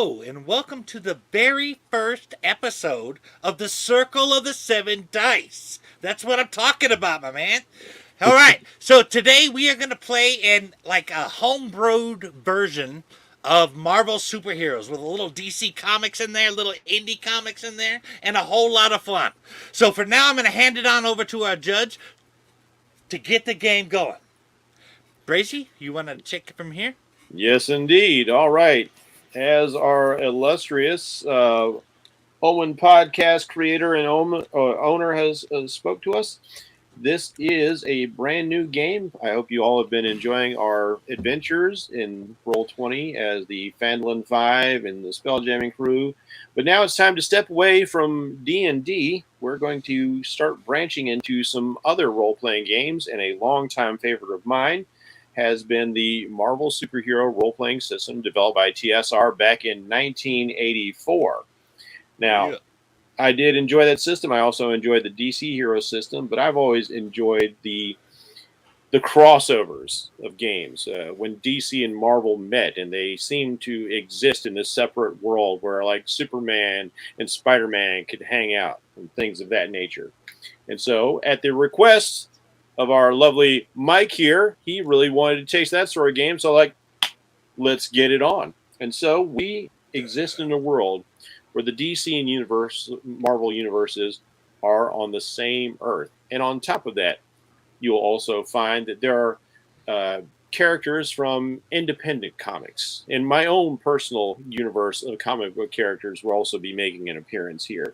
Hello, and welcome to the very first episode of the Circle of the Seven Dice. That's what I'm talking about, my man. All right, so today we are going to play in like a homebrewed version of Marvel Super Heroes with a little DC comics in there, little indie comics in there, and a whole lot of fun. So for now, I'm going to hand it on over to our judge to get the game going. Bracey, you want to check it from here? Yes, indeed. All right. As our illustrious Owen podcast creator and owner has spoke to us, this is a brand new game. I hope you all have been enjoying our adventures in Roll20 as the Fandolin 5 and the Spelljamming crew. But now it's time to step away from D&D. We're going to start branching into some other role-playing games, and a longtime favorite of mine has been the Marvel Super Hero role-playing system developed by TSR back in 1984. Now, Yeah. I did enjoy that system. I also enjoyed the DC Hero system, but I've always enjoyed the crossovers of games when DC and Marvel met, and they seemed to exist in this separate world where, like, Superman and Spider-Man could hang out and things of that nature. And so, at the request of our lovely Mike here, he really wanted to chase that sort of game. So, like, let's get it on. And so we exist in a world where the DC and Marvel universes are on the same Earth. And on top of that, you'll also find that there are characters from independent comics. In my own personal universe of comic book characters will also be making an appearance here.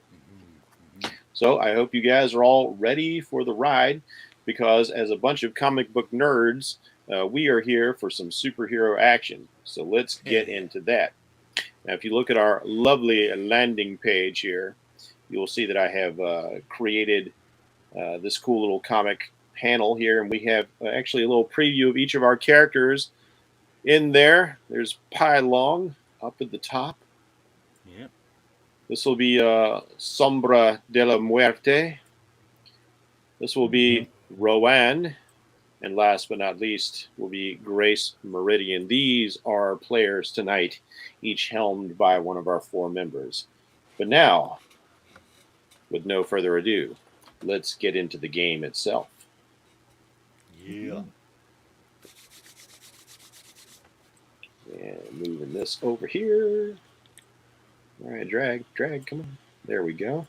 So I hope you guys are all ready for the ride, because as a bunch of comic book nerds, we are here for some superhero action. So let's get into that. Now, if you look at our lovely landing page here, you'll see that I have created this cool little comic panel here, and we have actually a little preview of each of our characters in there. There's Pai Long up at the top. Yep. This will be Sombra de la Muerte. This will be Rowan. And last but not least will be Grace Meridian. These are players tonight, each helmed by one of our four members. But now, with no further ado, let's get into the game itself. Yeah. And moving this over here. All right, drag, come on. There we go.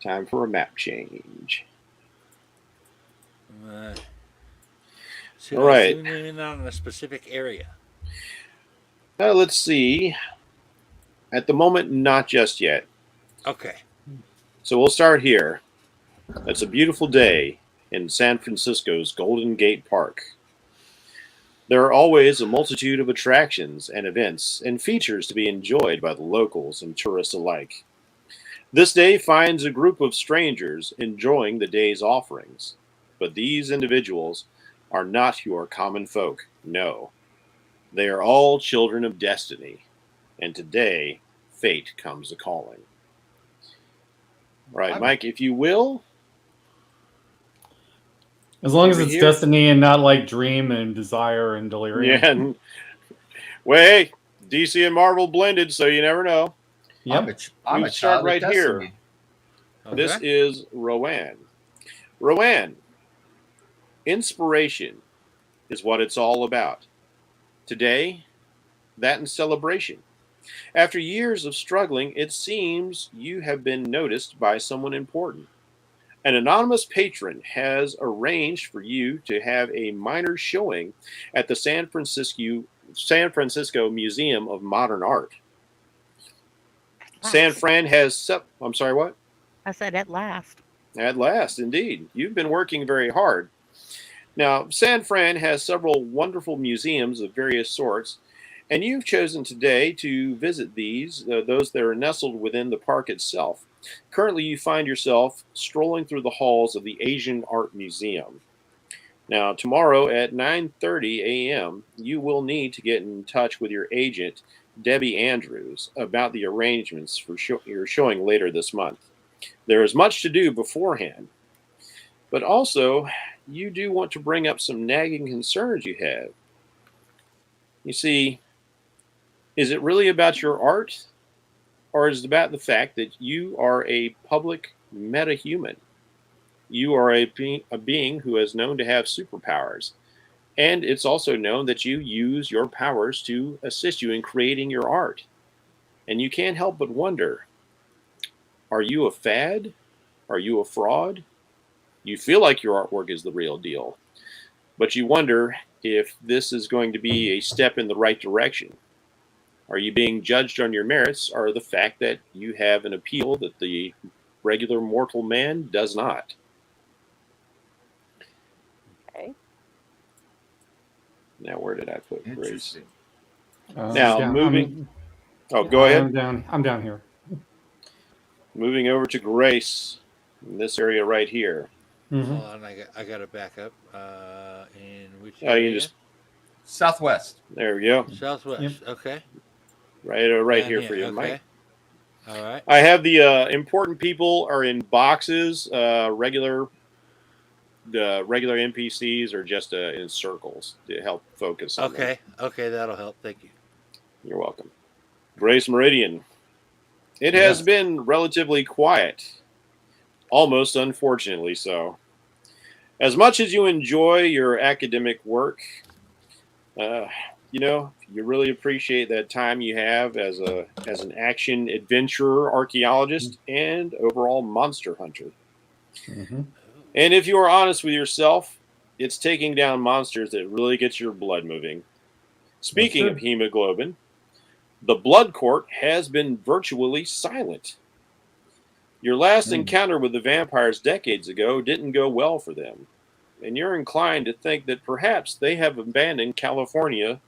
Time for a map change. So all right. Zoom in on a specific area. Let's see. At the moment, not just yet. Okay. So we'll start here. It's a beautiful day in San Francisco's Golden Gate Park. There are always a multitude of attractions and events and features to be enjoyed by the locals and tourists alike. This day finds a group of strangers enjoying the day's offerings. But these individuals are not your common folk. No. They are all children of destiny. And today, fate comes a-calling. Right, Mike, if you will. As long as it's destiny and not like dream and desire and delirium. Yeah. Wait, DC and Marvel blended, so you never know. Yep. I'm a start child right of here. destiny. Okay. This is Rowan. Rowan. Inspiration is what it's all about. Today, that and celebration. After years of struggling, it seems you have been noticed by someone important. An anonymous patron has arranged for you to have a minor showing at the San Francisco Museum of Modern Art. San Fran has... I'm sorry, what? I said at last. At last, indeed. You've been working very hard. Now, San Fran has several wonderful museums of various sorts, and you've chosen today to visit these, those that are nestled within the park itself. Currently, you find yourself strolling through the halls of the Asian Art Museum. Now, tomorrow at 9:30 a.m., you will need to get in touch with your agent, Debbie Andrews, about the arrangements for your showing later this month. There is much to do beforehand, but also you do want to bring up some nagging concerns you have. You see, Is it really about your art, or is it about the fact that you are a public meta-human? You are a being who is known to have superpowers. And it's also known that you use your powers to assist you in creating your art. And you can't help but wonder, are you a fad? Are you a fraud? You feel like your artwork is the real deal, but you wonder if this is going to be a step in the right direction. Are you being judged on your merits or the fact that you have an appeal that the regular mortal man does not? Okay. Now, where did I put Grace? Interesting. Now, down, moving. Go ahead. I'm down here. Moving over to Grace in this area right here. Mm-hmm. Hold on, I got to back up. In which You area? just Southwest. there we go. Southwest. Yep. Okay. Right Down here for you, okay. Mike. All right. I have the important people are in boxes. The regular NPCs are just in circles to help focus on them. Okay. Okay, that'll help. Thank you. You're welcome. Grace Meridian. It has been relatively quiet, almost unfortunately so. As much as you enjoy your academic work, you really appreciate that time you have as an action adventurer, archaeologist, and overall monster hunter. Mm-hmm. And if you are honest with yourself, it's taking down monsters that really gets your blood moving. Speaking of hemoglobin, the blood court has been virtually silent. Your last encounter with the vampires decades ago didn't go well for them, and you're inclined to think that perhaps they have abandoned California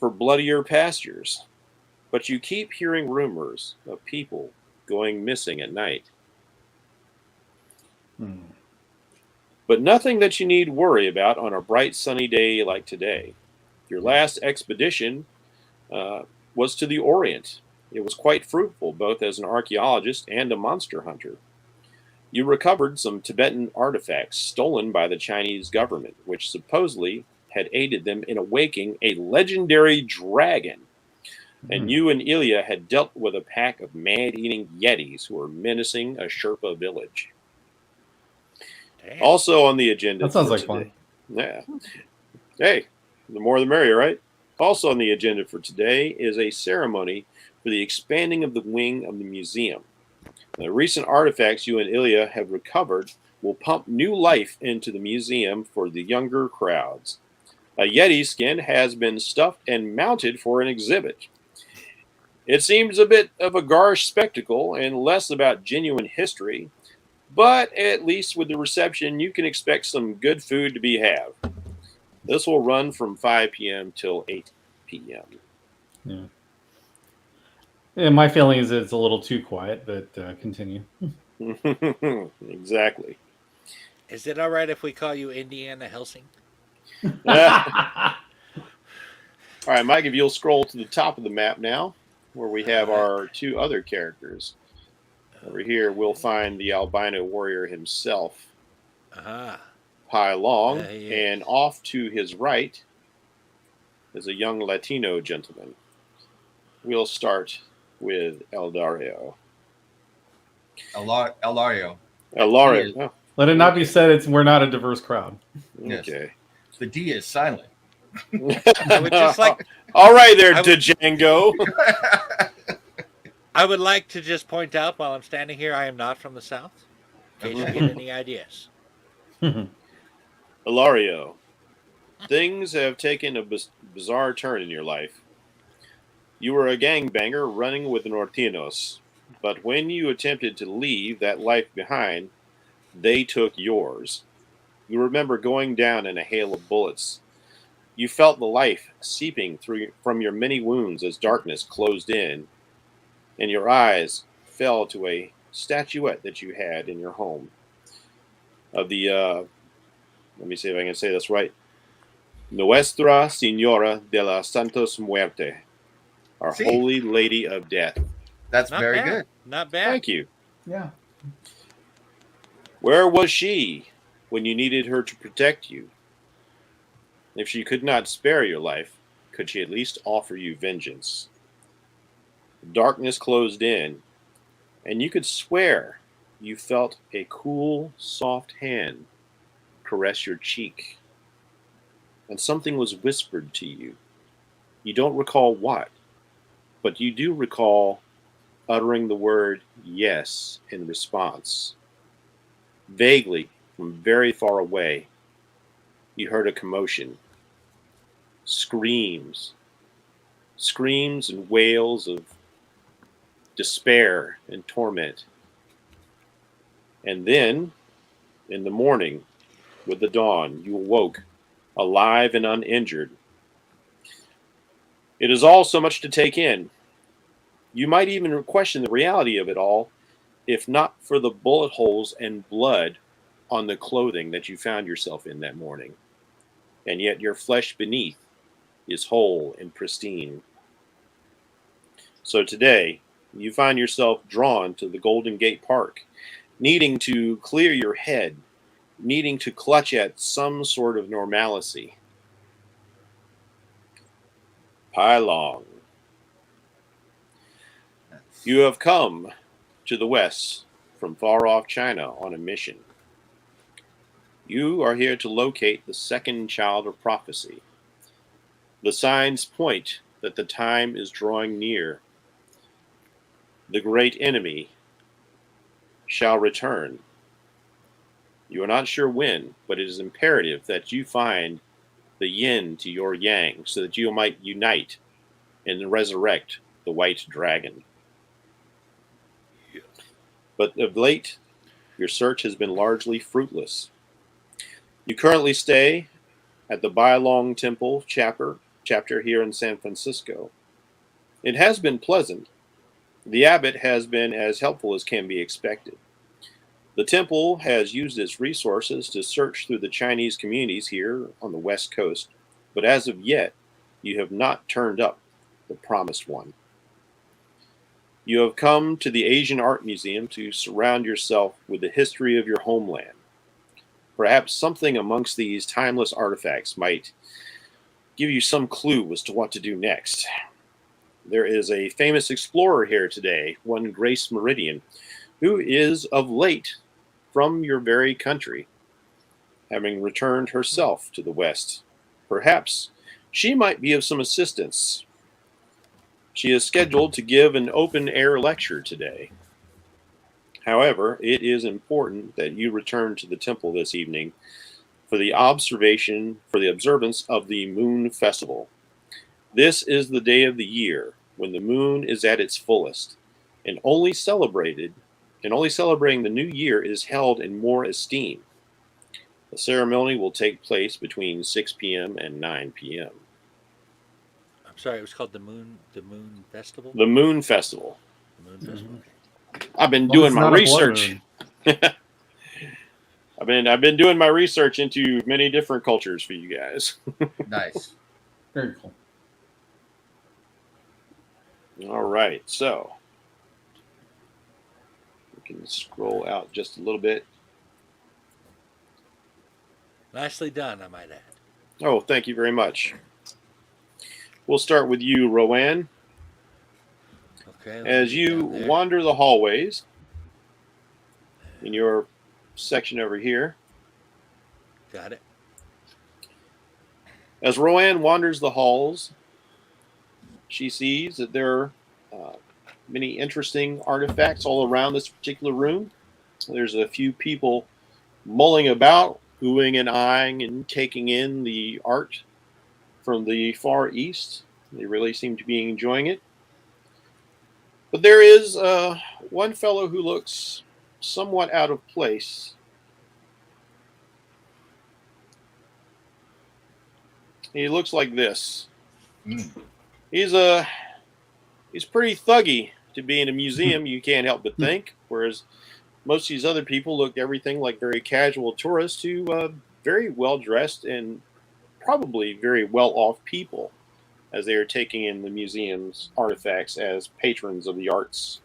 for bloodier pastures. But you keep hearing rumors of people going missing at night. But nothing that you need worry about on a bright sunny day like today. Your last expedition was to the Orient. It was quite fruitful, both as an archaeologist and a monster hunter. You recovered some Tibetan artifacts stolen by the Chinese government, which supposedly had aided them in awakening a legendary dragon. And you and Ilya had dealt with a pack of man-eating yetis who were menacing a Sherpa village. Damn. Also on the agenda. That sounds for like today, fun. Yeah. Hey, the more the merrier, right? Also on the agenda for today is a ceremony for the expanding of the wing of the museum. The recent artifacts you and Ilya have recovered will pump new life into the museum for the younger crowds. A Yeti skin has been stuffed and mounted for an exhibit. It seems a bit of a garish spectacle and less about genuine history, but at least with the reception, you can expect some good food to be had. This will run from 5 p.m. till 8 p.m. Yeah. Yeah, my feeling is it's a little too quiet, but continue. Exactly. Is it all right if we call you Indiana Helsing? All right, Mike, if you'll scroll to the top of the map now, where we have our two other characters. Over here, we'll find the albino warrior himself, Pai Long, and off to his right is a young Latino gentleman. We'll start with Eldario. Elario. Oh, Let it not be said we're not a diverse crowd. okay. The D is silent. I would just like. All right, there, Django. I would like to just point out while I'm standing here, I am not from the South. In case you get any ideas. Elario, things have taken a bizarre turn in your life. You were a gangbanger running with the Nortinos, but when you attempted to leave that life behind, they took yours. You remember going down in a hail of bullets. You felt the life seeping through from your many wounds as darkness closed in, and your eyes fell to a statuette that you had in your home of the, let me see if I can say this right, Nuestra Señora de la Santos Muerte, our Holy Lady of Death. That's Not very bad. good. Not bad. Thank you. Yeah. Where was she when you needed her to protect you? If she could not spare your life, could she at least offer you vengeance? Darkness closed in, and you could swear you felt a cool, soft hand caress your cheek, and something was whispered to you. You don't recall what, but you do recall uttering the word yes in response. Vaguely, from very far away, you heard a commotion, screams, screams and wails of despair and torment. And then, in the morning, with the dawn, you awoke, alive and uninjured. It is all so much to take in. You might even question the reality of it all, if not for the bullet holes and blood on the clothing that you found yourself in that morning. And yet your flesh beneath is whole and pristine. So today, you find yourself drawn to the Golden Gate Park, needing to clear your head, needing to clutch at some sort of normalcy. Pylong. You have come to the west from far off China on a mission. You are here to locate the second child of prophecy. The signs point that the time is drawing near. The great enemy shall return. You are not sure when, but it is imperative that you find the yin to your yang so that you might unite and resurrect the white dragon. But of late, your search has been largely fruitless. You currently stay at the Bailong Temple chapter here in San Francisco. It has been pleasant. The abbot has been as helpful as can be expected. The temple has used its resources to search through the Chinese communities here on the West Coast, but as of yet, you have not turned up the promised one. You have come to the Asian Art Museum to surround yourself with the history of your homeland. Perhaps something amongst these timeless artifacts might give you some clue as to what to do next. There is a famous explorer here today, one Grace Meridian, who is of late from your very country, having returned herself to the West. Perhaps she might be of some assistance. She is scheduled to give an open-air lecture today. However, it is important that you return to the temple this evening for the observance of the Moon Festival. This is the day of the year when the moon is at its fullest, and only celebrating the new year is held in more esteem. The ceremony will take place between 6 p.m. and 9 p.m. I'm sorry, it was called the Moon Festival. The Moon Festival. The Moon Festival. I've been Well, doing it's my not a blood research. moon. I've been doing my research into many different cultures for you guys. Nice. Very cool. All right, so we can scroll out just a little bit. Nicely done, I might add. Oh, thank you very much. We'll start with you, Rowan. Okay. let me As get you down there. wander the hallways in your section over here, Got it. as Rowan wanders the halls, she sees that there are many interesting artifacts all around this particular room. There's a few people mulling about, oohing and eyeing and taking in the art from the Far East. They really seem to be enjoying it. But there is one fellow who looks somewhat out of place. He looks like this. Mm. He's pretty thuggy to be in a museum, you can't help but think. Whereas most of these other people look everything like very casual tourists to very well dressed and probably very well off people as they are taking in the museum's artifacts as patrons of the arts.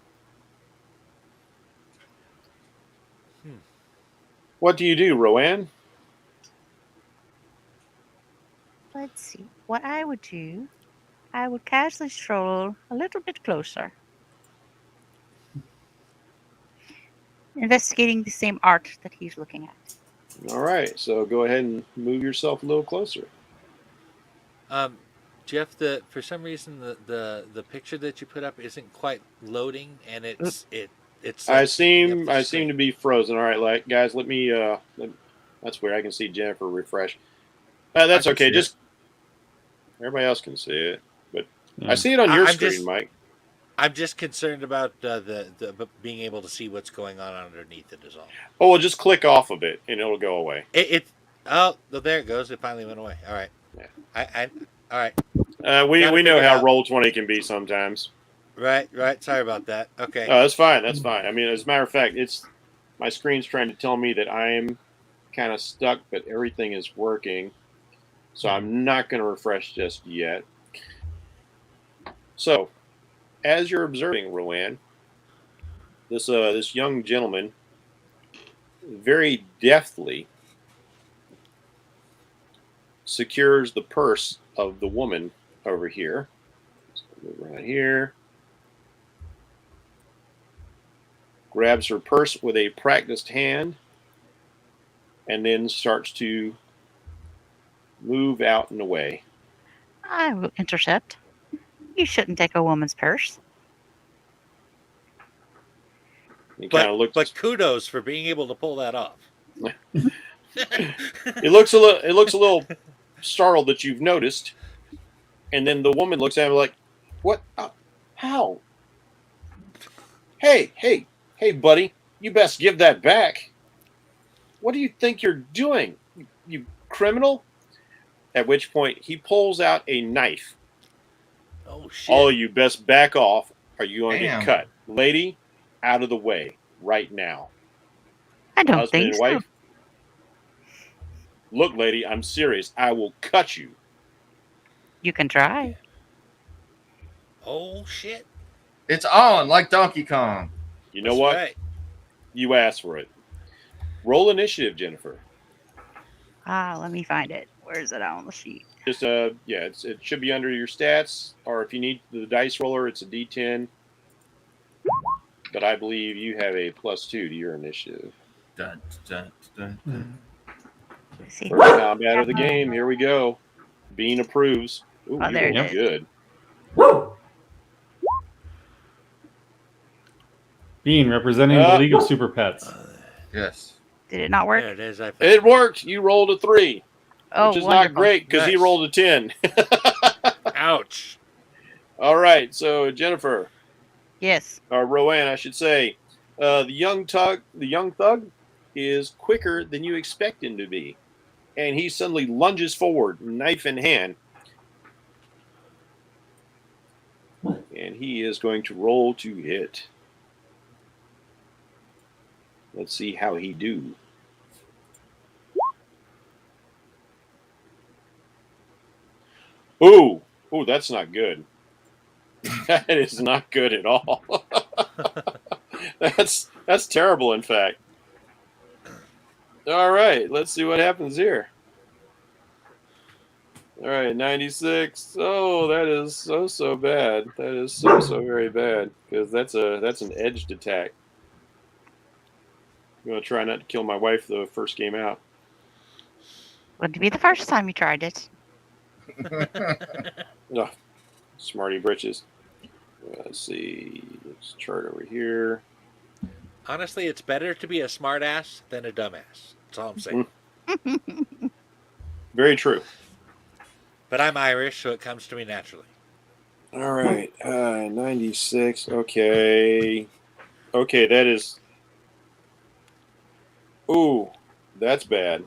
What do you do, Rowan? Let's see. What I would do I would casually stroll a little bit closer, investigating the same art that he's looking at. All right, so go ahead and move yourself a little closer. Jeff, for some reason the picture that you put up isn't quite loading, and it's I like kicking up seem the I seem screen. to be frozen. All right, like guys, that's weird. I can see Jennifer refresh. That's I can okay. see Just everybody else can see it, but Yeah. I see it on your I'm screen, just Mike. I'm just concerned about being able to see what's going on underneath it is all. Oh, well, just click off of it and it'll go away. It oh, there it goes. It finally went away. All right. Yeah. I all right. We Got it know figured how out. Roll20 can be sometimes. Right. Sorry about that. Okay. That's fine. That's fine. I mean, as a matter of fact, it's my screen's trying to tell me that I'm kind of stuck, but everything is working. So I'm not going to refresh just yet. So, as you're observing, Rowan, this young gentleman very deftly secures the purse of the woman over here. Let's move right here. Grabs her purse with a practiced hand and then starts to move out and away. I will intercept. You shouldn't take a woman's purse. He kind of looks. But kudos for being able to pull that off. It looks a little startled that you've noticed, and then the woman looks at him like, "What? How? Hey, buddy! You best give that back. What do you think you're doing, you criminal?" At which point he pulls out a knife. Oh shit! All of you best back off, or you're going to get Damn. cut, lady. Out of the way right now. I don't Husband think and so. wife. Look, lady, I'm serious. I will cut you. You can try. Oh shit! It's on like Donkey Kong. You know That's what? right. You asked for it. Roll initiative, Jennifer. Let me find it. Where is it on the sheet? Just it should be under your stats, or if you need the dice roller, it's a D10. But I believe you have a +2 to your initiative. Dun, dun, dun, dun. Let's see. First combat of the game. Here we go. Bean approves. Ooh, Oh, you there it rolled is. good. Bean representing the League of Super Pets. Yes. Did it not work? There it is. It worked. You rolled a 3, Oh, which is wonderful. not great because he Nice. rolled a 10. Ouch. All right, so Jennifer, Yes. or Rowan, I should say, the young thug is quicker than you expect him to be, and he suddenly lunges forward, knife in hand, and he is going to roll to hit. Let's see how he do. Ooh, that's not good. That is not good at all. That's terrible, in fact. All right, let's see what happens here. All right, 96. Oh, that is so bad. That is so very bad because that's an edged attack. I'm gonna try not to kill my wife the first game out. Wouldn't be the first time you tried it. Oh, smarty britches. Let's see. Let's chart over here. Honestly, it's better to be a smartass than a dumbass. That's all I'm saying. Very true. But I'm Irish, so it comes to me naturally. All right, 96. Okay, that is. Ooh, that's bad.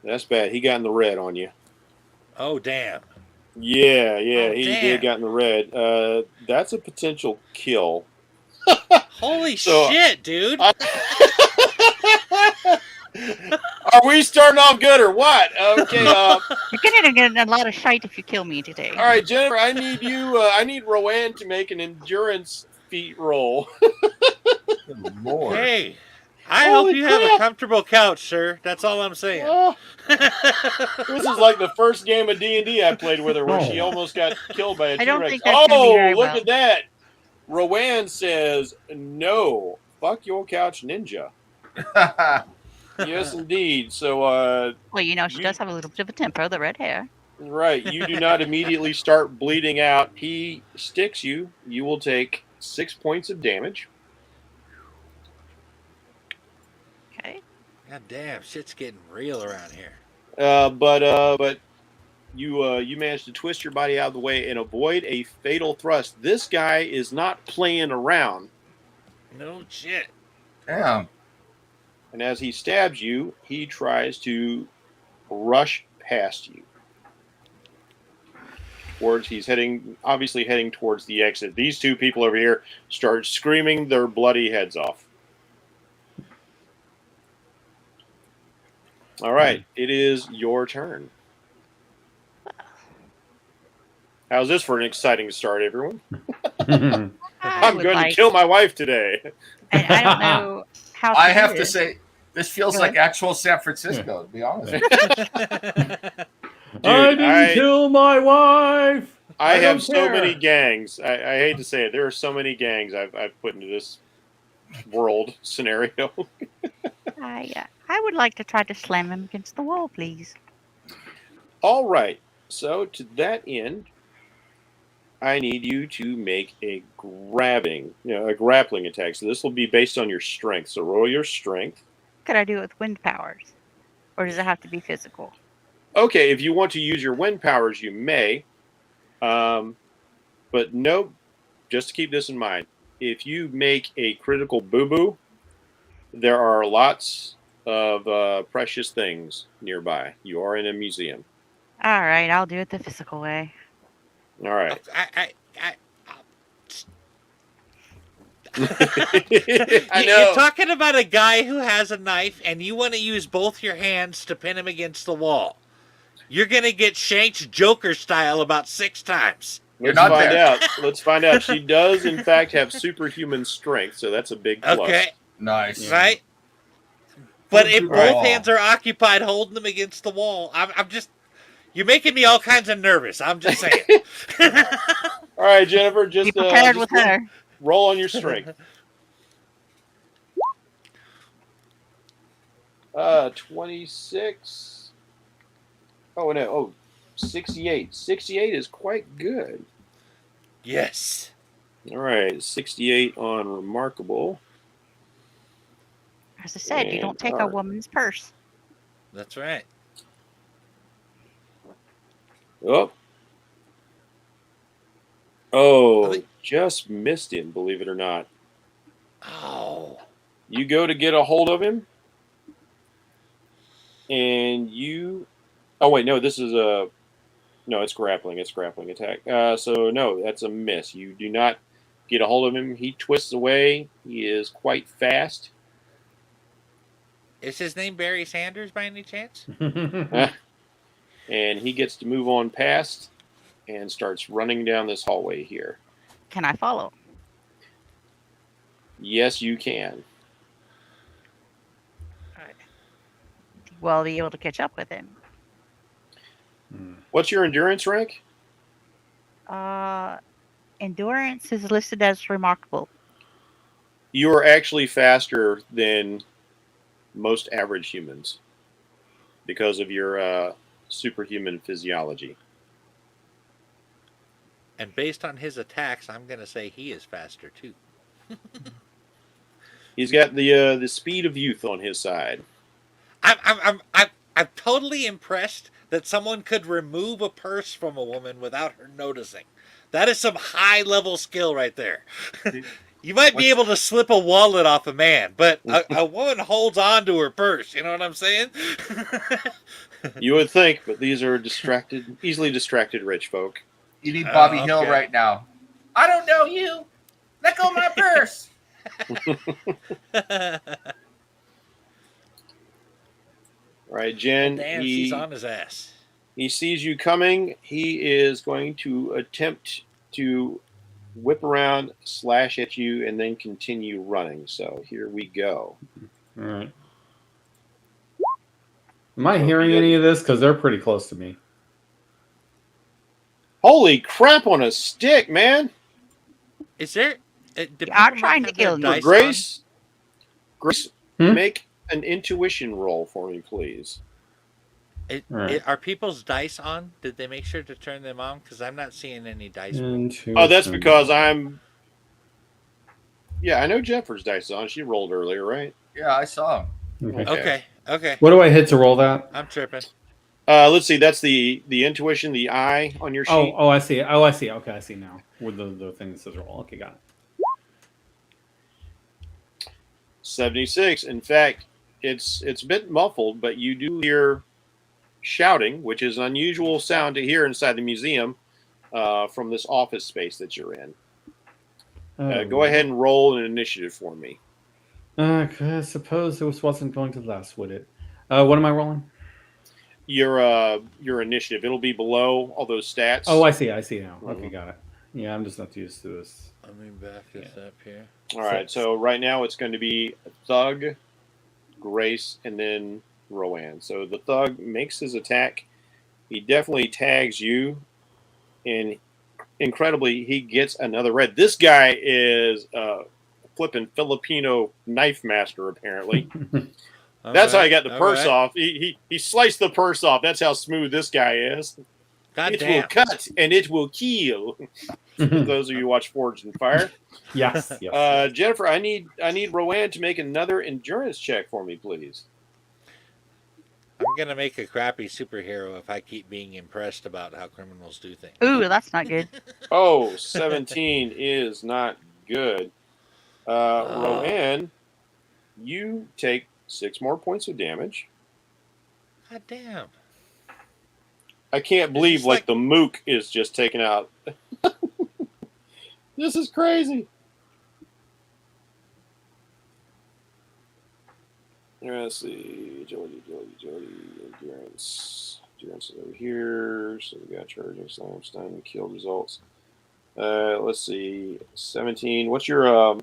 That's bad. He got in the red on you. Oh damn! Yeah, Oh, he damn. did got in the red. That's a potential kill. Holy So, shit, dude! Are we starting off good or what? Okay. You're gonna get a lot of shite if you kill me today. All right, Jennifer. I need you. I need Rowan to make an endurance feat roll. Good Lord. Hey, I hope you have a comfortable couch, sir. That's all I'm saying. Oh, this is like the first game of D&D I played with her where she almost got killed by a I don't T-Rex. think that's gonna be very Look well. at that. Rowan says, no, fuck your couch ninja. Yes, indeed. So, Well, she does have a little bit of a temper, the red hair. right, you do not immediately start bleeding out. He sticks you. You will take 6 points of damage. Okay. God damn, shit's getting real around here. But you managed to twist your body out of the way and avoid a fatal thrust. This guy is not playing around. No shit. Damn. And as he stabs you, he tries to rush past you. He's obviously heading towards the exit. These two people over here start screaming their bloody heads off. All right, it is your turn. How's this for an exciting start, everyone? I'm going to kill my wife today. I don't know how to I do have to this. say, this feels Go like ahead. actual San Francisco, to be honest. Dude, I didn't kill my wife. I have don't so care. many gangs. I hate to say it. There are so many gangs I've put into this world scenario. I would like to try to slam him against the wall, please. All right. So to that end, I need you to make a grappling attack. So this will be based on your strength. So roll your strength. Could I do it with wind powers? Or does it have to be physical? Okay, if you want to use your wind powers, you may. But no, just to keep this in mind, if you make a critical boo-boo, there are lots of precious things nearby. You are in a museum. All right, I'll do it the physical way. All right. I know. You're talking about a guy who has a knife and you want to use both your hands to pin him against the wall. You're going to get shanked Joker style about 6 times. Let's find out. Let's find out. She does, in fact, have superhuman strength, so that's a big plus. Okay. Nice. Right? But if Right. both hands are occupied holding them against the wall, I'm just... You're making me all kinds of nervous. I'm just saying. All right, Jennifer, Be just prepared with her. roll on your strength. 26. Oh, no. Oh, 68. 68 is quite good. Yes. All right, 68 on remarkable. As I said, you don't take a woman's purse. That's right. Oh, just missed him, believe it or not. Oh. You go to get a hold of him, and you... Oh, wait, no, this is a... No, it's grappling. It's grappling attack. So, no, that's a miss. You do not get a hold of him. He twists away. He is quite fast. Is his name Barry Sanders by any chance? And he gets to move on past and starts running down this hallway here. Can I follow? Yes, you can. Will I be able to catch up with him? What's your endurance rank? Endurance is listed as remarkable. You are actually faster than most average humans because of your superhuman physiology. And based on his attacks, I'm going to say he is faster too. He's got the speed of youth on his side. I'm totally impressed that someone could remove a purse from a woman without her noticing. That is some high level skill right there. You might be able to slip a wallet off a man, but a woman holds on to her purse. You know what I'm saying? You would think, but these are easily distracted rich folk. You need Bobby okay. Hill right now. I don't know you. Let go of my purse. All right, Jen. Damn, she's on his ass. He sees you coming. He is going to attempt to whip around, slash at you, and then continue running. So here we go. All right. Am I hearing any of this? Because they're pretty close to me. Holy crap on a stick, man! Is there? Do people I'm not trying to have their kill you. For dice Grace, Hmm? make an intuition roll for me, please. on? Right. Are people's dice on? Did they make sure to turn them on? Because I'm not seeing any dice. Oh, that's because I'm. Yeah, I know Jennifer's dice is on. She rolled earlier, right? Yeah, I saw him. Okay. Okay. What do I hit to roll that? I'm tripping. Let's see. That's the intuition, the eye on your sheet. Oh, I see. Oh, I see. Okay, I see now. With the thing that says roll. Okay, got it. 76. In fact, it's a bit muffled, but you do hear shouting, which is an unusual sound to hear inside the museum from this office space that you're in. Go ahead and roll an initiative for me. I suppose it wasn't going to last, would it? What am I rolling? Your initiative. It'll be below all those stats. Oh, I see. I see now. Mhm. Okay, got it. Yeah, I'm just not used to this. Let me back this up here. All right. So right now it's going to be Thug, Grace, and then Rowan. So the Thug makes his attack. He definitely tags you, and incredibly, he gets another red. This guy is a flipping Filipino knife master, apparently. That's how he got the purse off. He sliced the purse off. That's how smooth this guy is. God it damn. will cut and it will kill. For those of you who watch Forged in Fire. Yes. Yes. Jennifer, I need Rowan to make another endurance check for me, please. I'm gonna make a crappy superhero if I keep being impressed about how criminals do things. Ooh, that's not good. Oh, 17 is not good. Rowan, you take 6 more points of damage. God damn. I can't believe like the mook is just taken out. This is crazy. Let's see. Agility, endurance. Endurance is over here. So we got charging, slam, stun, kill results. Let's see. 17. What's your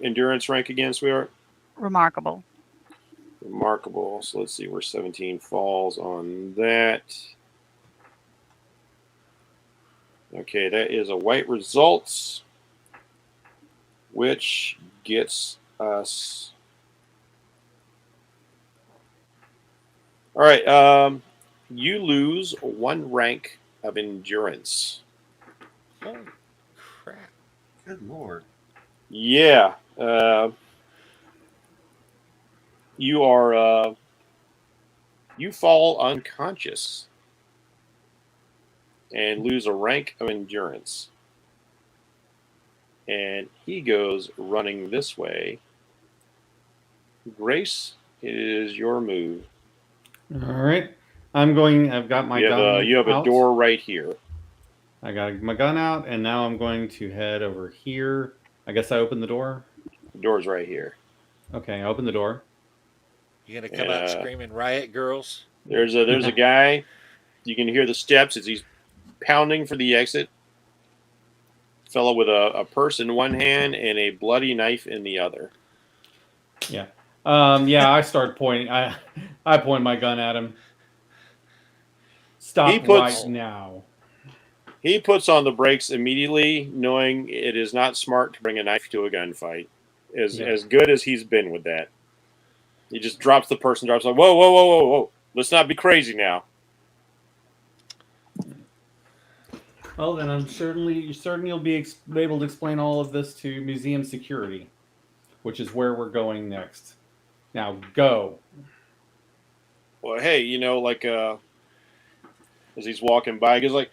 endurance rank again, sweetheart? Remarkable. Remarkable. So let's see where 17 falls on that. Okay, that is a white results, which gets us. All right. You lose 1 rank of endurance. Holy crap. Good lord. Yeah. You are. You fall unconscious and lose a rank of endurance. And he goes running this way. Grace, it is your move. All right. I've got my gun. You have a door right here. I got my gun out, and now I'm going to head over here. I guess I open the door. The door's right here. Okay, I open the door. You gonna come out screaming riot girls? There's a guy. You can hear the steps as he's pounding for the exit. Fellow with a purse in one hand and a bloody knife in the other. Yeah. I start pointing. I point my gun at him. Stop right now. He puts on the brakes immediately, knowing it is not smart to bring a knife to a gunfight. As good as he's been with that. He just drops the purse and drops like, whoa. Let's not be crazy now. Well, then I'm certainly you'll be able to explain all of this to museum security, which is where we're going next. Now go. Well, hey, as he's walking by, he goes like,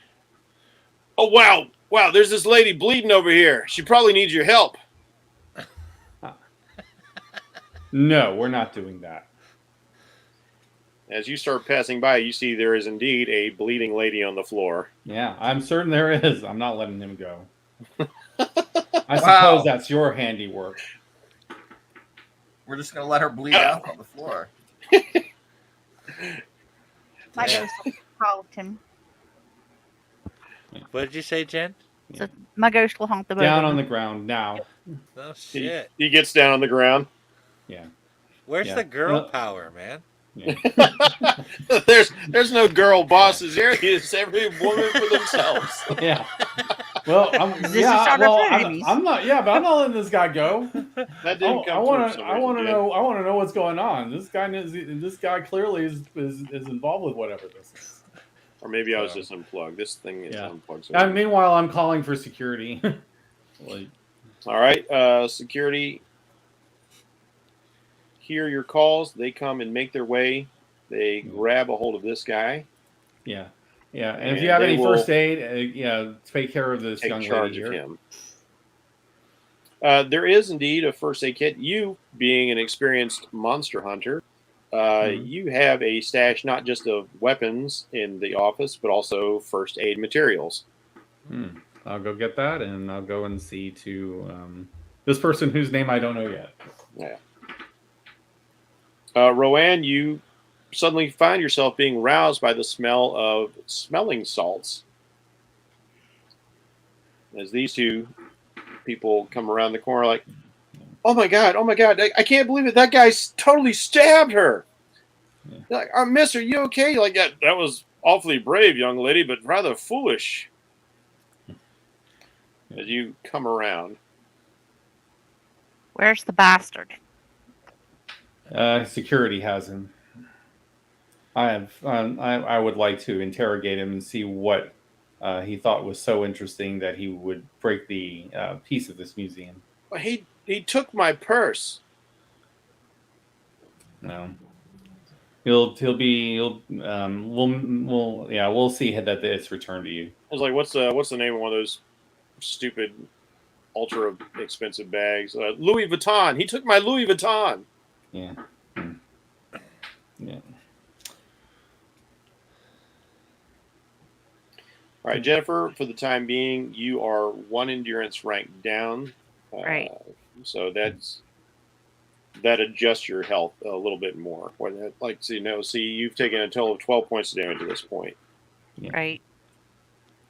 "Oh wow, there's this lady bleeding over here. She probably needs your help." No, we're not doing that. As you start passing by, you see there is indeed a bleeding lady on the floor. Yeah, I'm certain there is. I'm not letting him go. I suppose that's your handiwork. We're just going to let her bleed out on the floor. My ghost will haunt him. What did you say, Jen? So my ghost will haunt the both Down of on them. the ground now. Oh shit. He gets down on the ground. Yeah. Where's Yeah. the girl Well- power, man? Yeah. There's no girl bosses here. It's every woman for themselves. Yeah. Well, Is this to start our enemies? I'm not. Yeah, but I'm not letting this guy go. That didn't I come want through. to. I want to know. I want to know what's going on. This guy clearly is involved with whatever this is. Or maybe I was just unplugged. This thing is Yeah. unplugged. And meanwhile, I'm calling for security. Like, All right, security. Hear your calls. They come and make their way. They grab a hold of this guy. yeah, yeah. And if And you have they any will first aid, take care of this Take young charge lady of here. him. There is indeed a first aid kit. You, being an experienced monster hunter, you have a stash not just of weapons in the office, but also first aid materials. I'll go get that, and I'll go and see to this person whose name I don't know yet. Yeah. Roanne, you suddenly find yourself being roused by the smell of smelling salts. As these two people come around the corner like, oh my God, I can't believe it. That guy totally stabbed her. Yeah. Like, miss, are you okay? Like, that was awfully brave, young lady, but rather foolish. As you come around. Where's the bastard? Security has him. I would like to interrogate him and see what he thought was so interesting that he would break the piece of this museum. Well, he took my purse. No, we'll see that it's returned to you. I was like, what's the name of one of those stupid, ultra expensive bags? Louis Vuitton. He took my Louis Vuitton. Yeah. Yeah. All right, Jennifer, for the time being, you are one endurance rank down. Right. So that adjusts your health a little bit more. See, you've taken a total of 12 points of damage at this point. Yeah. Right.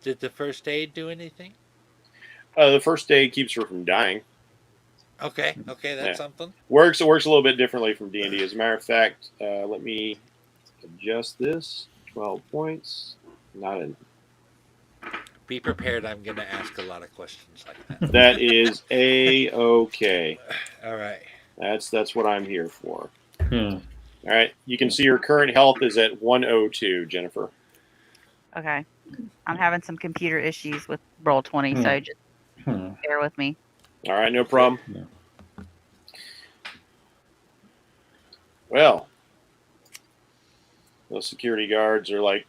Did the first aid do anything? The first aid keeps her from dying. Okay, that's something. Works a little bit differently from D&D. As a matter of fact, let me adjust this. 12 points. Not in. Be prepared. I'm going to ask a lot of questions like that. That is A-okay. All right. That's what I'm here for. Hmm. All right. You can see your current health is at 102, Jennifer. Okay. I'm having some computer issues with Roll20, so just bear with me. All right, no problem. Yeah. Well, those security guards are like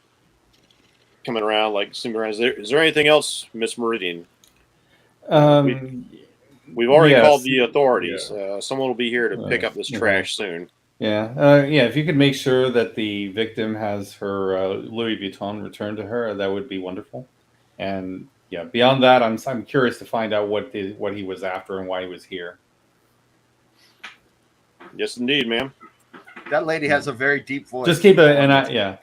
coming around, like zooming around. Is there anything else, Miss Meridian? We've already called the authorities. Yeah. Someone will be here to pick up this trash soon. Yeah. If you could make sure that the victim has her Louis Vuitton returned to her, that would be wonderful. And yeah, beyond that, I'm curious to find out what he was after and why he was here. Yes, indeed, ma'am. That lady has a very deep voice. Just keep it, and yeah.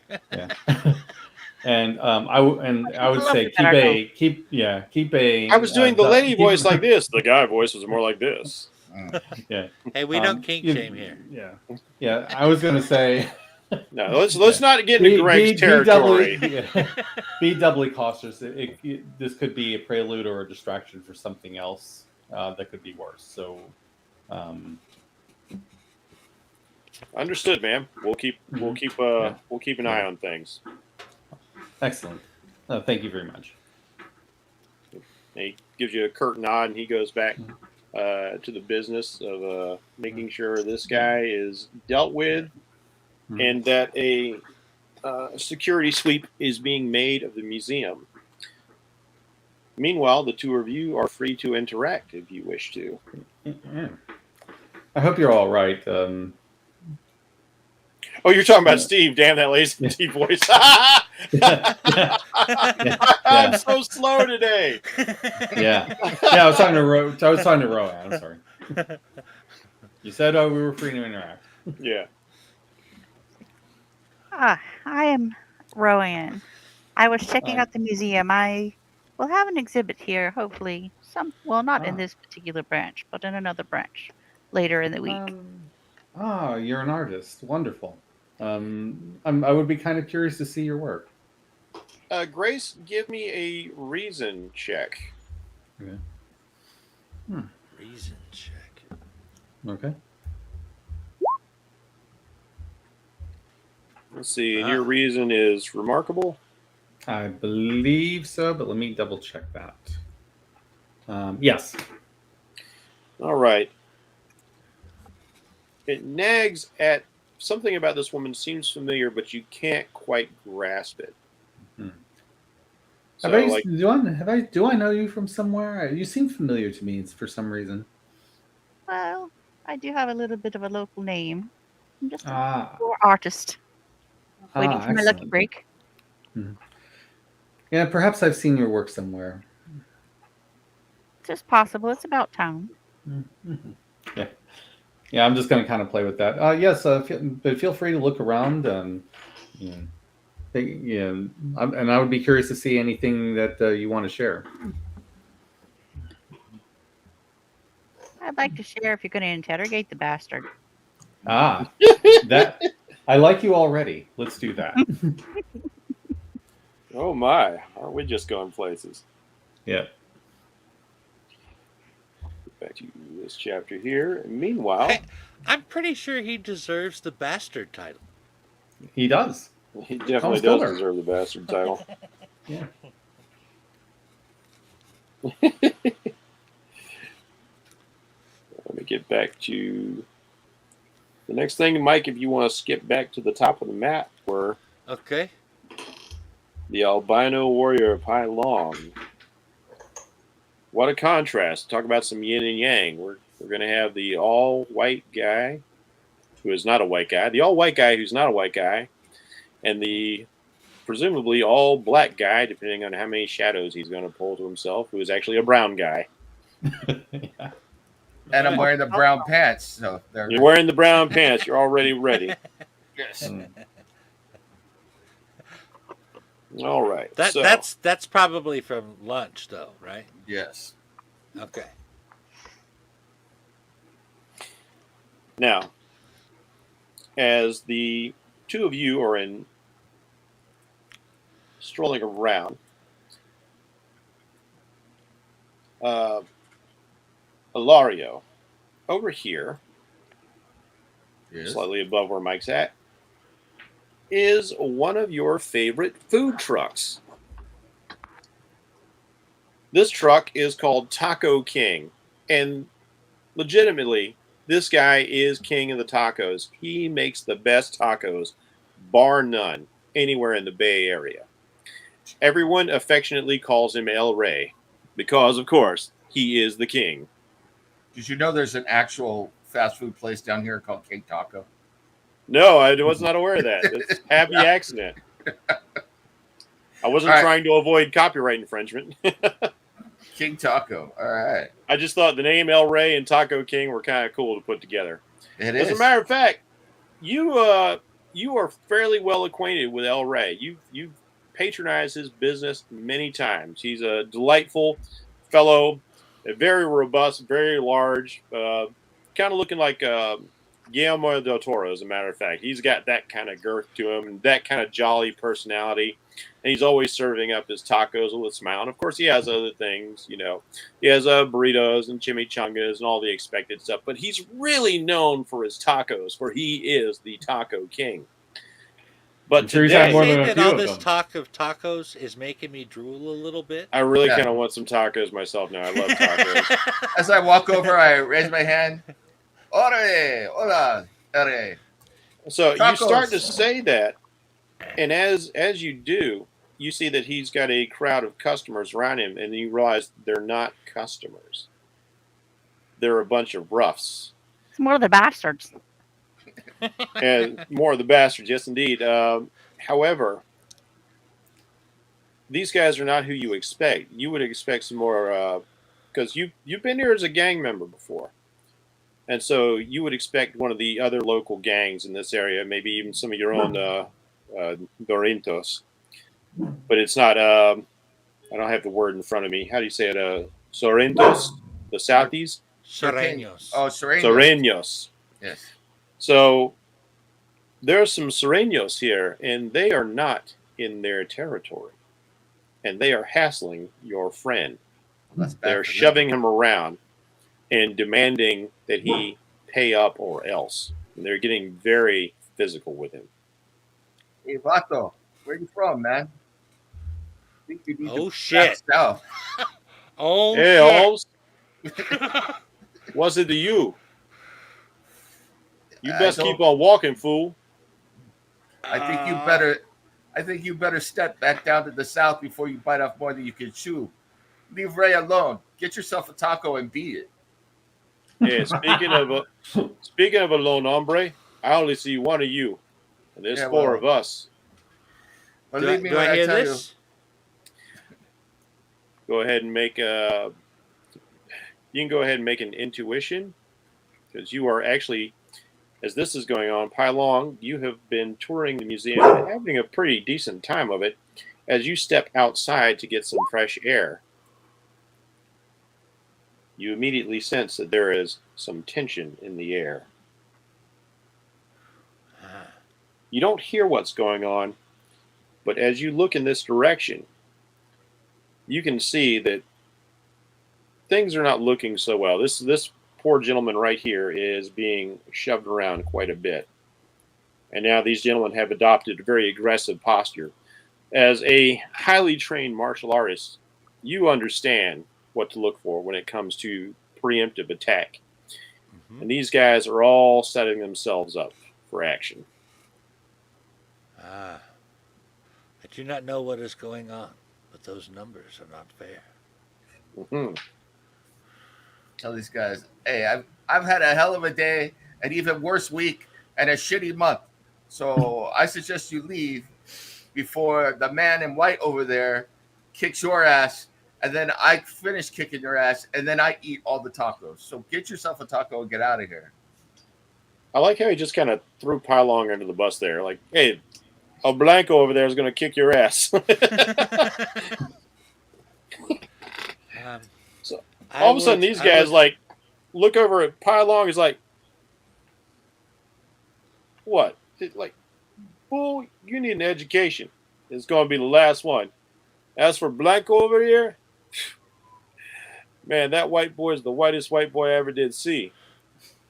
And I would say keep a. I was doing the lady voice like this. The guy voice was more like this. Yeah. Hey, we don't kink shame here. Yeah. I was gonna say. No, let's not get into Greg's territory. Be doubly cautious. This could be a prelude or a distraction for something else that could be worse. So. Understood, ma'am. We'll keep an eye on things. Excellent. Thank you very much. He gives you a curt nod, and he goes back to the business of making sure this guy is dealt with, and that a security sweep is being made of the museum. Meanwhile, the two of you are free to interact if you wish to. I hope you're all right. Oh, you're talking about Steve. Damn, that lazy deep voice. I'm so slow today. Yeah. I was talking to Rowan. I'm sorry. You said we were free to interact. Yeah. I am Rowan. I was checking out the museum. I will have an exhibit here, hopefully Not in Ah. this particular branch, but in another branch later in the week. You're an artist. Wonderful. I would be kind of curious to see your work. Grace, give me a reason check. Okay. Reason check. Okay. Let's see. And your reason is remarkable. I believe so, but let me double check that. Yes. All right. It nags at something about this woman seems familiar, but you can't quite grasp it. So, do I know you from somewhere? You seem familiar to me for some reason. Well, I do have a little bit of a local name. I'm just a poor artist waiting for my lucky Excellent. break. Yeah, perhaps I've seen your work somewhere. It's just possible. It's about town. Yeah. Yeah, I'm just going to kind of play with that. Yes, but feel free to look around. And I would be curious to see anything that you want to share. I'd like to share if you're going to interrogate the bastard. That I like you already. Let's do that. oh my, aren't we just going places? Yeah. Back to this chapter here. And meanwhile, I'm pretty sure he deserves the bastard title. He does. He definitely does deserve the bastard title. Yeah. Let me get back to the next thing, Mike. If you want to skip back to the top of the map, where the albino warrior of Hai Long. What a contrast! Talk about some yin and yang. We're going to have the all-white guy, who is not a white guy, the all-white guy who's not a white guy, and the presumably all-black guy, depending on how many shadows he's going to pull to himself, who is actually a brown guy. Yeah. And I'm wearing the brown pants. So you're wearing the brown pants. You're already ready. Yes. All right. That's probably from lunch, though, right? Yes. Okay. Now, as the two of you are strolling around, Ilario, over here, slightly above where Mike's at, is one of your favorite food trucks. This truck is called Taco King, and legitimately, this guy is king of the tacos. He makes the best tacos, bar none, anywhere in the Bay Area. Everyone affectionately calls him El Rey because, of course, he is the king. Did you know there's an actual fast food place down here called King Taco? No, I was not aware of that. It's a happy accident. I wasn't trying to avoid copyright infringement. King Taco. All right. I just thought the name El Rey and Taco King were kind of cool to put together. As a matter of fact, you are fairly well acquainted with El Rey. You've patronized his business many times. He's a delightful fellow, very robust, very large, kind of looking like Guillermo del Toro, as a matter of fact. He's got that kind of girth to him and that kind of jolly personality. And he's always serving up his tacos with a smile. And, of course, he has other things, you know. He has burritos and chimichangas and all the expected stuff. But he's really known for his tacos, for he is the Taco King. But today, more than all this talk of tacos is making me drool a little bit. I really kind of want some tacos myself now. I love tacos. As I walk over, I raise my hand. Ore, hola, ore. So tacos. You start to say that, and as you do, you see that he's got a crowd of customers around him, and you realize they're not customers. They're a bunch of roughs. It's more of the bastards. And more of the bastards, yes, indeed. However, these guys are not who you expect. You would expect some more, because you've been here as a gang member before. And so you would expect one of the other local gangs in this area, maybe even some of your own Dorintos. But it's not, I don't have the word in front of me. How do you say it? Sorrentos, the Southies. Sureños. Oh, Serenios. Sureños. Yes. So there are some Sureños here, and they are not in their territory. And they are hassling your friend. Well, that's bad They're for them. shoving him around and demanding that he pay up or else. And they're getting very physical with him. Hey, Vato, where you from, man? I think you need Oh, to shit. back south. Oh, Hey, shit. Halls, what's it to you? You best keep on walking, fool. I think you better step back down to the south before you bite off more than you can chew. Leave Ray alone. Get yourself a taco and beat it. Yeah, speaking of a lone hombre, I only see one of you, and there's Yeah, four well, of us. Believe me Do when I I hear tell this? Go ahead and make a. You can go ahead and make an intuition, because you are actually, as this is going on, Pylong, you have been touring the museum and having a pretty decent time of it. As you step outside to get some fresh air, you immediately sense that there is some tension in the air. You don't hear what's going on, but as you look in this direction, you can see that things are not looking so well. This poor gentleman right here is being shoved around quite a bit. And now these gentlemen have adopted a very aggressive posture. As a highly trained martial artist, you understand what to look for when it comes to preemptive attack. Mm-hmm. And these guys are all setting themselves up for action. I do not know what is going on, but those numbers are not fair. Mm-hmm. Tell these guys, hey, I've had a hell of a day, an even worse week, and a shitty month. So I suggest you leave before the man in white over there kicks your ass, and then I finish kicking your ass, and then I eat all the tacos. So get yourself a taco and get out of here. I like how he just kind of threw Pylong under the bus there. Like, hey, El Blanco over there is going to kick your ass. So all of a sudden, these guys like look over at Pylong. Is like, what? Like, fool, you need an education. It's going to be the last one. As for Blanco over here, man, that white boy is the whitest white boy I ever did see.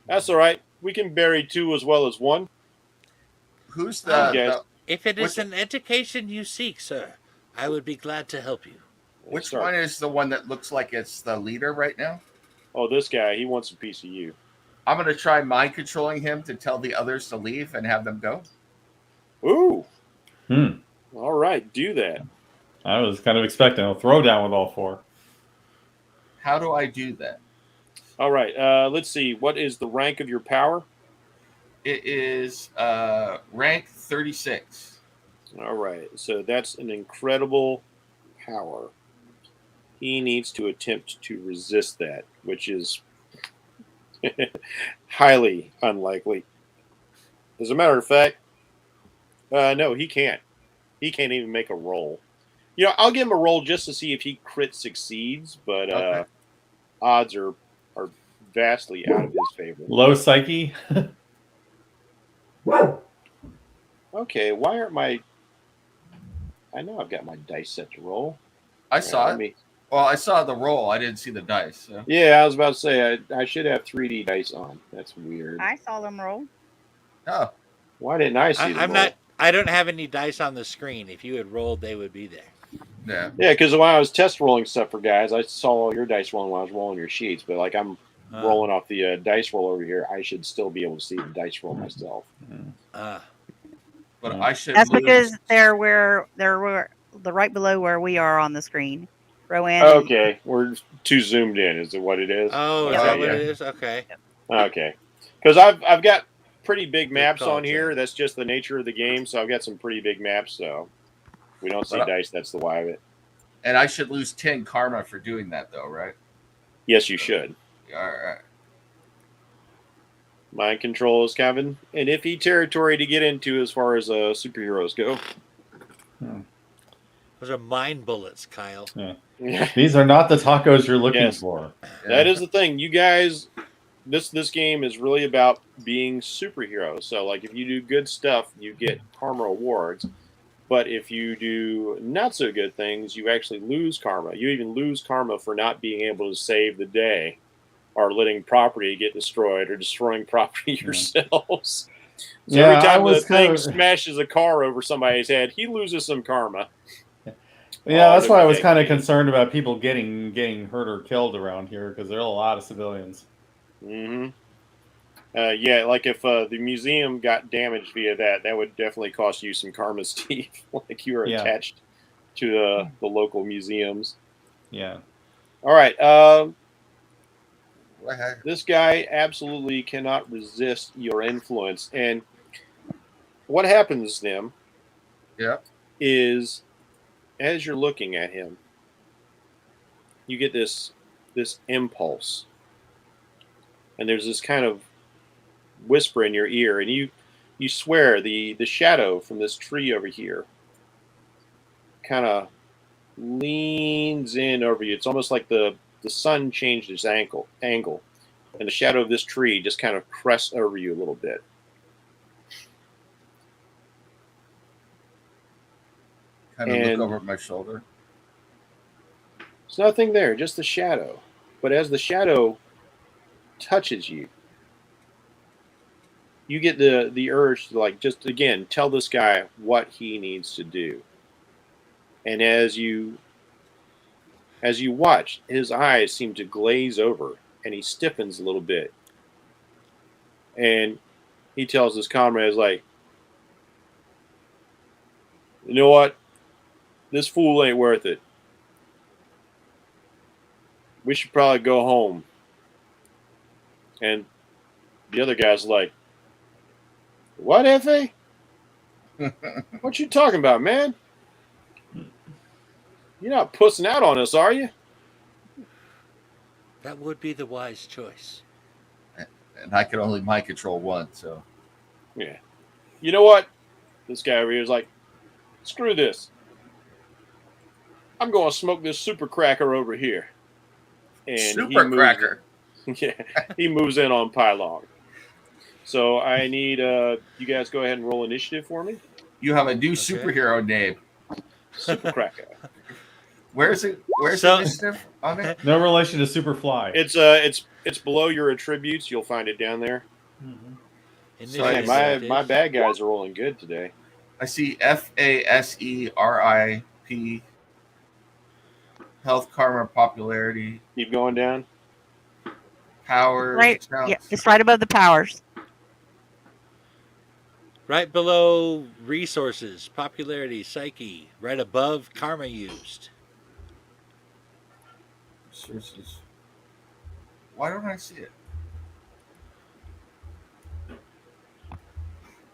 That's all right. We can bury two as well as one. Who's If it is an education you seek, sir, I would be glad to help you. Which one is the one that looks like it's the leader right now? Oh, this guy. He wants a piece of you. I'm going to try mind controlling him to tell the others to leave and have them go. Ooh. All right. Do that. I was kind of expecting a throwdown with all four. How do I do that? All right. Let's see. What is the rank of your power? It is rank 36. All right. So that's an incredible power. He needs to attempt to resist that, which is highly unlikely. As a matter of fact, no, he can't. He can't even make a roll. You know, I'll give him a roll just to see if he crit succeeds, but Okay. odds are vastly out of his favor. Low psyche. Okay, why aren't my... I know I've got my dice set to roll. I saw it. Well, I saw the roll. I didn't see the dice. So. Yeah, I was about to say, I should have 3D dice on. That's weird. I saw them roll. Oh. Why didn't I see them roll? I don't have any dice on the screen. If you had rolled, they would be there. Yeah. Yeah, because when I was test rolling stuff for guys, I saw all your dice rolling when I was rolling your sheets. But like I'm rolling off the dice roll over here, I should still be able to see the dice roll myself. But I should. That's because they're right below where we are on the screen. Rowan. Okay, we're too zoomed in. Is it what it is? Oh, is that what it is? Okay. Okay, because I've got pretty big maps call, on here. That's just the nature of the game. So I've got some pretty big maps. So we don't see dice. That's the why of it. And I should lose 10 karma for doing that, though, right? Yes, you should. All right. Mind control is kind of an iffy territory to get into as far as superheroes go. Those are mind bullets, Kyle. Yeah. These are not the tacos you're looking Yes. for. That is the thing. You guys, this game is really about being superheroes. So, like, if you do good stuff, you get karma rewards. But if you do not so good things, you actually lose karma. You even lose karma for not being able to save the day, or letting property get destroyed, or destroying property yourselves. So every time the thing smashes a car over somebody's head, he loses some karma. Yeah, that's why I was kind of concerned about people getting hurt or killed around here, because there are a lot of civilians. Mm-hmm. Yeah, like if the museum got damaged via that would definitely cost you some karma, Steve. Like you were attached to the local museums. Yeah. All right. This guy absolutely cannot resist your influence, and what happens, Nim? Yeah. Is as you're looking at him, you get this impulse, and there's this kind of whisper in your ear, and you swear the shadow from this tree over here kind of leans in over you. It's almost like the sun changed its angle, and the shadow of this tree just kind of crests over you a little bit. Kind of look over my shoulder. There's nothing there, just the shadow. But as the shadow touches you, you get the urge to, like, just again tell this guy what he needs to do. And as you watch, his eyes seem to glaze over and he stiffens a little bit. And he tells his comrades, like, you know what? This fool ain't worth it. We should probably go home. And the other guy's like, what, Effie? What you talking about, man? You're not pussing out on us, are you? That would be the wise choice. And I can only mind control one, so. Yeah. You know what? This guy over here is like, screw this. I'm going to smoke this super cracker over here. And super cracker? Yeah. He moves in on Pylon. So I need you guys go ahead and roll initiative for me. You have a new superhero name. Super cracker. Where's it? Where's initiative on it? No relation to Superfly. It's below your attributes. You'll find it down there. Mm-hmm. So my bad guys are rolling good today. I see FASERIP. Health, karma, popularity. Keep going down. Powers. Right. Yeah, it's right above the powers. Right below resources, popularity, psyche. Right above karma used. Resources. Why don't I see it?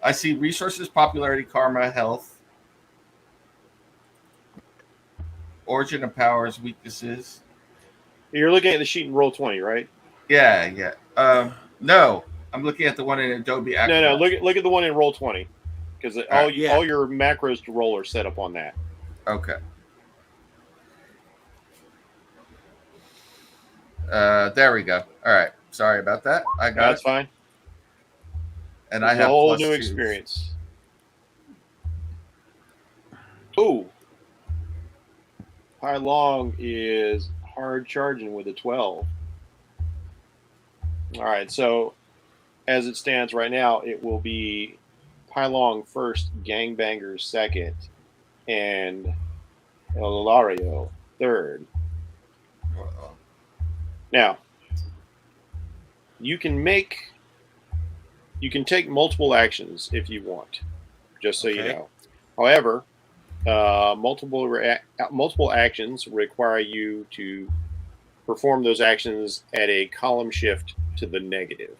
I see resources, popularity, karma, health, origin of powers, weaknesses. You're looking at the sheet in Roll20, right? Yeah. No, I'm looking at the one in Adobe Acrobat. No. Look at the one in Roll20, because all your macros to roll are set up on that. Okay. There we go. All right. Sorry about that. I got That's fine. And it's I have a whole plus new 2. experience. Ooh. Hai Long is hard charging with a 12. All right, so as it stands right now, it will be Hai Long first, Gangbangers second, and Elario third. Uh-oh. Now, you can take multiple actions if you want, just so you know. However, multiple actions require you to perform those actions at a column shift to the negative,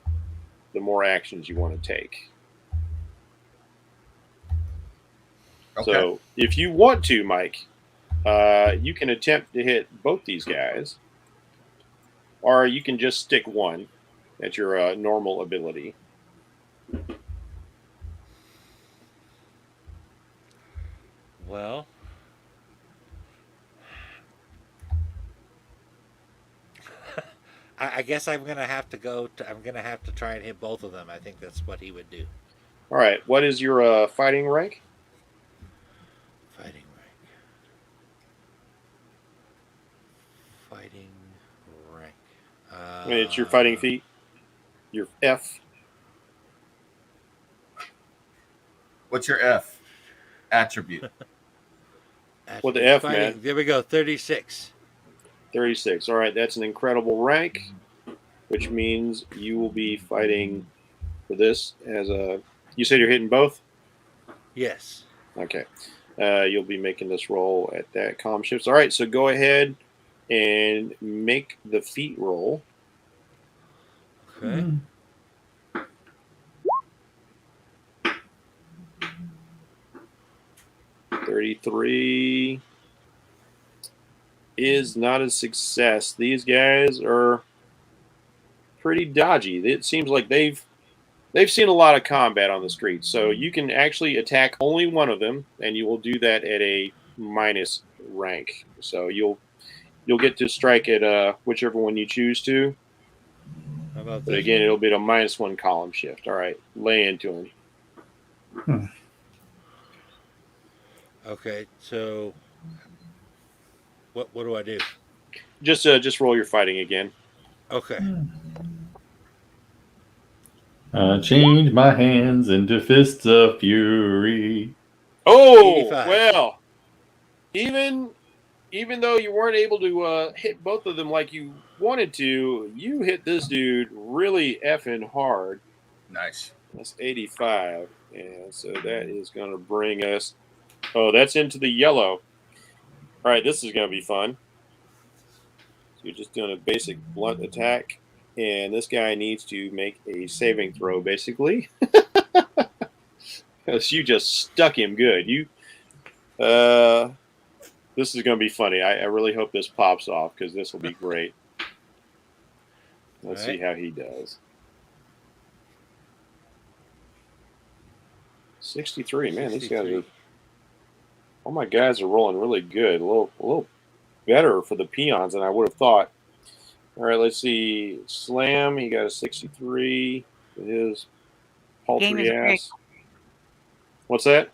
the more actions you want to take. Okay. So if you want to, Mike, you can attempt to hit both these guys, or you can just stick one at your normal ability. Well, I guess I'm gonna have to go. I'm gonna have to try and hit both of them. I think that's what he would do. All right. What is your fighting rank? Fighting rank. Fighting rank. I mean, it's your fighting feat. Your F. What's your F attribute? What the F, fighting. man? There we go. 36. 36. All right, that's an incredible rank, which means you will be fighting for this as a. You said you're hitting both? Yes. Okay. You'll be making this roll at that comm shifts. All right, so go ahead and make the feat roll. Okay. 33 is not a success. These guys are pretty dodgy. It seems like they've seen a lot of combat on the streets. So you can actually attack only one of them, and you will do that at a minus rank. So you'll get to strike at whichever one you choose to. How about But this again, one? it'll be a -1 column shift. All right, lay into him. Okay. So, what do I do? Just roll your fighting again. Okay. Change my hands into fists of fury. Oh 85. well, even though you weren't able to hit both of them like you wanted to, you hit this dude really effing hard. Nice. That's 85, and so that is going to bring us. Oh, that's into the yellow. All right, this is going to be fun. So you're just doing a basic blunt attack, and this guy needs to make a saving throw, basically, because you just stuck him good. This is going to be funny. I really hope this pops off because this will be great. Let's see how he does. 63, man. 63. These guys are. All my guys are rolling really good. A little better for the peons than I would have thought. All right, let's see. Slam, he got a 63 with his paltry ass. What's that?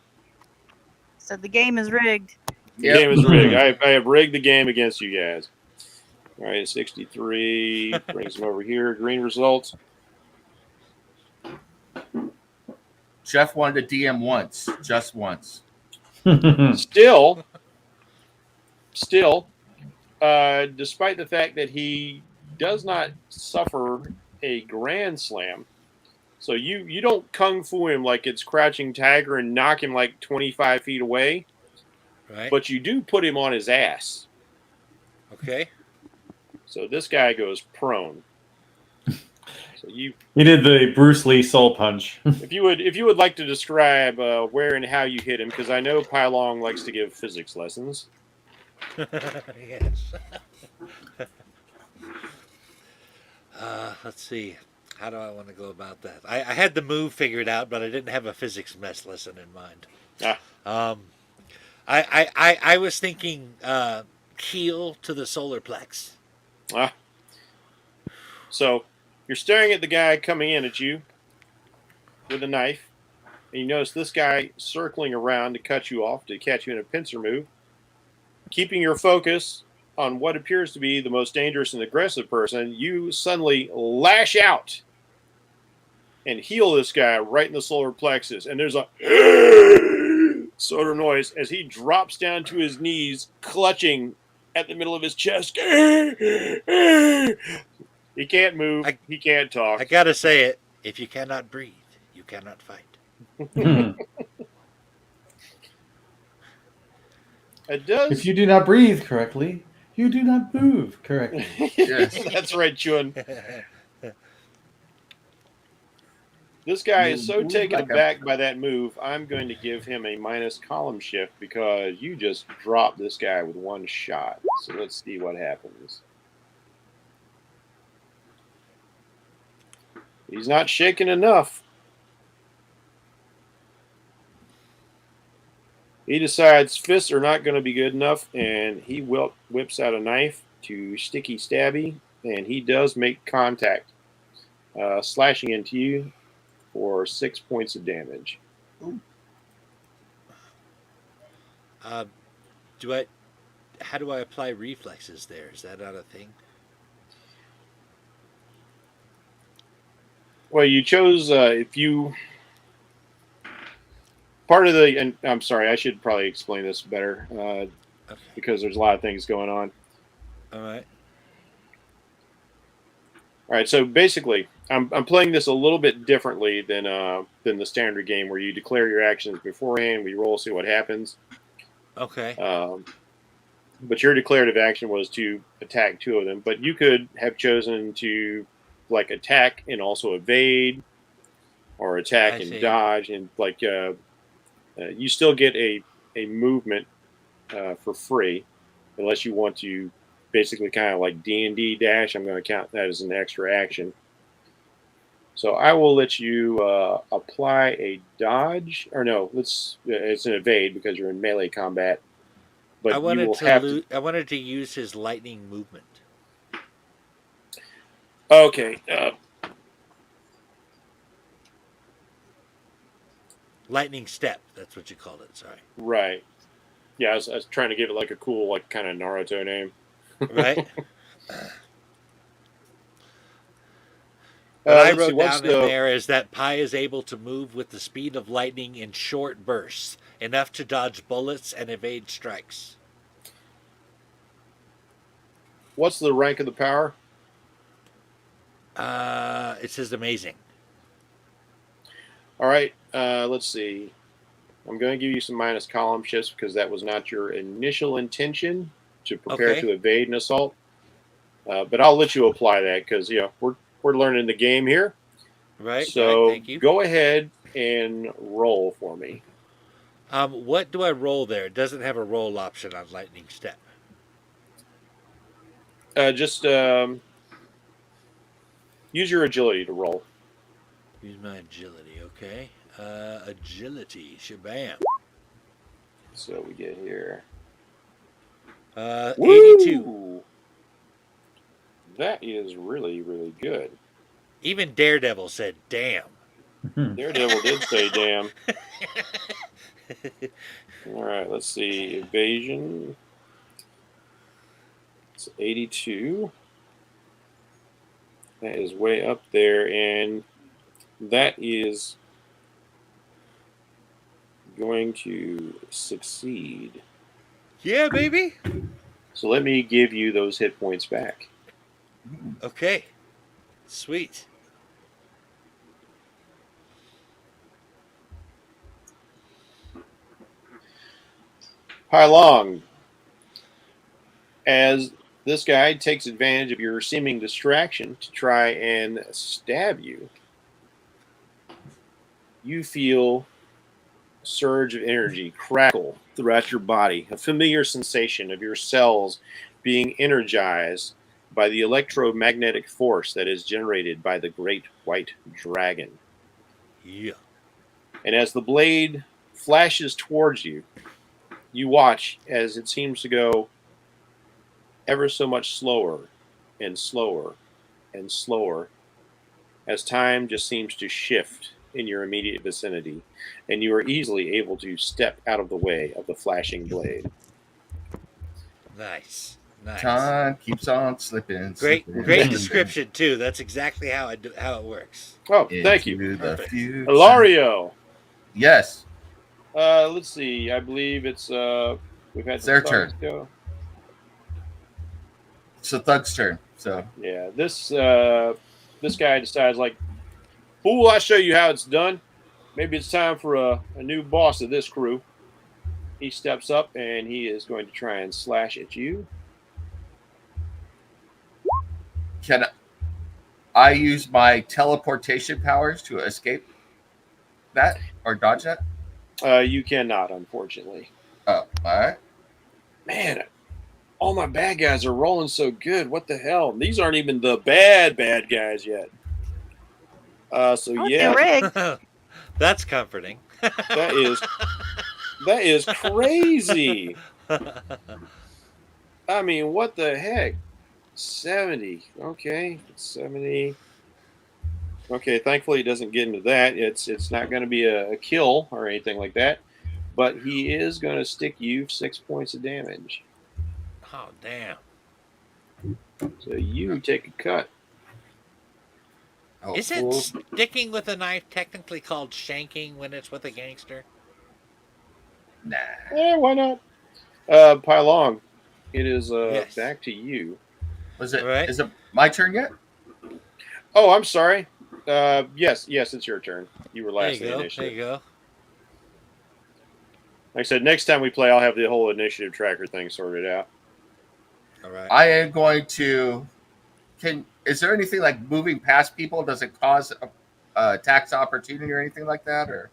So the game is rigged. The game is rigged. I have rigged the game against you guys. All right, 63 brings him over here. Green results. Jeff wanted to DM once, just once. Still, despite the fact that he does not suffer a grand slam, so you don't kung fu him like it's Crouching Tiger and knock him like 25 feet away, right? But you do put him on his ass. Okay. So this guy goes prone. So he did the Bruce Lee soul punch. if you would like to describe where and how you hit him, because I know Pylong likes to give physics lessons. Yes. Let's see. How do I want to go about that? I had the move figured out, but I didn't have a physics mess lesson in mind. I was thinking keel to the solar plex. So you're staring at the guy coming in at you with a knife, and you notice this guy circling around to cut you off, to catch you in a pincer move, keeping your focus on what appears to be the most dangerous and aggressive person. You suddenly lash out and heal this guy right in the solar plexus, and there's a sort of noise as he drops down to his knees, clutching at the middle of his chest. He can't move. He can't talk. I gotta say it. If you cannot breathe, you cannot fight. It does. If you do not breathe correctly, you do not move correctly. Yes. That's right, Chun. This guy is so taken aback by that move, I'm going to give him a minus column shift because you just dropped this guy with one shot. So let's see what happens. He's not shaken enough. He decides fists are not going to be good enough, and he whips out a knife to sticky stabby and he does make contact, slashing into you for 6 points of damage. Do I? How do I apply reflexes there? Is that not a thing? Well, you chose if you part of the, and I'm sorry, I should probably explain this better Okay. because there's a lot of things going on. All right. All right, so basically, I'm playing this a little bit differently than the standard game where you declare your actions beforehand. We roll, see what happens. Okay. But your declarative action was to attack 2 of them. But you could have chosen to like attack and also evade, or attack and dodge, and like you still get a movement for free, unless you want to basically kind of like D&D dash. I'm going to count that as an extra action. So I will let you apply a dodge, or no, it's an evade because you're in melee combat. But I wanted you will to have I wanted to use his lightning movement. Okay. Lightning step. That's what you called it. Sorry. Right. Yeah, I was trying to give it like a cool, like kind of Naruto name. Right. What I wrote down in there is that Pi is able to move with the speed of lightning in short bursts, enough to dodge bullets and evade strikes. What's the rank of the power? It says amazing. All right. Let's see. I'm going to give you some minus column shifts because that was not your initial intention to prepare to evade an assault. But I'll let you apply that because we're learning the game here. Right. So thank you. Go ahead and roll for me. What do I roll there? It doesn't have a roll option on lightning step. Just use your agility to roll. Use my agility, okay. Agility, shabam. So we get here. 82. That is really, really good. Even Daredevil said, damn. Daredevil did say damn. All right, let's see. Evasion. It's 82. That is way up there, and that is going to succeed. Yeah, baby. So let me give you those hit points back. Okay. Sweet. How long? As this guy takes advantage of your seeming distraction to try and stab you, you feel a surge of energy crackle throughout your body, a familiar sensation of your cells being energized by the electromagnetic force that is generated by the great white dragon. Yeah. And as the blade flashes towards you, you watch as it seems to go ever so much slower and slower and slower, as time just seems to shift in your immediate vicinity, and you are easily able to step out of the way of the flashing blade. Nice. Time keeps on slipping. Great description too. That's exactly how it works. Oh, thank you. Ilario. Yes. Let's see. I believe it's we've had their turn. Go. It's the thug's turn. So yeah, this guy decides, like, fool, I'll show you how it's done. Maybe it's time for a new boss of this crew. He steps up and he is going to try and slash at you. Can I use my teleportation powers to escape that or dodge that? You cannot, unfortunately. Oh, all right. Man, all my bad guys are rolling so good. What the hell? These aren't even the bad guys yet. Yeah. That's comforting. That is crazy. I mean, what the heck? 70. Okay, 70. Okay, thankfully he doesn't get into that. It's not going to be a kill or anything like that, but he is going to stick you 6 points of damage. Oh, damn. So you take a cut. Oh, Isn't fool. sticking with a knife technically called shanking when it's with a gangster? Nah. Why not? Pylong, it is Yes. back to you. All right. Is it my turn yet? Oh, I'm sorry. Yes, it's your turn. You were There last you in the go. There initiative. you go. Like I said, next time we play, I'll have the whole initiative tracker thing sorted out. All right. I am going to. Is there anything like moving past people? Does it cause a tax opportunity or anything like that? Or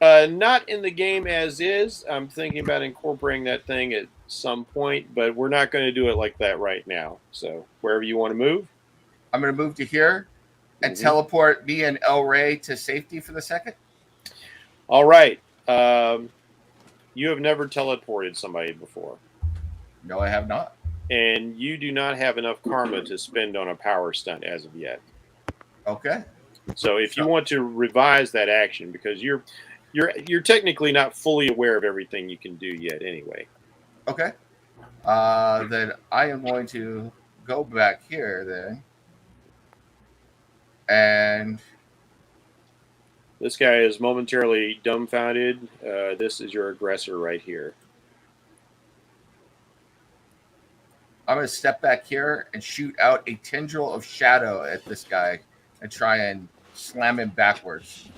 Not in the game as is. I'm thinking about incorporating that thing at some point, but we're not going to do it like that right now. So wherever you want to move. I'm going to move to here and Mhm. teleport me and El Rey to safety for the second. All right. You have never teleported somebody before, No, I have not. and you do not have enough karma to spend on a power stunt as of yet. Okay. So if you want to revise that action, because you're technically not fully aware of everything you can do yet, anyway. Okay. Then I am going to go back here then. And This guy is momentarily dumbfounded. This is your aggressor right here. I'm going to step back here and shoot out a tendril of shadow at this guy and try and slam him backwards.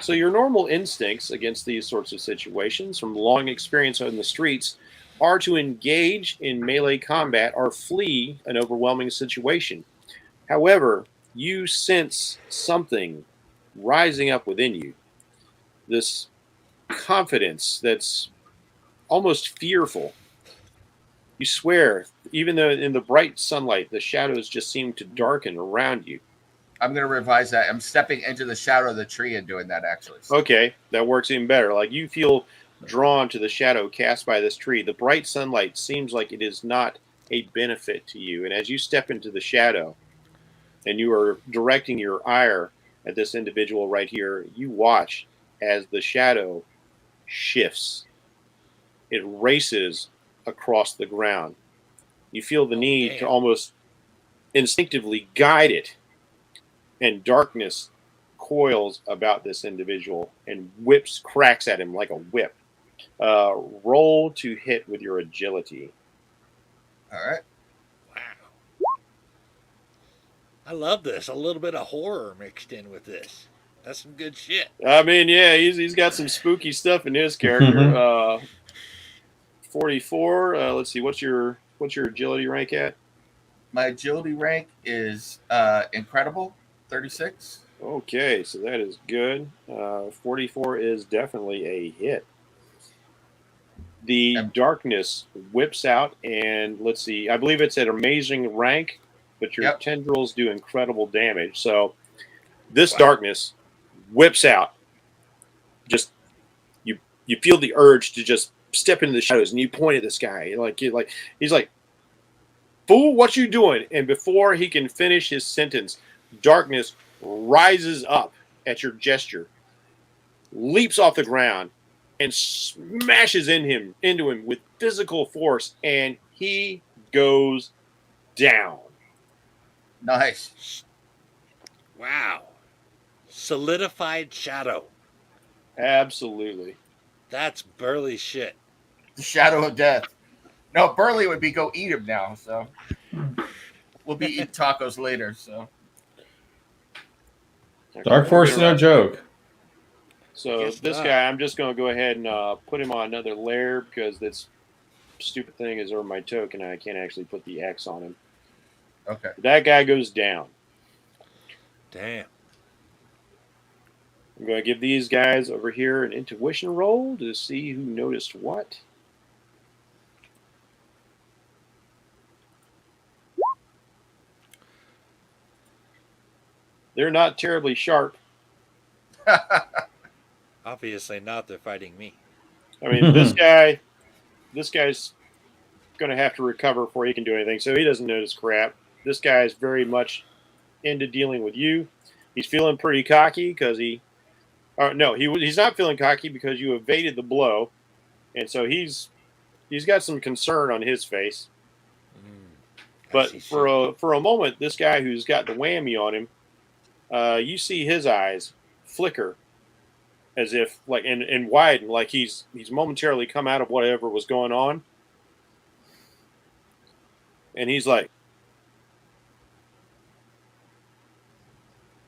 So your normal instincts against these sorts of situations, from long experience on the streets, are to engage in melee combat or flee an overwhelming situation. However, you sense something rising up within you. This confidence that's almost fearful. You swear, even though in the bright sunlight, the shadows just seem to darken around you. I'm going to revise that. I'm stepping into the shadow of the tree and doing that actually. Okay, that works even better. Like you feel drawn to the shadow cast by this tree. The bright sunlight seems like it is not a benefit to you. And as you step into the shadow and you are directing your ire at this individual right here, you watch as the shadow shifts. It races across the ground. You feel the need to damn. almost instinctively guide it, and darkness coils about this individual and cracks at him like a whip. Roll to hit with your agility. All right. Wow. I love this. A little bit of horror mixed in with this. That's some good shit. I mean, yeah, he's got some spooky stuff in his character. 44. Let's see, what's your agility rank at? My agility rank is incredible, 36. Okay, so that is good. 44 is definitely a hit. The darkness whips out, and let's see, I believe it's at amazing rank, but your tendrils do incredible damage. So this darkness whips out. Just you feel the urge to just step into the shadows, and you point at this guy he's like, "Fool, what you doing?" And before he can finish his sentence, darkness rises up at your gesture, leaps off the ground, and smashes into him with physical force, and he goes down. Nice. Wow. Solidified shadow. Absolutely. That's burly shit. The shadow of death. No, Burley would be go eat him now. So we'll be eating tacos later. So Dark Force, no joke. So this guy, I'm just going to go ahead and put him on another layer because this stupid thing is over my token and I can't actually put the X on him. Okay. That guy goes down. Damn. I'm going to give these guys over here an intuition roll to see who noticed what. They're not terribly sharp. Obviously not. They're fighting me. I mean, this guy's going to have to recover before he can do anything. So he doesn't notice crap. This guy is very much into dealing with you. He's feeling pretty cocky because he's not feeling cocky because you evaded the blow, and so he's got some concern on his face. But for a moment, this guy who's got the whammy on him, you see his eyes flicker, as if like and widen, like he's momentarily come out of whatever was going on, and he's like,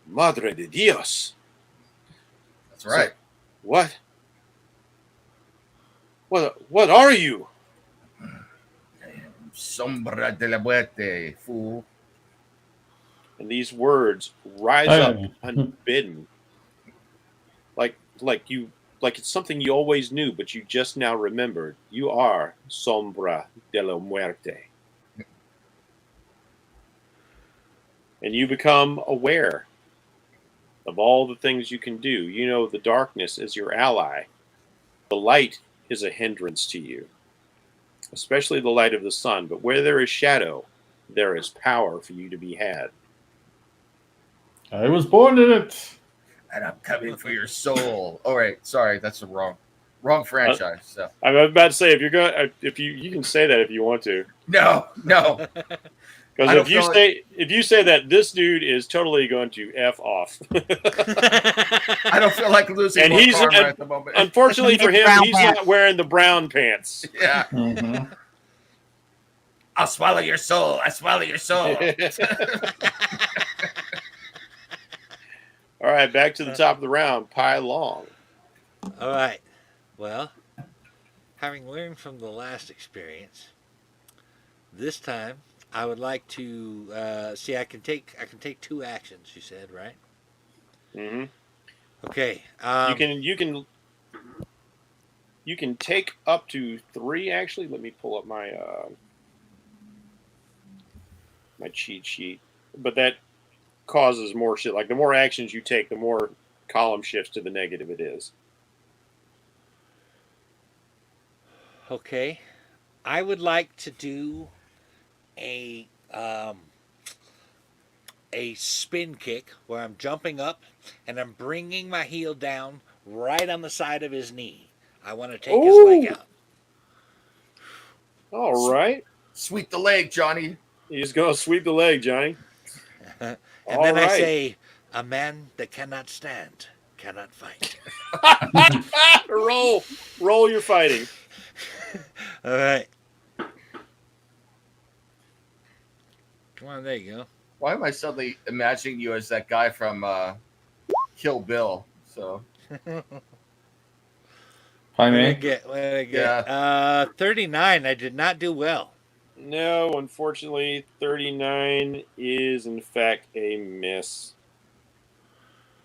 "Madre de Dios." That's right. So, what are you? Sombra de la muerte, fool. And these words rise up unbidden, like it's something you always knew, but you just now remembered. You are Sombra de la Muerte, and you become aware of all the things you can do. You know the darkness is your ally. The light is a hindrance to you, especially the light of the sun. But where there is shadow, there is power for you to be had. I was born in it. And I'm coming for your soul. Oh, right. Sorry, that's the wrong franchise. So I'm about to say, if you can say that if you want to. No. Because if you say that, this dude is totally going to F off. I don't feel like losing. And he's at the moment. Unfortunately for him, he's not wearing the brown pants. Yeah. Mm-hmm. I'll swallow your soul. I swallow your soul. All right, back to the top of the round. Pai Long. All right. Well, having learned from the last experience, this time I would like to see. I can take 2 actions. You said, right? Mm-hmm. Okay. You can take up to 3. Actually, let me pull up my my cheat sheet. But that causes more shit. Like the more actions you take, the more column shifts to the negative it is. Okay. I would like to do a spin kick where I'm jumping up and I'm bringing my heel down right on the side of his knee. I want to take his leg out. All right. Sweep the leg, Johnny. He's going to sweep the leg, Johnny. And then I say, a man that cannot stand cannot fight. Roll your fighting. All right. Come on, there you go. Why am I suddenly imagining you as that guy from Kill Bill? So. What did I get? Yeah. 39. I did not do well. No, unfortunately, 39 is in fact a miss.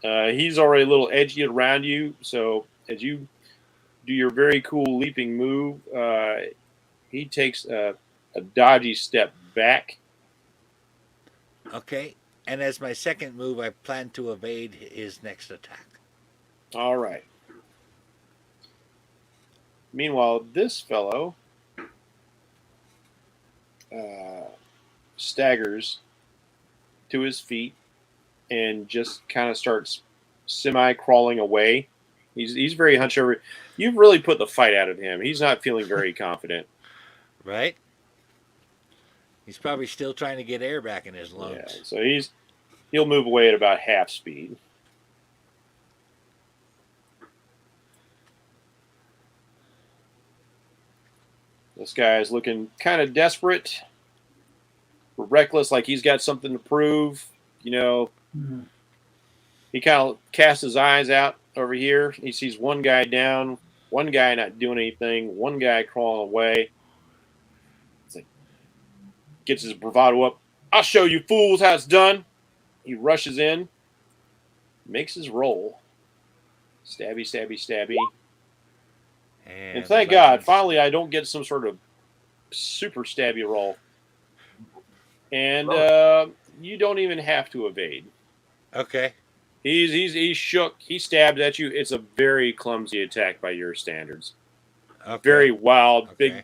He's already a little edgy around you, so as you do your very cool leaping move, he takes a dodgy step back. Okay, and as my second move, I plan to evade his next attack. All right. Meanwhile, this fellow staggers to his feet and just kind of starts semi-crawling away. He's very hunched over. You've really put the fight out of him. He's not feeling very confident. Right? He's probably still trying to get air back in his lungs. Yeah, so he'll move away at about half speed. This guy is looking kind of desperate, reckless, like he's got something to prove. You know, He kind of casts his eyes out over here. He sees one guy down, one guy not doing anything, one guy crawling away. It's like, gets his bravado up. I'll show you fools how it's done. He rushes in, makes his roll. Stabby, stabby, stabby. And thank God, finally I don't get some sort of super stabby roll. And you don't even have to evade. Okay. He's shook. He stabs at you. It's a very clumsy attack by your standards. Okay. Very wild, big,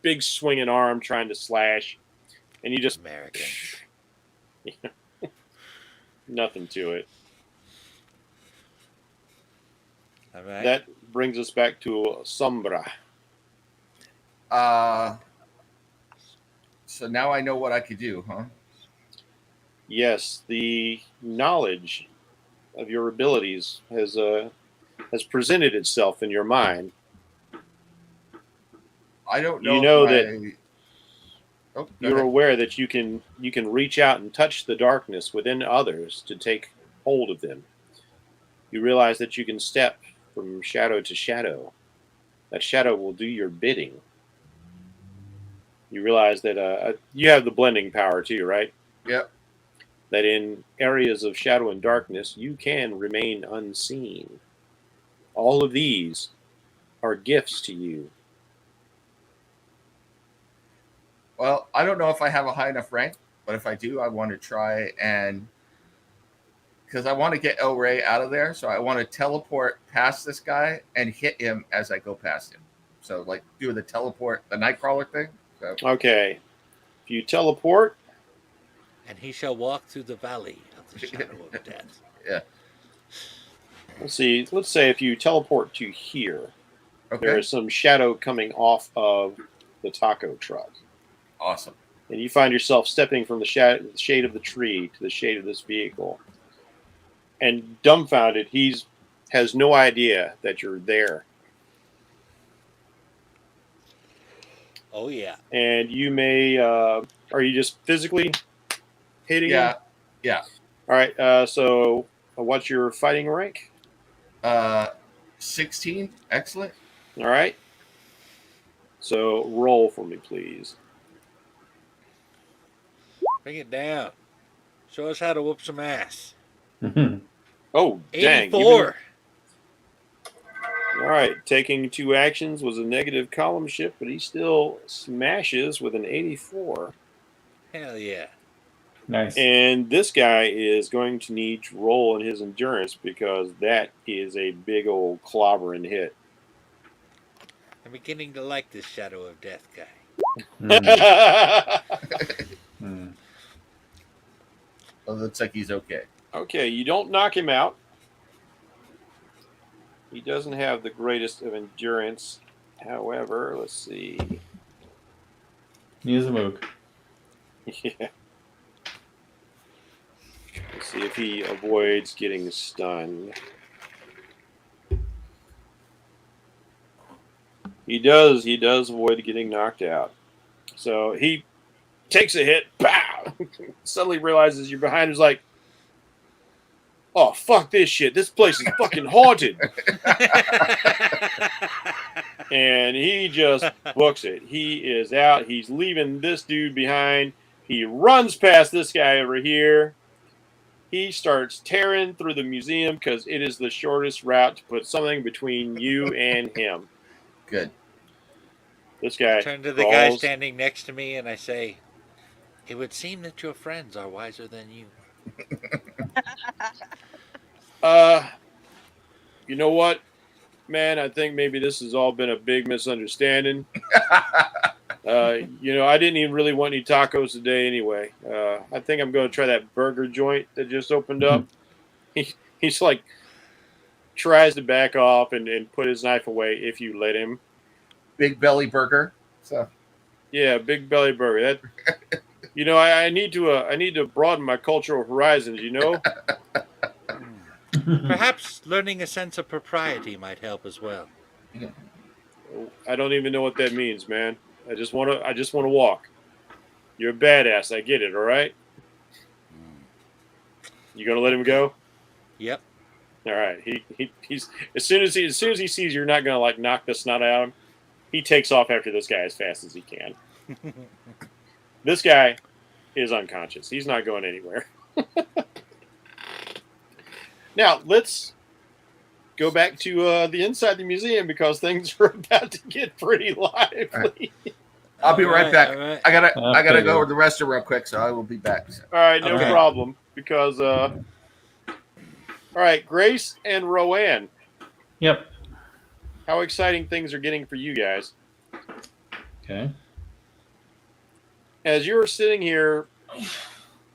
big swinging arm trying to slash, and you just American. nothing to it. All right. That brings us back to Sombra. So now I know what I could do, huh? Yes, the knowledge of your abilities has presented itself in your mind. I don't know. You know if that Oh, go you're ahead. aware that you can reach out and touch the darkness within others to take hold of them. You realize that you can step from shadow to shadow. That shadow will do your bidding. You realize that you have the blending power too, right? Yep. That in areas of shadow and darkness, you can remain unseen. All of these are gifts to you. Well, I don't know if I have a high enough rank, but if I do, I want to try and because I want to get El Rey out of there, so I want to teleport past this guy and hit him as I go past him. So like do the teleport, the Nightcrawler thing. So. Okay. If you teleport, And he shall walk through the valley of the shadow of death. Yeah. let's see. Let's say if you teleport to here, Okay. there is some shadow coming off of the taco truck. Awesome. And you find yourself stepping from the shade of the tree to the shade of this vehicle. And dumbfounded, he has no idea that you're there. Oh, yeah. And you may, are you just physically hitting him? Yeah. All right. So what's your fighting rank? 16. Excellent. All right. So roll for me, please. Bring it down. Show us how to whoop some ass. Oh, dang. 84. All right. Taking 2 actions was a negative column shift, but he still smashes with an 84. Hell yeah. Nice. And this guy is going to need to roll in his endurance because that is a big old clobbering hit. I'm beginning to like this shadow of death guy. Well, it looks like he's okay. Okay, you don't knock him out. He doesn't have the greatest of endurance. However, let's see. Use a mook. Yeah. Let's see if he avoids getting stunned. He does avoid getting knocked out. So he takes a hit, pow! Suddenly realizes you're behind him, is like, oh, fuck this shit. This place is fucking haunted. And he just books it. He is out. He's leaving this dude behind. He runs past this guy over here. He starts tearing through the museum because it is the shortest route to put something between you and him. Good. This guy I turn to the guy standing next to me and I say, it would seem that your friends are wiser than you. You know what, man? I think maybe this has all been a big misunderstanding. I didn't even really want any tacos today anyway. I think I'm going to try that burger joint that just opened up. He's like, tries to back off and put his knife away if you let him. Big belly burger. So. Yeah, big belly burger. That, I need to broaden my cultural horizons. Perhaps learning a sense of propriety might help as well. I don't even know what that means, man. I just want to walk. You're a badass. I get it. All right. You gonna let him go? Yep. All right. He's as soon as he sees you're not gonna like knock the snot out of him, he takes off after this guy as fast as he can. This guy is unconscious. He's not going anywhere. Now let's go back to the inside the museum because things are about to get pretty lively. I'll be right back. Right. I gotta go to the restroom real quick, so I will be back. All right, no Okay. problem. Because all right, Grace and Roanne. Yep. How exciting things are getting for you guys. Okay. as you're sitting here,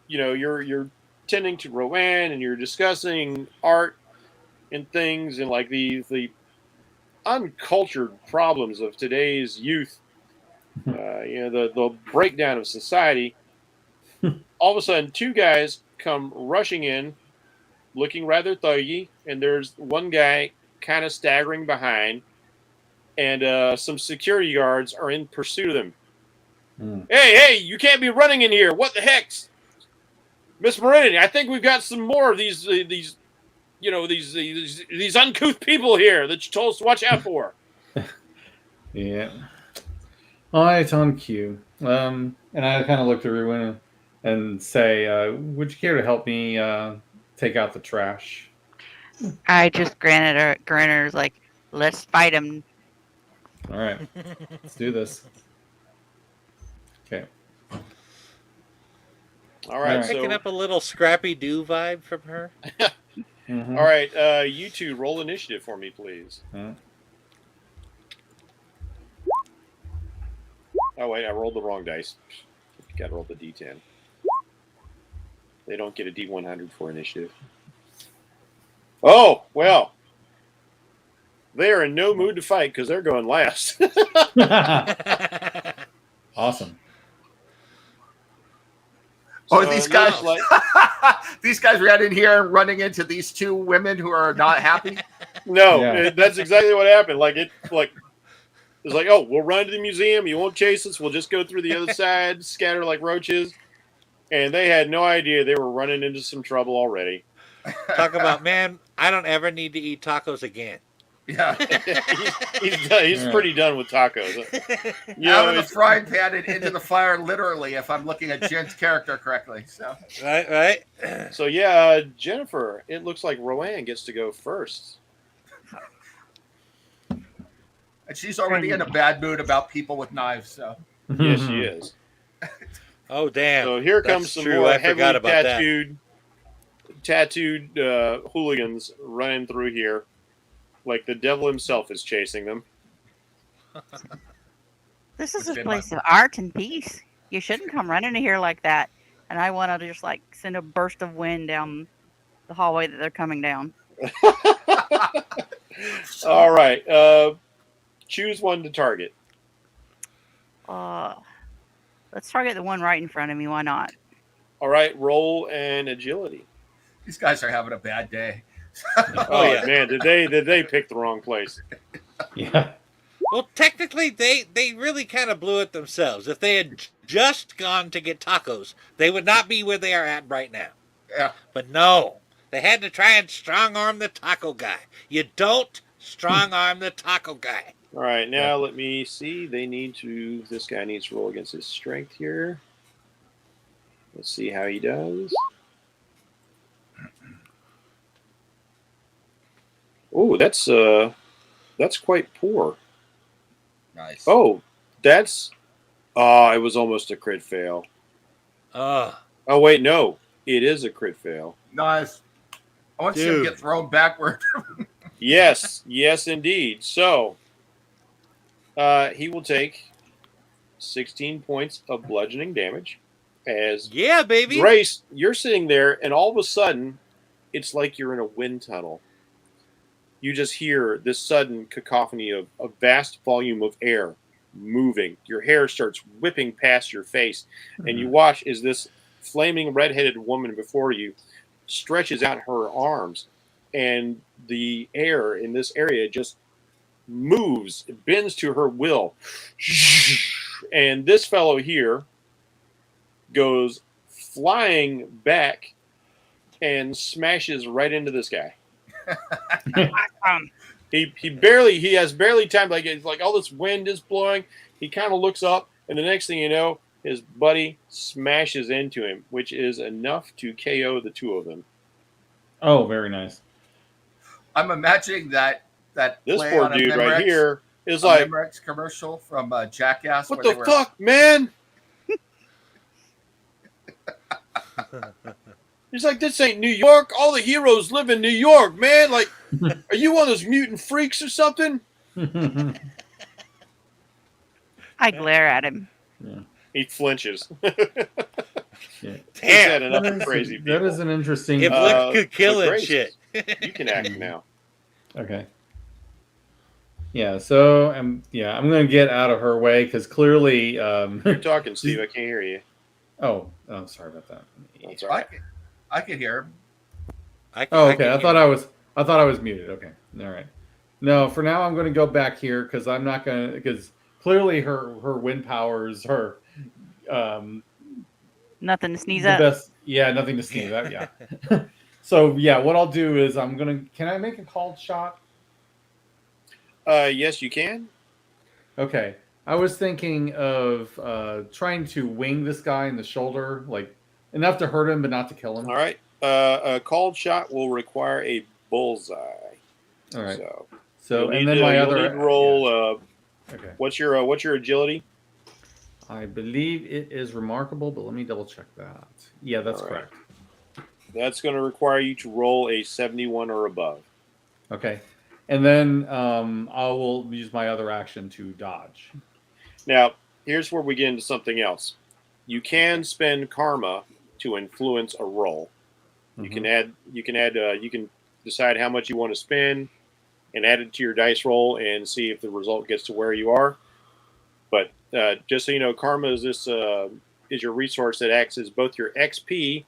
you're tending to Rowan and you're discussing art and things and like the uncultured problems of today's youth. The breakdown of society. All of a sudden, two guys come rushing in, looking rather thuggy, and there's one guy kind of staggering behind, and some security guards are in pursuit of them. Hey, you can't be running in here. What the heck's? Miss Meridian, I think we've got some more of these uncouth people here that you told us to watch out for. Yeah. Oh, it's on cue. And I kind of look to Ruin and say, would you care to help me take out the trash? I just grin at her. Grinner's like, let's fight him. All right. Let's do this. Okay. All right. Picking up a little Scrappy Doo vibe from her. All right. You two roll initiative for me, please. Oh, wait. I rolled the wrong dice. You got to roll the D10. They don't get a D100 for initiative. Oh, well. They are in no mood to fight because they're going last. Awesome. Oh, these guys! These guys ran in here running into these two women who are not happy. No, that's exactly what happened. It's like, oh, we'll run to the museum. You won't chase us. We'll just go through the other side, scatter like roaches. And they had no idea they were running into some trouble already. Talk about, man, I don't ever need to eat tacos again. Yeah, he's pretty done with tacos. Out of the frying pan and into the fire, literally, if I'm looking at Jen's character correctly. So right. So yeah, Jennifer, it looks like Rowan gets to go first. And she's already in a bad mood about people with knives. So yes, she is. Oh damn! So here comes some more heavily tattooed hooligans running through here. Like the devil himself is chasing them. This is a place of art and peace. You shouldn't come running in here like that. And I want to just like send a burst of wind down the hallway that they're coming down. All right. Choose one to target. Let's target the one right in front of me. Why not? All right. Roll an agility. These guys are having a bad day. Oh yeah, man! Did they pick the wrong place? Yeah. Well, technically, they really kind of blew it themselves. If they had just gone to get tacos, they would not be where they are at right now. Yeah. But no, they had to try and strong arm the taco guy. You don't strong arm the taco guy. All right, now let me see. This guy needs to roll against his strength here. Let's see how he does. Oh, that's quite poor. Nice. Oh, it was almost a crit fail. Oh wait, no, it is a crit fail. Nice. I want to see him get thrown backward. Yes, indeed. So, he will take 16 points of bludgeoning damage. Yeah, baby. Grace, you're sitting there, and all of a sudden, it's like you're in a wind tunnel. You just hear this sudden cacophony of a vast volume of air moving. Your hair starts whipping past your face, and you watch as this flaming red-headed woman before you stretches out her arms, and the air in this area just moves, it bends to her will. And this fellow here goes flying back and smashes right into this guy. He has barely time, like it's like all this wind is blowing. He kind of looks up, and the next thing you know, his buddy smashes into him, which is enough to KO the two of them. Oh, very nice. I'm imagining that this play poor on dude right here is a like Memorex commercial from Jackass. What the fuck, man? He's like, this ain't New York. All the heroes live in New York, man. Like, are you one of those mutant freaks or something? I glare at him. Yeah. He flinches. Yeah. He's had Damn. enough of crazy people. That is an interesting. If looks could kill but and Grace, shit. You can act now. Okay. Yeah. So I'm gonna get out of her way because clearly. You're talking, Steve. I can't hear you. Oh, sorry about that. That's all right. I can hear him. Oh, okay. can I thought hear I was muted. Okay. All right. No, for now I'm going to go back here because I'm not going to because clearly her wind powers are Nothing to sneeze the at. best. Yeah, nothing to sneeze at. Yeah. So yeah, what I'll do is I'm gonna. Can I make a called shot? Yes, you can. Okay. I was thinking of trying to wing this guy in the shoulder, like enough to hurt him but not to kill him. All right. A called shot will require a bullseye. All right. So and then my other you'll need to roll. Okay. What's your agility? I believe it is remarkable, but let me double check that. Yeah, that's All right. correct. That's going to require you to roll a 71 or above. Okay. And then I will use my other action to dodge. Now, here's where we get into something else. You can spend karma to influence a roll. You can add. You can decide how much you want to spend, and add it to your dice roll, and see if the result gets to where you are. But just so you know, karma is your resource that acts as both your XP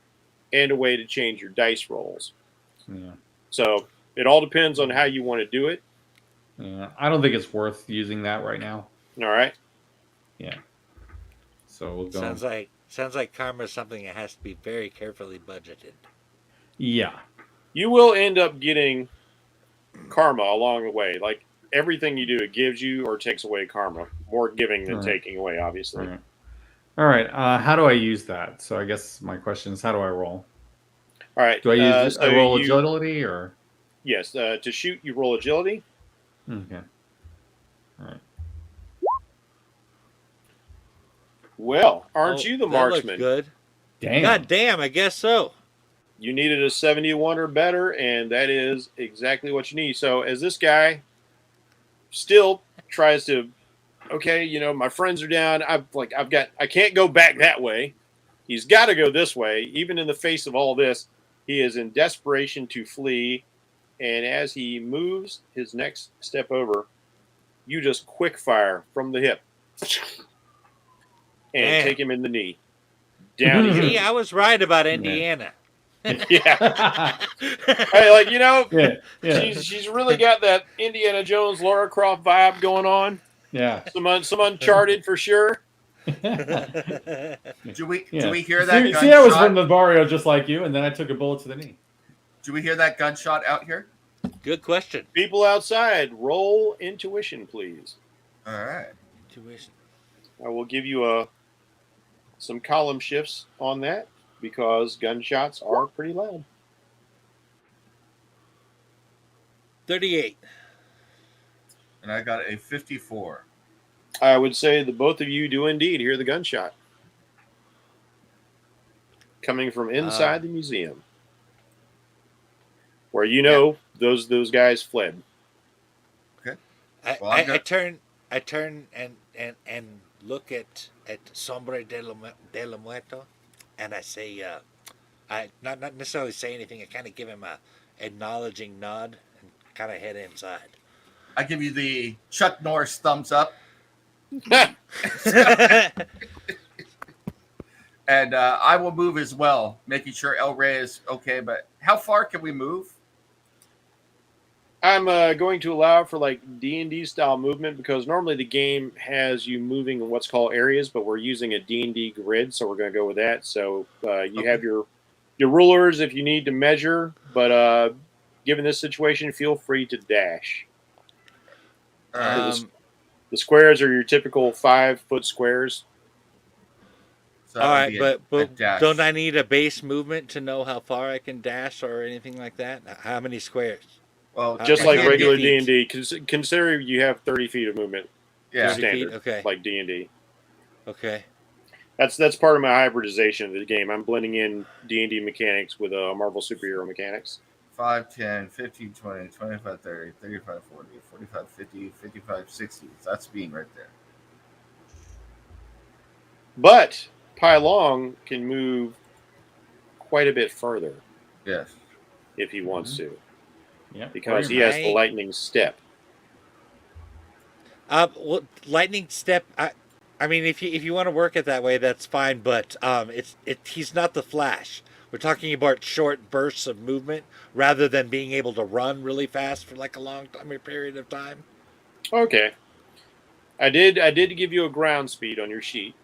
and a way to change your dice rolls. Yeah. So it all depends on how you want to do it. Yeah. I don't think it's worth using that right now. All right. Yeah. So we'll go. Sounds like karma is something that has to be very carefully budgeted. Yeah. You will end up getting karma along the way. Like everything you do, it gives you or takes away karma. More giving than taking away, obviously. All right. How do I use that? So I guess my question is, how do I roll? All right. Do I use I roll agility or? Yes. To shoot, you roll agility. Okay. All right. Well, aren't you the marksman? Good. Damn. God damn, I guess so. You needed a 71 or better, and that is exactly what you need. So as this guy still tries to, okay, my friends are down. I can't go back that way. He's got to go this way. Even in the face of all this, he is in desperation to flee. And as he moves his next step over, you just quick fire from the hip and take him in the knee. Down he goes. See, I was right about Indiana. Yeah. Hey, Yeah. she's really got that Indiana Jones, Lara Croft vibe going on. Yeah. Some Uncharted for sure. Do we hear that gunshot? See, I was from the barrio just like you, and then I took a bullet to the knee. Do we hear that gunshot out here? Good question. People outside, roll intuition, please. All right. Intuition. I will give you some column shifts on that because gunshots are pretty loud. 38. And I got a 54. I would say that both of you do indeed hear the gunshot coming from inside the museum, where those guys fled. Okay. I turn and look at Sombre de la Muerto, and I say, I not necessarily say anything. I kind of give him a acknowledging nod and kind of head inside. I give you the Chuck Norris thumbs up. And I will move as well, making sure El Rey is okay. But how far can we move? I'm going to allow for like D&D style movement because normally the game has you moving in what's called areas, but we're using a D&D grid, so we're going to go with that. So you have your rulers if you need to measure, but given this situation, feel free to dash. The squares are your typical 5-foot squares. So all right, but dash. Don't I need a base movement to know how far I can dash or anything like that? How many squares? Well, just like regular feet. D&D. Consider you have 30 feet of movement. Yeah. Standard. Okay. Like D&D. Okay. That's part of my hybridization of the game. I'm blending in D&D mechanics with Marvel Super Hero mechanics. 5, 10, 15, 20, 25, 30, 35, 40, 45, 50, 55, 60. That's being right there. But Pai Long can move quite a bit further Yes. if he wants to, Yeah. because he has the lightning step. Well, lightning step. I mean, if you want to work it that way, that's fine. But he's not the Flash. We're talking about short bursts of movement rather than being able to run really fast for like a long time period of time. Okay. I did give you a ground speed on your sheet.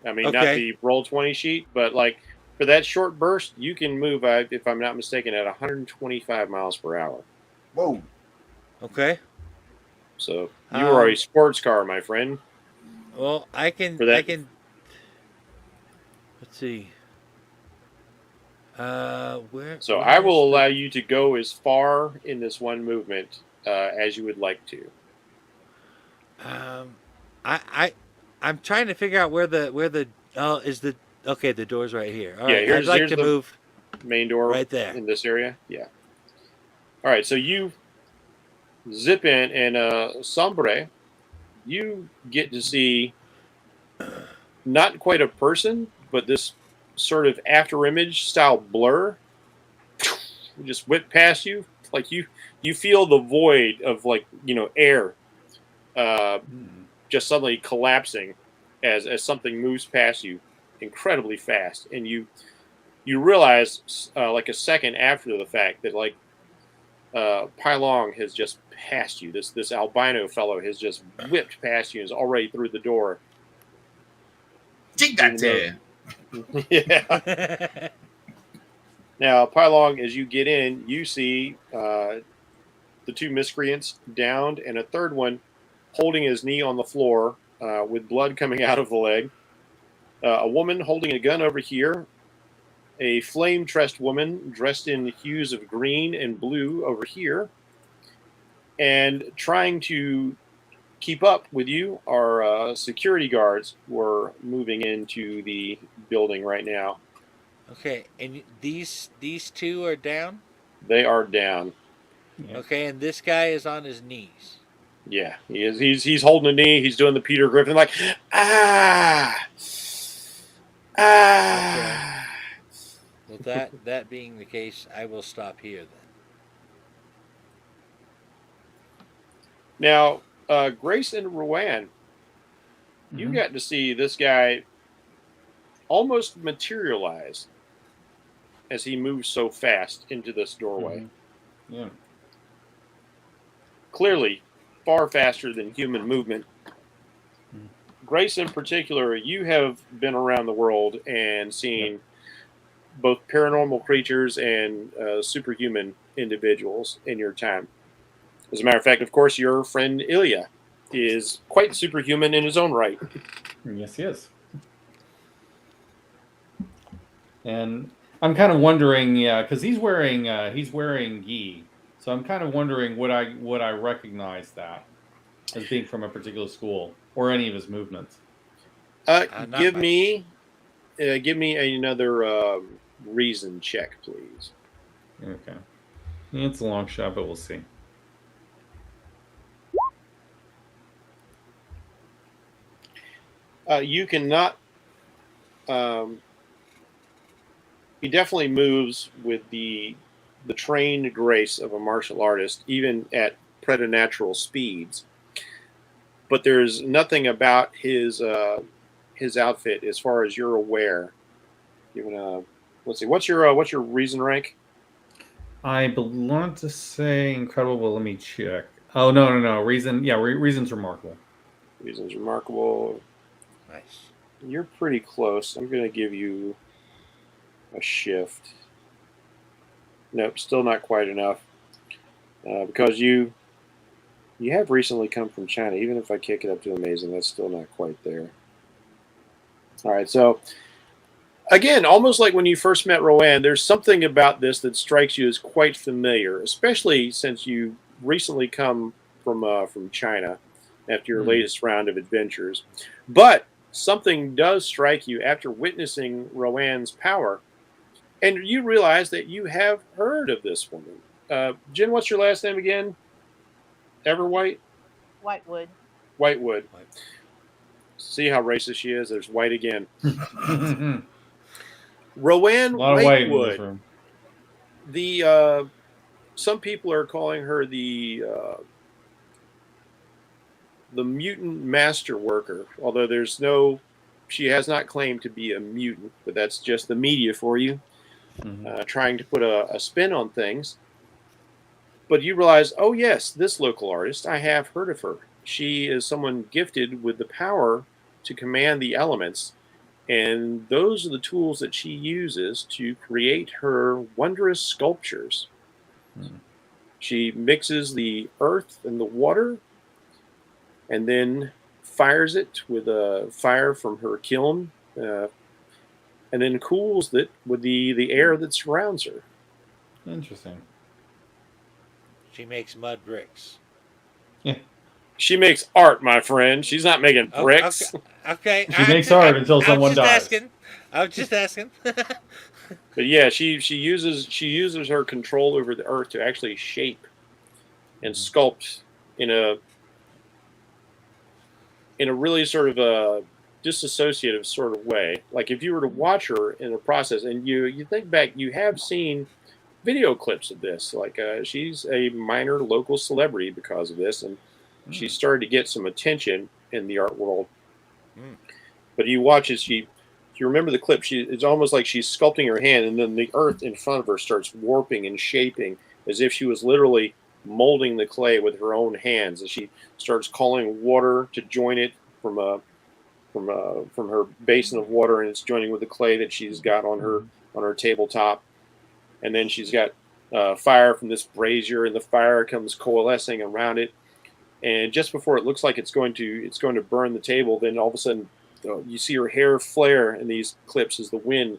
I mean, not Okay. the roll 20 sheet, but like for that short burst, you can move, if I'm not mistaken, at 125 miles per hour. Whoa. Okay. So you are a Um. sports car, my friend. Well, I can. For I that, can. Let's see. Where? so I Where's will the? allow you to go as far in this one movement as you would like to. Um. I. I'm trying to figure out where the. Oh, is the. Okay, the door's right here. All Yeah, right. I'd like here's to the move main door right there. in this area. Yeah. All right, so you zip in, and Sombre, you get to see not quite a person, but this sort of after image style blur just whip past you. Like you feel the void of like air uh, just suddenly collapsing as something moves past you incredibly fast, and you realize like a second after the fact that like Pai Long has just passed you. This albino fellow has just whipped past you and is already through the door. Chingate. Yeah. Now, Pai Long, as you get in, you see the two miscreants downed and a third one holding his knee on the floor with blood coming out of the leg. A woman holding a gun over here. A flame-tressed woman dressed in hues of green and blue over here. And trying to keep up with you are security guards who are moving into the building right now. Okay, and these two are down. They are down. Yeah. Okay, and this guy is on his knees. Yeah, he is. He's holding a knee. He's doing the Peter Griffin, like ah. Okay. Well, that being the case, I will stop here then. Now, Grace and Rowan, you got to see this guy almost materialize as he moves so fast into this doorway. Yeah. Clearly, far faster than human movement. Grace, in particular, you have been around the world and seen both paranormal creatures and superhuman individuals in your time. As a matter of fact, of course, your friend Ilya is quite superhuman in his own right. Yes, he is. And I'm kind of wondering, yeah, because he's wearing gi, so I'm kind of wondering would I recognize that as being from a particular school or any of his movements? Give me another reason check, please. Okay, it's a long shot, but we'll see. You cannot. He definitely moves with the trained grace of a martial artist, even at preternatural speeds. But there's nothing about his outfit, as far as you're aware. Let's see. What's your reason rank? I want to say incredible, but let me check. Oh no. Reason, yeah, reason's remarkable. Reason's remarkable. Nice. You're pretty close. I'm going to give you a shift. Nope, still not quite enough. Because you have recently come from China. Even if I kick it up to amazing, that's still not quite there. All right, so again, almost like when you first met Rowan, there's something about this that strikes you as quite familiar, especially since you recently come from China after your latest round of adventures. But something does strike you after witnessing Rowan's power, and you realize that you have heard of this woman. Jen, what's your last name again? Everwhite? Whitewood. Whitewood. See how racist she is? There's White again. A Rowan lot of white in this Whitewood. room. The some people are calling her the mutant master worker, although she has not claimed to be a mutant, but that's just the media for you, trying to put a spin on things. But you realize, oh yes, this local artist, I have heard of her. She is someone gifted with the power to command the elements, and those are the tools that she uses to create her wondrous sculptures. She mixes the earth and the water, and then fires it with a fire from her kiln, and then cools it with the air that surrounds her. Interesting. She makes mud bricks. Yeah. She makes art, my friend. She's not making Oh, bricks. Okay. She makes art until someone dies. I was just asking. But yeah, she uses her control over the earth to actually shape and sculpt in a really sort of a disassociative sort of way. Like if you were to watch her in the process, and you think back, you have seen video clips of this. Like she's a minor local celebrity because of this, and she started to get some attention in the art world. But you watch as if you remember the clip, it's almost like she's sculpting her hand, and then the earth in front of her starts warping and shaping as if she was literally molding the clay with her own hands. As she starts calling water to join it from her basin of water, and it's joining with the clay that she's got on her tabletop. And then she's got fire from this brazier, and the fire comes coalescing around it. And just before it looks like it's going to burn the table, then all of a sudden you see her hair flare in these clips as the wind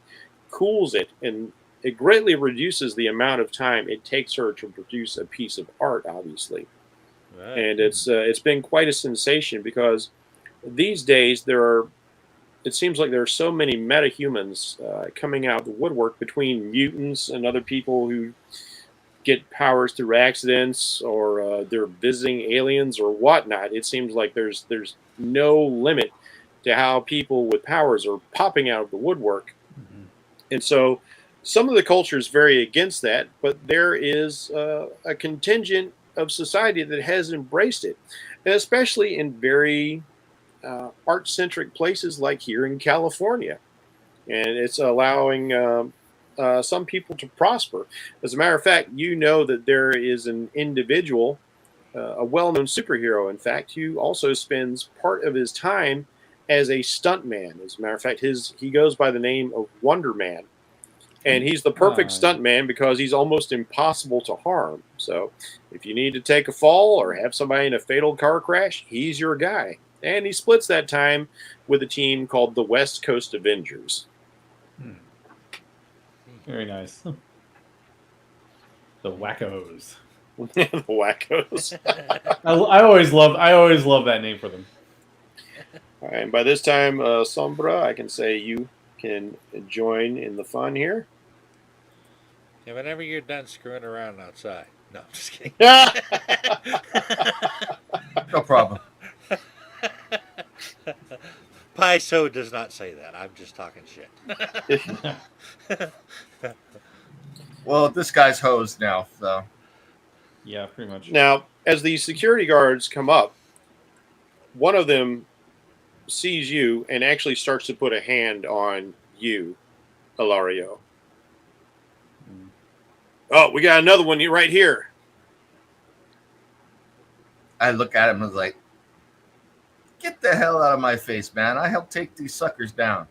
cools it, and it greatly reduces the amount of time it takes her to produce a piece of art, obviously. Right. And it's been quite a sensation, because these days it seems like there are so many metahumans coming out of the woodwork, between mutants and other people who get powers through accidents, or they're visiting aliens or whatnot. It seems like there's no limit to how people with powers are popping out of the woodwork. And so some of the cultures vary against that, but there is a contingent of society that has embraced it, and especially in very art-centric places like here in California. And it's allowing some people to prosper. As a matter of fact, you know that there is an individual, a well-known superhero, in fact, who also spends part of his time as a stuntman. As a matter of fact, he goes by the name of Wonder Man. And he's the perfect stuntman because he's almost impossible to harm. So if you need to take a fall or have somebody in a fatal car crash, he's your guy. And he splits that time with a team called the West Coast Avengers. Very nice. The Wackos. The Wackos. I always love that name for them. All right, and by this time, Sombra, I can say you can join in the fun here. Yeah, whenever you're done screwing around outside. No, I'm just kidding. No problem. Paiso does not say that. I'm just talking shit. Well, this guy's hosed now, so. Yeah, pretty much. Now, as the security guards come up, one of them sees you and actually starts to put a hand on you, Hilario. Oh, we got another one right here. I look at him and was like, get the hell out of my face, man. I helped take these suckers down.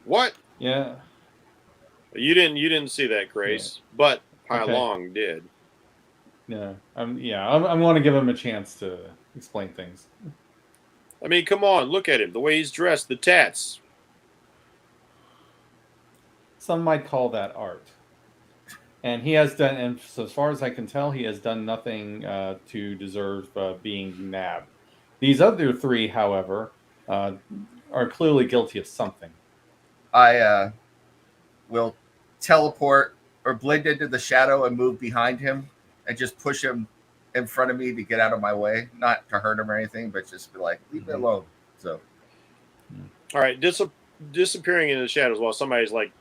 What? Yeah. You didn't see that, Grace, but Pai Okay. Long did. Yeah. I want to give him a chance to explain things. I mean, come on, look at him. The way he's dressed, the tats. Some might call that art. And he has done, and so as far as I can tell, he has done nothing to deserve being nabbed. These other three, however, are clearly guilty of something. I will teleport or blend into the shadow and move behind him and just push him in front of me to get out of my way, not to hurt him or anything, but just be like, leave me alone. So, All right, disappearing in the shadows while somebody's like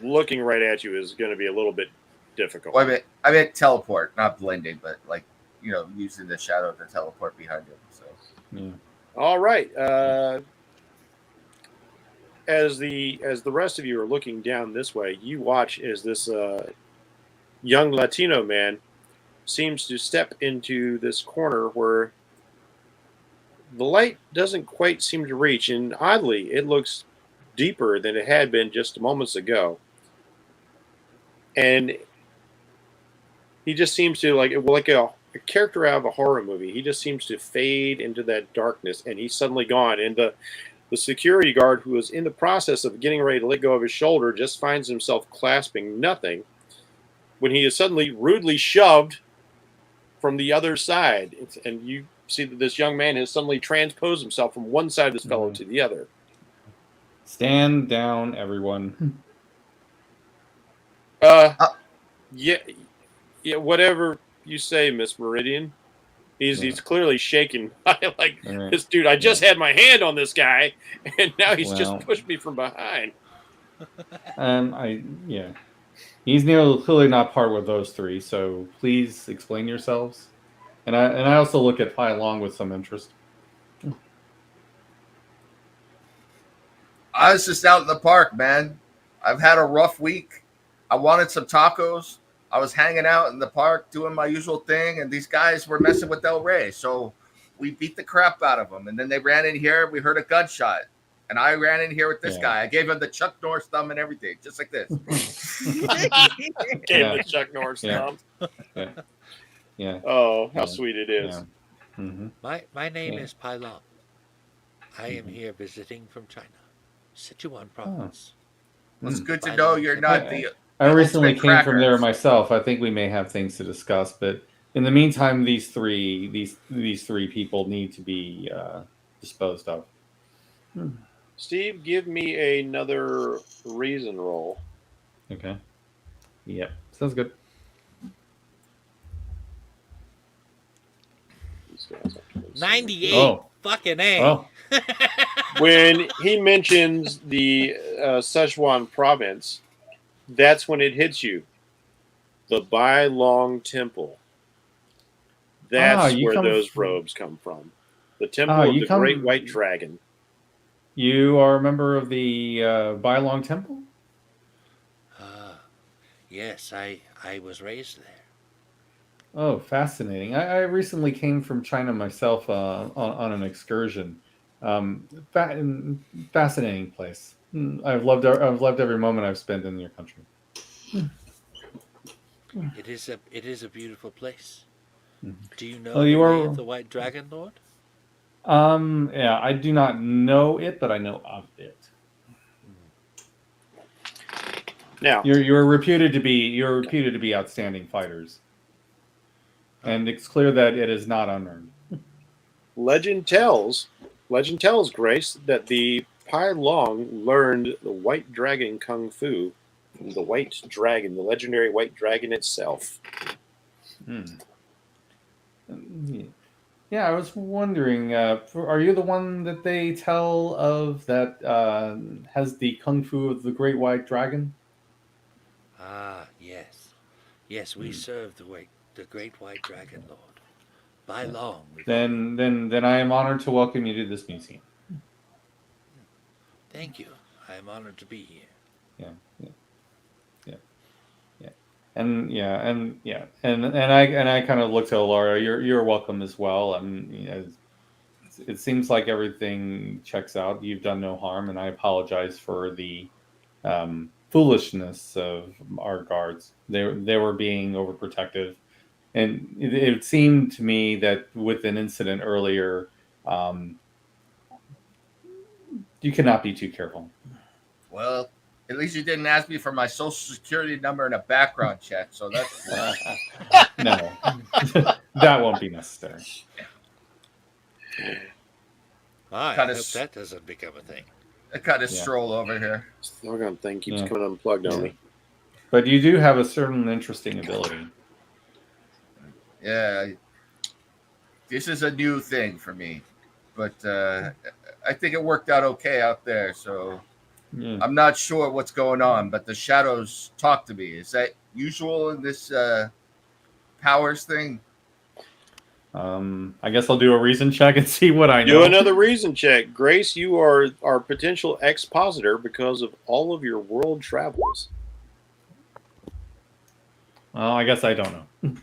looking right at you is going to be a little bit difficult. well, I meant teleport, not blending, but like, using the shadow to teleport behind him. So, Yeah. All right. As the rest of you are looking down this way, you watch as this young Latino man seems to step into this corner where the light doesn't quite seem to reach, and oddly, it looks deeper than it had been just moments ago. And he just seems to like a character out of a horror movie. He just seems to fade into that darkness, and he's suddenly gone. And the security guard, who was in the process of getting ready to let go of his shoulder, just finds himself clasping nothing when he is suddenly rudely shoved from the other side. And you see that this young man has suddenly transposed himself from one side of this fellow to the other. Stand down, everyone. Yeah, whatever you say, Miss Meridian. He's clearly shaken by like this dude. I just had my hand on this guy, and now he's just pushed me from behind. He's clearly not part with those three. So please explain yourselves. And I also look at Pai Long with some interest. I was just out in the park, man. I've had a rough week. I wanted some tacos. I was hanging out in the park doing my usual thing, and these guys were messing with Del Rey. So we beat the crap out of them. And then they ran in here. We heard a gunshot. And I ran in here with this guy. I gave him the Chuck Norris thumb and everything, just like this. Gave him the Chuck Norris thumb. Yeah. Oh, how sweet it is. Yeah. Mm-hmm. My name is Pai Long. I am here visiting from China, Sichuan province. Well, it's good to know you're not I recently came from there myself. I think we may have things to discuss, but in the meantime, these three people need to be disposed of. Steve, give me another reason roll. Okay. Yep. Sounds good. These guys are 98. Oh. Fucking A. Oh. When he mentions the Sichuan province, that's when it hits you. The Bai Long Temple. That's where those robes come from. The Temple of the Great White Dragon. You are a member of the Bai Long Temple? Yes, I was raised there. Oh, fascinating. I recently came from China myself on an excursion. Fascinating place. I've loved every moment I've spent in your country. It is a beautiful place. Do you know you way of the White Dragon Lord? Yeah, I do not know it, but I know of it. Now you're reputed to be outstanding fighters, and it's clear that it is not unearned. Legend tells Grace that the Pai Long learned the White Dragon Kung Fu from the White Dragon, the legendary White Dragon itself. Yeah, I was wondering, are you the one that they tell of that has the Kung Fu of the Great White Dragon? Ah, yes. Yes, we serve the Great White Dragon Lord. Bai Long. Then I am honored to welcome you to this museum. Thank you. I am honored to be here. And I kind of look to Laura. You're welcome as well. It seems like everything checks out. You've done no harm, and I apologize for the foolishness of our guards. They were being overprotective, and it seemed to me that with an incident earlier, you cannot be too careful. Well, at least you didn't ask me for my social security number and a background check, so that's no, that won't be necessary. I hope that doesn't become a thing. I kind of stroll over here. This doggone thing keeps coming unplugged on me. But you do have a certain interesting ability. Yeah, this is a new thing for me, but I think it worked out okay out there. So Yeah. I'm not sure what's going on, but the shadows talk to me. Is that usual in this powers thing? I guess I'll do a reason check and see what I Do know. another reason check. Grace, you are our potential expositor because of all of your world travels. Well, I guess I don't know.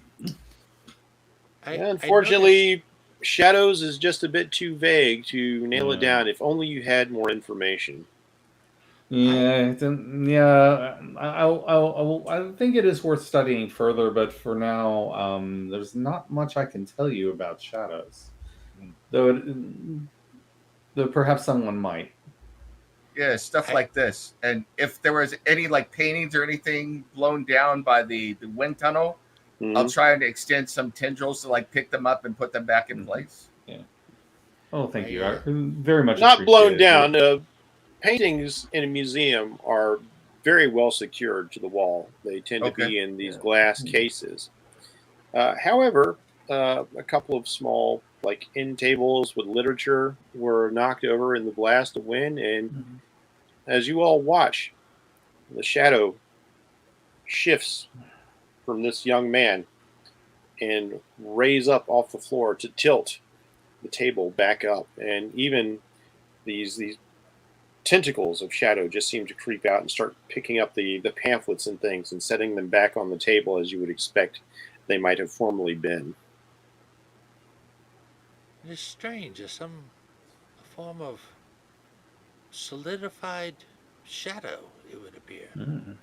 I noticed. Unfortunately, shadows is just a bit too vague to nail it Yeah. down. If only you had more information. Yeah, yeah. I think it is worth studying further, but for now, there's not much I can tell you about shadows, though. Though perhaps someone might. Yeah, stuff I- like this. And if there was any like paintings or anything blown down by the wind tunnel, I'll Mhm. try and extend some tendrils to like pick them up and put them back in Mhm. place. Yeah. Oh, thank I, you. I very much Not blown appreciate it. down. Paintings in a museum are very well secured to the wall. They tend to Okay. be in these Yeah. glass cases. However, a couple of small, like end tables with literature, were knocked over in the blast of wind, and Mhm. as you all watch, the shadow shifts from this young man and raise up off the floor to tilt the table back up, and even these tentacles of shadow just seem to creep out and start picking up the pamphlets and things and setting them back on the table as you would expect they might have formerly been. It is strange. There's a form of solidified shadow, it would appear. Mm.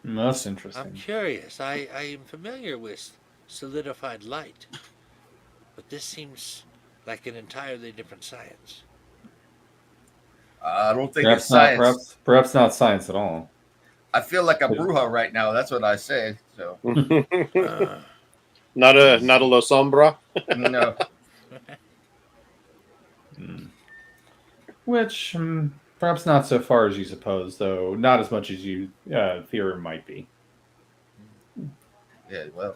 That's I'm interesting. curious. I am familiar with solidified light, but this seems like an entirely different science. I don't think it's Perhaps not. science. Perhaps not science at all. I feel like a bruja right now. That's what I say. So Uh, Not a La Sombra. no. Mm. Which perhaps not so far as you suppose, though not as much as you fear it might be. Yeah, well,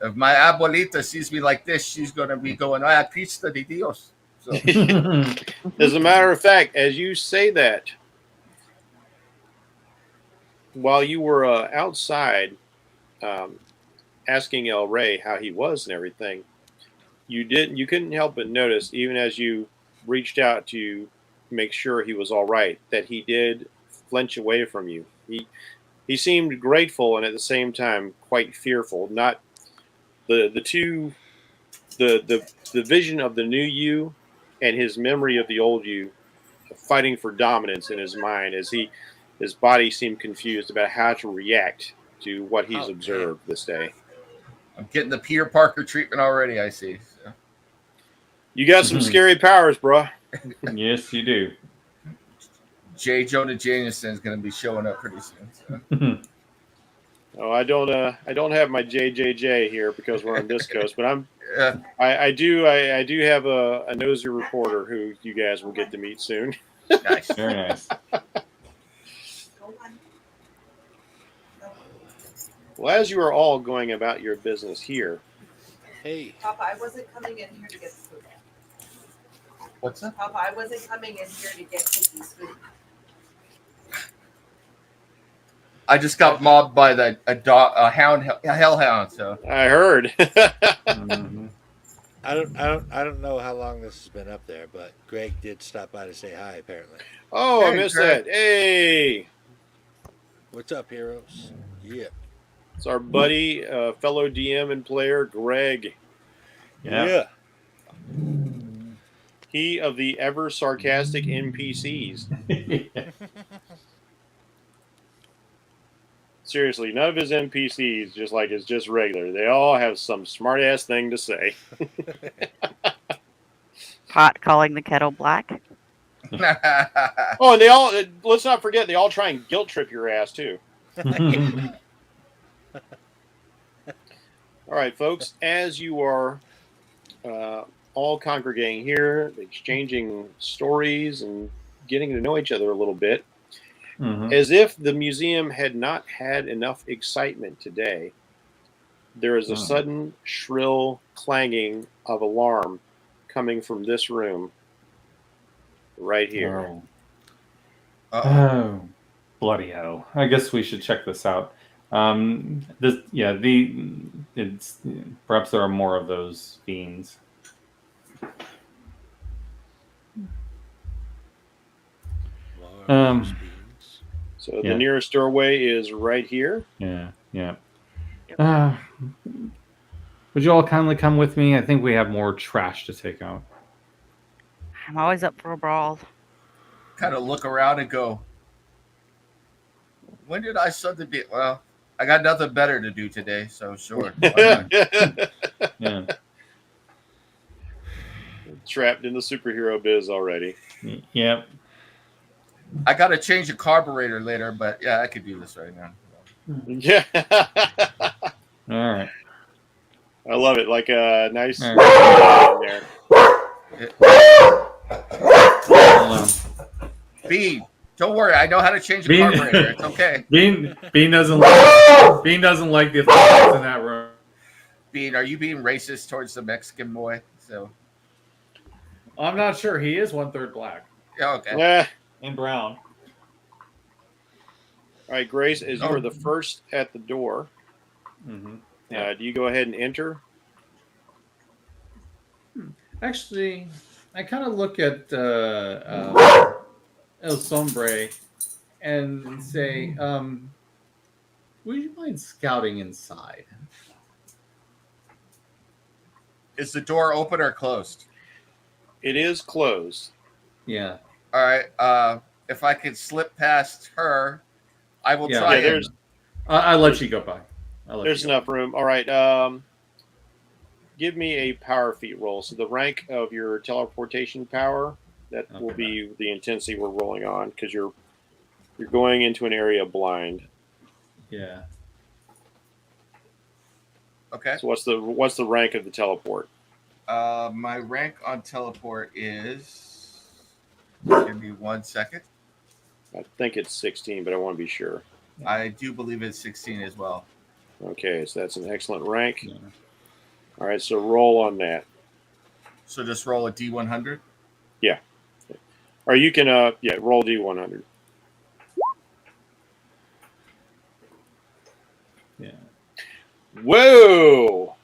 if my abuelita sees me like this, she's gonna be going, "Ah, Cristo de Dios." So As a matter of fact, as you say that, while you were outside um, asking El Rey how he was and everything, you couldn't help but notice, even as you reached out to make sure he was all right, that he did flinch away from you. He seemed grateful and at the same time quite fearful. Not the two the vision of the new you and his memory of the old you fighting for dominance in his mind as his body seemed confused about how to react to what he's oh man, observed this day. I'm getting the Peter Parker treatment already. I see. So. You got some scary powers, bro. Yes, you do. J. Jonah Jameson is gonna be showing up pretty soon. So. Oh, I don't have my JJJ here because we're on this coast, but Yeah. I do have a nosy reporter who you guys will get to meet soon. Nice. Very nice. Well, as you are all going about your business here, hey, Papa, I wasn't coming in here to get food. What's that? Papa, I wasn't coming in here to get Kiki's food. I just got mobbed by a hellhound. So I heard. Mhm. I don't know how long this has been up there, but Greg did stop by to say hi. Apparently, Oh, I Hey, missed Greg. that. Hey, what's up, heroes? Yeah, it's our buddy, fellow DM and player, Greg. Yeah. He of the ever sarcastic NPCs. Seriously, none of his NPCs is just regular. They all have some smart ass thing to say. Pot calling the kettle black. Oh, and they all let's not forget they all try and guilt trip your ass too. All right, folks, as you are all congregating here, exchanging stories and getting to know each other a little bit, Mhm. as if the museum had not had enough excitement today, there is a sudden shrill clanging of alarm coming from this room right here. Oh. Uh-oh. Oh, bloody hell! I guess we should check this out. It's perhaps there are more of those fiends. So Yeah. the nearest doorway is right here. Yeah. Would you all kindly come with me? I think we have more trash to take out. I'm always up for a brawl. Kind of look around and go, when did I suddenly be? Well, I got nothing better to do today, so sure. Why not? Yeah. Trapped in the superhero biz already. Yep. I got to change the carburetor later, but yeah, I could do this right now. Yeah. All right. I love it. Like a nice All right. in there. Hold on. Bean, don't worry. I know how to change the Bean- carburetor. It's okay. Bean doesn't like the effects in that room. Bean, are you being racist towards the Mexican boy? So, I'm not sure. He is 1/3 black yeah, okay. Yeah. and brown. All right, Grace, as you are the first at the door, Mm-hmm. do you go ahead and enter? Actually, I kind of look at El Sombre and say, would you mind scouting inside? Is the door open or closed? It is closed. Yeah. All right. If I could slip past her, I will Yeah. try. Yeah, there's I'll let you go by. there's enough room. All right. Give me a power feat roll. So the rank of your teleportation power, that will be the intensity we're rolling on, because you're going into an area blind. Yeah. Okay. So what's the rank of the teleport? My rank on teleport is. Give me 1 second. I think it's 16, but I want to be sure. I do believe it's 16 as well. Okay, so that's an excellent rank. Yeah. All right, so roll on that. So just roll a D100. Or you can roll D100. Yeah. Whoa!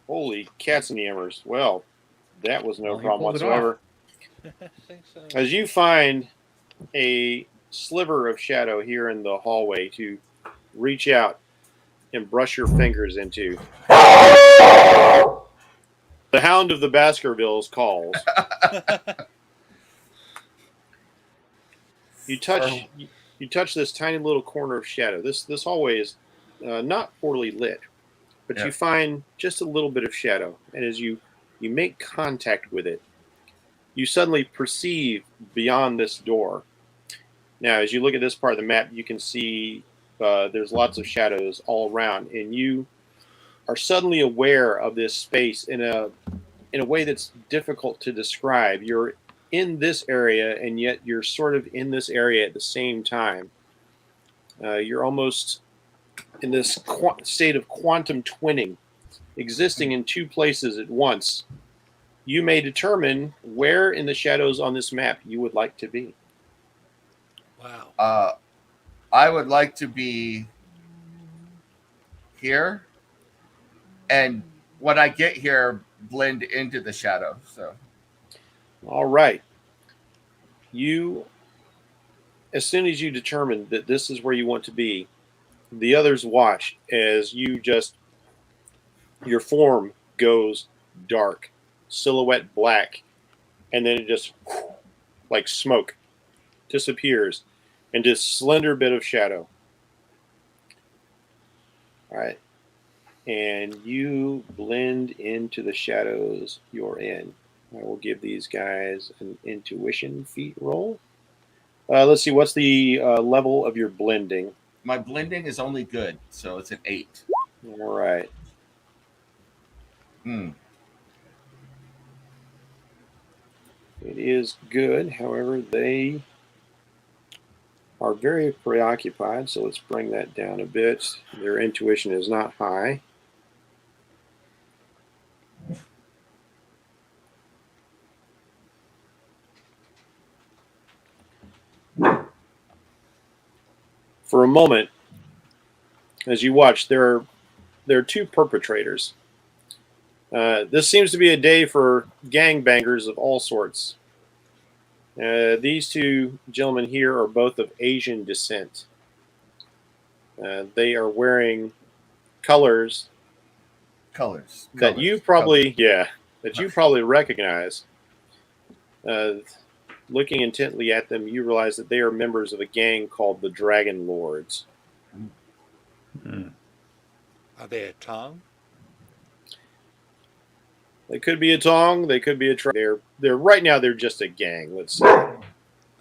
Holy cats and yammers. Well, that was no Well, he problem pulled it whatsoever. I think so. As you find a sliver of shadow here in the hallway to reach out and brush your fingers into, the Hound of the Baskervilles calls. You touch this tiny little corner of shadow. This hallway is not poorly lit, but you find just a little bit of shadow, and as you make contact with it, you suddenly perceive beyond this door. Now, as you look at this part of the map, you can see there's lots of shadows all around, and you are suddenly aware of this space in a way that's difficult to describe. You're in this area, and yet you're sort of in this area at the same time. You're almost in this state of quantum twinning, existing in two places at once. You may determine where in the shadows on this map you would like to be. Wow. I would like to be here, and when I get here, blend into the shadow. So, All right. You, as soon as you determine that this is where you want to be, the others watch as your form goes dark, silhouette black, and then it just, like smoke, disappears into this slender bit of shadow. All right. And you blend into the shadows you're in. I will give these guys an intuition feat roll. Let's see, what's the level of your blending? my blending is only good, so it's an 8. All right. It is good. However, they are very preoccupied, so let's bring that down a bit. Their intuition is not high. moment, as you watch, there are two perpetrators. This seems to be a day for gangbangers of all sorts. These two gentlemen here are both of Asian descent. They are wearing colors that you probably recognize. Looking intently at them, you realize that they are members of a gang called the Dragon Lords. Are they a tongue? They could be a Tong. They could be a They're right now. They're just a gang. Let's say.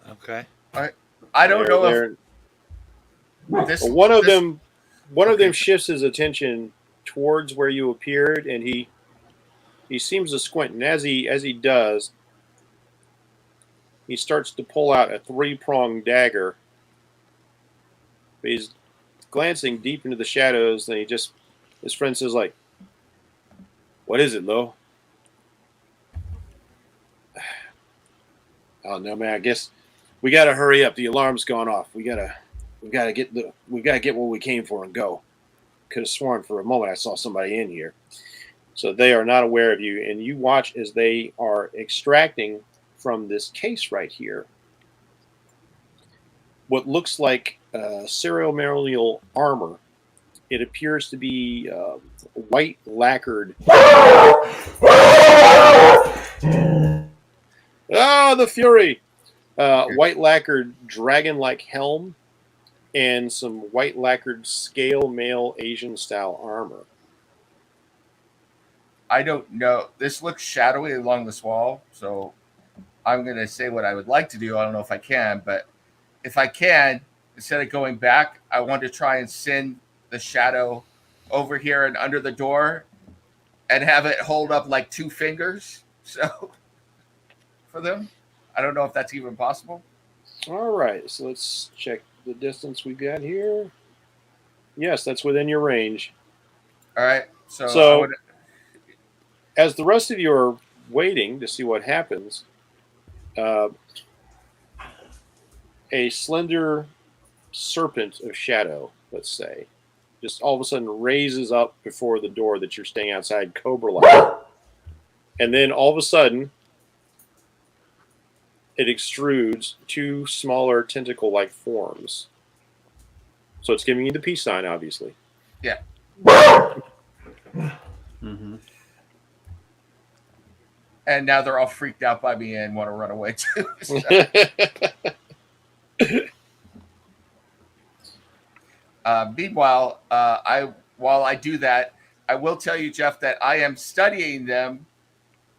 Okay. I don't know if this. One of them shifts his attention towards where you appeared, and he seems to squint. And as he does, he starts to pull out a 3-pronged dagger. He's glancing deep into the shadows, and his friend says, like, "What is it, Lo?" "Oh no, man. I guess we gotta hurry up. The alarm's gone off. We gotta get what we came for and go. Could have sworn for a moment I saw somebody in here." So they are not aware of you, and you watch as they are extracting from this case right here what looks like ceremonial armor. It appears to be white lacquered. The fury! White lacquered dragon-like helm and some white lacquered scale mail Asian style armor. I don't know. This looks shadowy along this wall, so I'm going to say what I would like to do. I don't know if I can, but if I can, instead of going back, I want to try and send the shadow over here and under the door and have it hold up like 2 fingers. So for them, I don't know if that's even possible. All right, so let's check the distance we've got here. Yes, that's within your range. All right. So as the rest of you are waiting to see what happens, a slender serpent of shadow, let's say, just all of a sudden raises up before the door that you're staying outside, cobra-like. And then all of a sudden, it extrudes 2 smaller tentacle-like forms. So it's giving you the peace sign, obviously. Yeah. Mm-hmm. And now they're all freaked out by me and want to run away too. Meanwhile, while I do that, I will tell you, Jeff, that I am studying them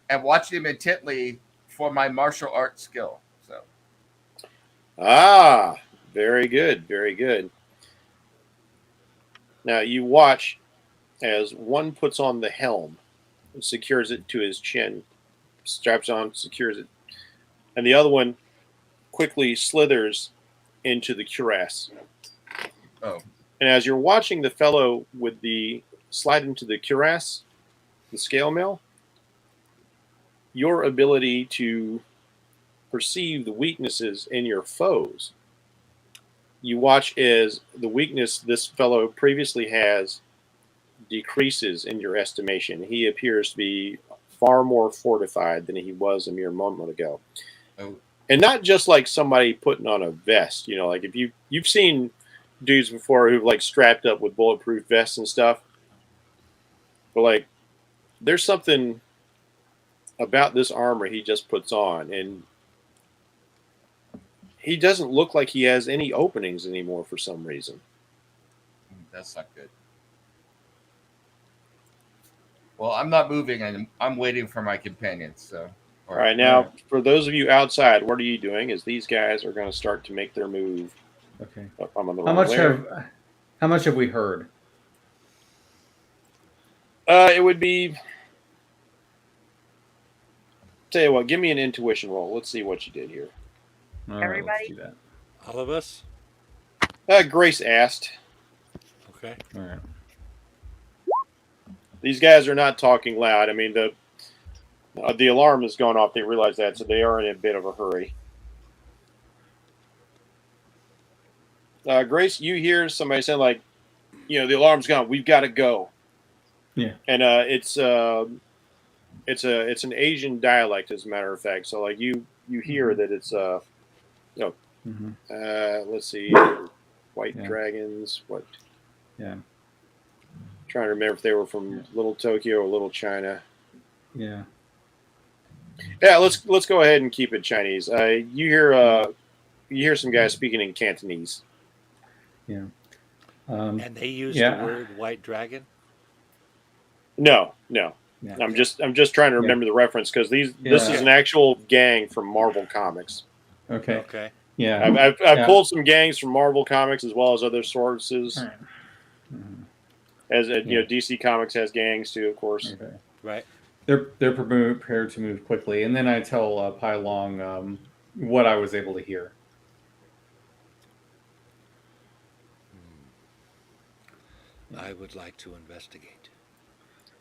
and watching them intently for my martial arts skill. So. Very good, very good. Now you watch as one puts on the helm and secures it to his chin, straps on, secures it, and the other one quickly slithers into the cuirass. Oh. And as you're watching the fellow with the slide into the cuirass, the scale mail, your ability to perceive the weaknesses in your foes, you watch as the weakness this fellow previously has decreases in your estimation. He appears to be far more fortified than he was a mere moment ago. Oh. And not just like somebody putting on a vest, like if you've seen dudes before who've like strapped up with bulletproof vests and stuff, but like there's something about this armor he just puts on, and he doesn't look like he has any openings anymore for some reason. That's not good. Well, I'm not moving, and I'm waiting for my companions. So, all right, now for those of you outside, what are you doing? As these guys are going to start to make their move. Okay. I'm on the How much have we heard? It would be. Tell you what, give me an intuition roll. Let's see what you did here. All right, Everybody? let's do that. All of us? Grace asked. Okay. All right. These guys are not talking loud. I mean, the alarm has gone off. They realize that, so they are in a bit of a hurry. Grace, you hear somebody saying like, the alarm's gone. We've got to go. Yeah. And it's an Asian dialect, as a matter of fact. So like you hear that it's Mhm. let's see, white Yeah. dragons. What? Yeah. Trying to remember if they were from Little Tokyo or Little China. Yeah. Yeah, let's go ahead and keep it Chinese. You hear some guys speaking in Cantonese. Yeah. And they use the Yeah. word white dragon. No. Yeah. I'm just trying to Yeah. remember the reference because this Yeah. is an actual gang from Marvel Comics. Okay. Okay. Yeah. I've pulled some gangs from Marvel Comics as well as other sources. All right. Mhm. As Yeah. DC Comics has gangs too, of course. Okay. Right. They're prepared to move quickly, and then I tell Pai Long what I was able to hear. I would like to investigate.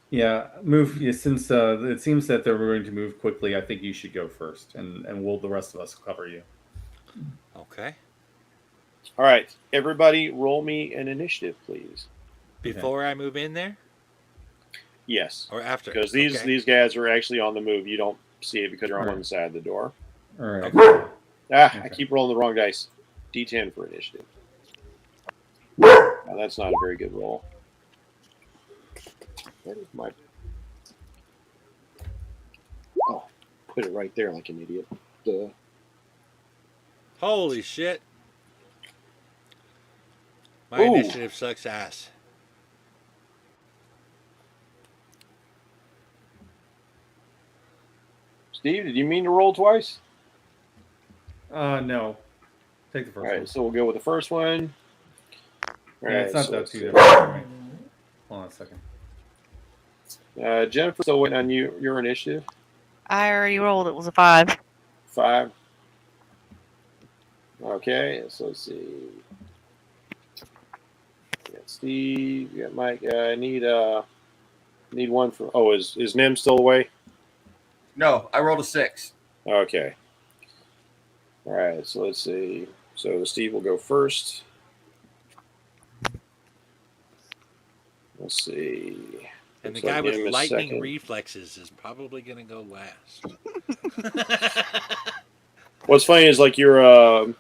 Yeah, move. Yeah, since it seems that they're going to move quickly, I think you should go first, and the rest of us cover you. Okay. All right, everybody, roll me an initiative, please. Before I move in there, Yes, or after? because Okay. these guys are actually on the move. You don't see it because you're on All right. one side of the door. All right. Okay. I Okay. keep rolling the wrong dice. D10 for initiative. Now, that's not a very good roll. That is my. Oh, put it right there like an idiot. Duh. Holy shit. My Ooh. initiative sucks ass. Steve, did you mean to roll twice? No. Take the All first right, one. so we'll go with the first one. All Yeah, right, it's not so that let's too see. different. Wait. Hold on a second. Jennifer, still waiting on your initiative. I already rolled. It was a 5. 5. Okay, so let's see. We got Steve, we got Mike. I need one from. Oh, is Nim still away? No, I rolled a 6. Okay. All right, so let's see. So Steve will go first. Let's see. And the Looks like guy with Nim is lightning second. reflexes is probably going to go last. What's funny is like your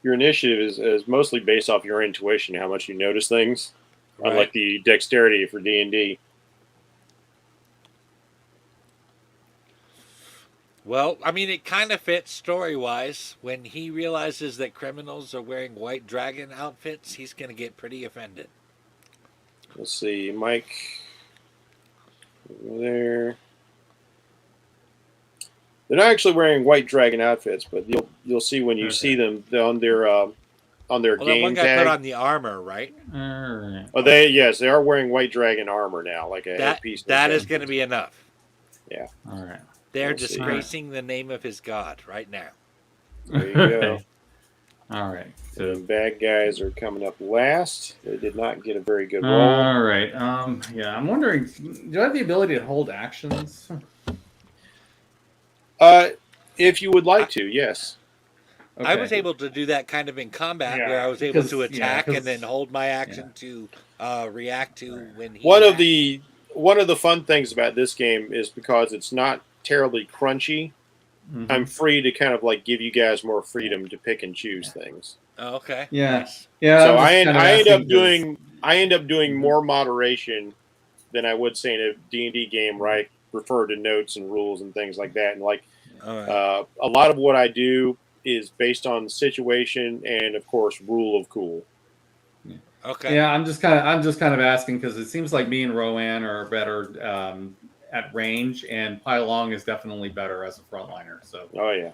initiative is mostly based off your intuition, how much you notice things, unlike the dexterity for D&D. Well, I mean, it kind of fits story-wise. When he realizes that criminals are wearing white dragon outfits, he's going to get pretty offended. Let's see, Mike. Over there. They're not actually wearing white dragon outfits, but you'll see when you see them on their Well, that game one guy tag. put on the armor, right? All right. Oh, they are wearing white dragon armor now, like a headpiece. That is going to be enough. Yeah. All right. They're Let's see. disgracing the name of his god right now. There you go. All right. So So. bad guys are coming up last. They did not get a very good roll. All right. Yeah, I'm wondering, do I have the ability to hold actions? If you would like to, yes. Okay. I was able to do that kind of in combat, Yeah, where I was able to 'cause- yeah, attack 'cause- and then hold my action to react to when he. One of the fun things about this game is because it's not terribly crunchy. Mhm. I'm free to kind of like give you guys more freedom to pick and choose things. Oh, okay. Yeah. Nice. Yeah. So I'm I just kind of end up asking 'cause- doing Mhm. more moderation than I would say in a D&D game, where I refer to notes and rules and things like that. And like All right. a lot of what I do is based on situation and of course rule of cool. Okay. Yeah, I'm just kind of asking because it seems like me and Rowan are better at range, and Pai Long is definitely better as a frontliner. So, Oh yeah.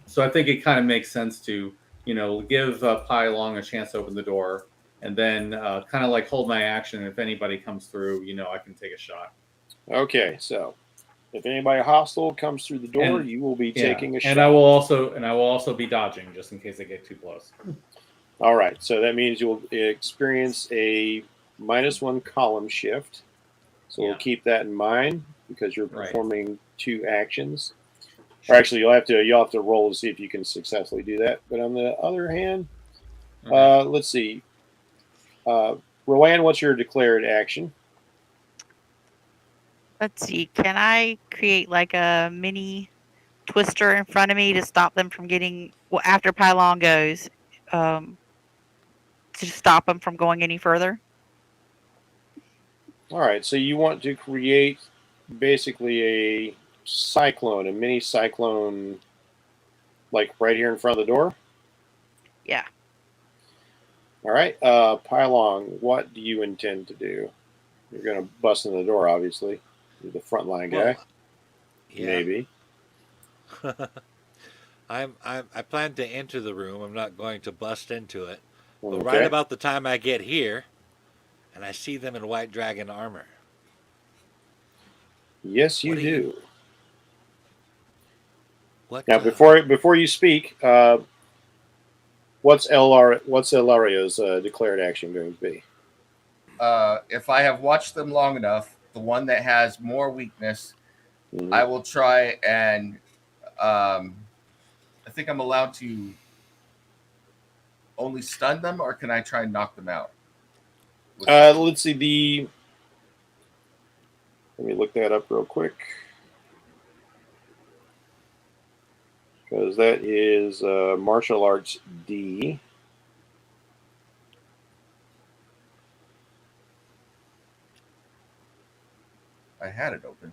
so I think it kind of makes sense to give Pai Long a chance to open the door, and then kind of like hold my action. If anybody comes through, I can take a shot. Okay, so if anybody hostile comes through the door, And- you will be Yeah, taking a shot. and I will also be dodging just in case they get too close. All right, so that means you'll experience a -1 column shift. So we'll Yeah. keep that in mind because you're Right. performing 2 actions. Or actually, you'll have to roll to see if you can successfully do that. But on the other hand, let's see. Rowan, what's your declared action? Let's see. Can I create like a mini twister in front of me to stop them from getting, well, after Pylon goes, to stop them from going any further? All right, so you want to create basically a cyclone, a mini cyclone, like right here in front of the door? Yeah. All right, Pylon, what do you intend to do? You're going to bust in the door, obviously. You're the frontline guy. Well, yeah. Maybe. I plan to enter the room. I'm not going to bust into it. But Okay. right about the time I get here, and I see them in white dragon armor. Yes, you What do. What? Now, before you speak, what's Elaria's declared action going to be? If I have watched them long enough, the one that has more weakness, Mhm. I will try and I think I'm allowed to only stun them, or can I try and knock them out? Let's see Let me look that up real quick, because that is martial arts D. I had it open.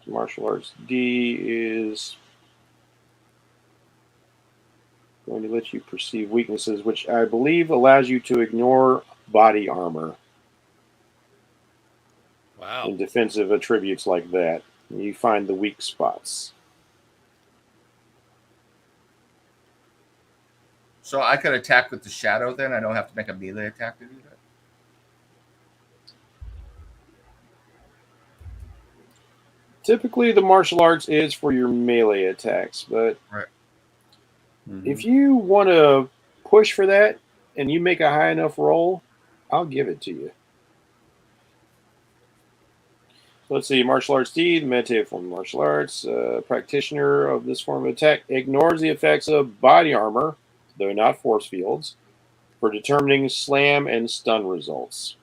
Martial arts D is going to let you perceive weaknesses, which I believe allows you to ignore body armor Wow. and defensive attributes like that. You find the weak spots. So I could attack with the shadow then? I don't have to make a melee attack to do that? Typically, the martial arts is for your melee attacks, but Right. if you want to push for that and you make a high enough roll, I'll give it to you. Let's see, martial arts D, the meditative form of martial arts. Practitioner of this form of attack ignores the effects of body armor, though not force fields, for determining slam and stun results.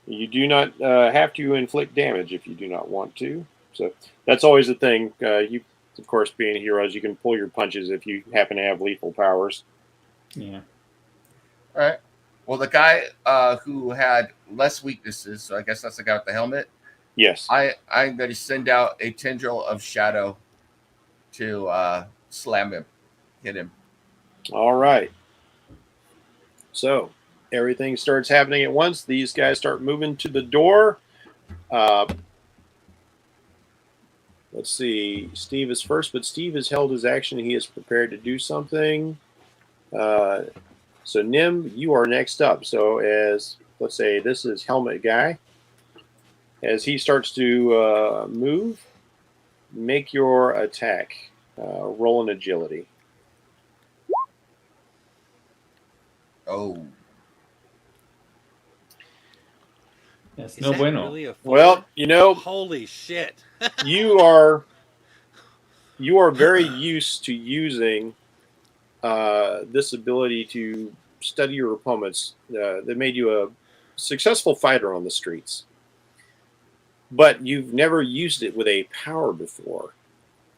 You do not have to inflict damage if you do not want to. So that's always the thing. You, of course, being heroes, you can pull your punches if you happen to have lethal powers. Yeah. All right. Well, the guy who had less weaknesses, so I guess that's the guy with the helmet. Yes. I'm going to send out a tendril of shadow to slam him, hit him. All right. So everything starts happening at once. These guys start moving to the door. Let's see. Steve is first, but Steve has held his action. He is prepared to do something. So Nim, you are next up. So as let's say this is Helmet Guy. As he starts to move, make your attack. Roll an agility. Oh. Yes, Is no that bueno. really a Well, you know, holy shit. you are very used to using this ability to study your opponents. That made you a successful fighter on the streets, but you've never used it with a power before.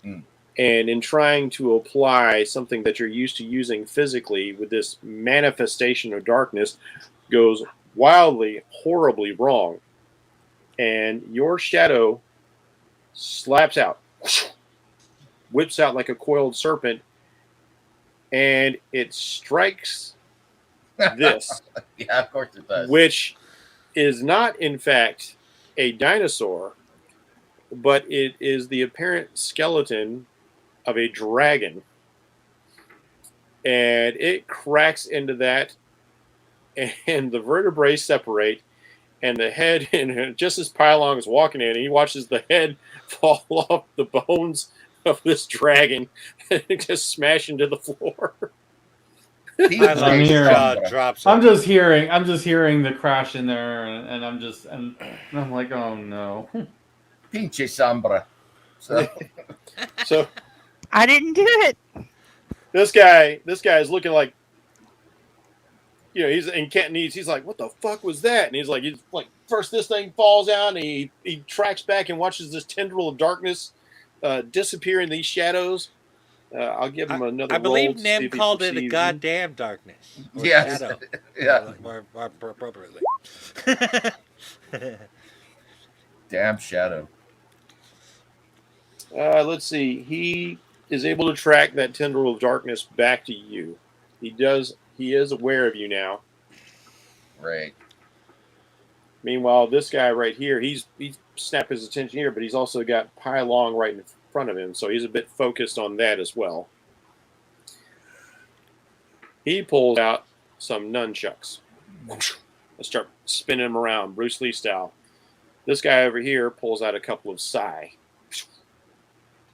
Mm. And in trying to apply something that you're used to using physically with this manifestation of darkness goes wildly, horribly wrong. And your shadow slaps out, whips out like a coiled serpent, and it strikes this, Yeah, of course it does. which is not, in fact, a dinosaur, but it is the apparent skeleton of a dragon. And it cracks into that, and the vertebrae separate, and the head, and just as Pylon is walking in, he watches the head fall off the bones of this dragon and just smash into the floor. Pinche I'm hearing- sombra. drops. I'm just hearing the crash in there, and I'm like, oh no. Pinche sombra. So So I didn't do it. this guy is looking like, he's in Cantonese. He's like, what the fuck was that? And he's like, first this thing falls out, and he tracks back and watches this tendril of darkness disappear in these shadows. I'll give him another I roll believe to see Nem if he called it a perceives me. goddamn darkness. Or Yes. shadow. Yeah. More appropriately. Damn shadow. Let's see. He is able to track that tendril of darkness back to you. He is aware of you now. Right. Meanwhile, this guy right here, he's snapped his attention here, but he's also got Pai Long right in front of him, so he's a bit focused on that as well. He pulls out some nunchucks. Let's start spinning them around, Bruce Lee style. This guy over here pulls out a couple of sai,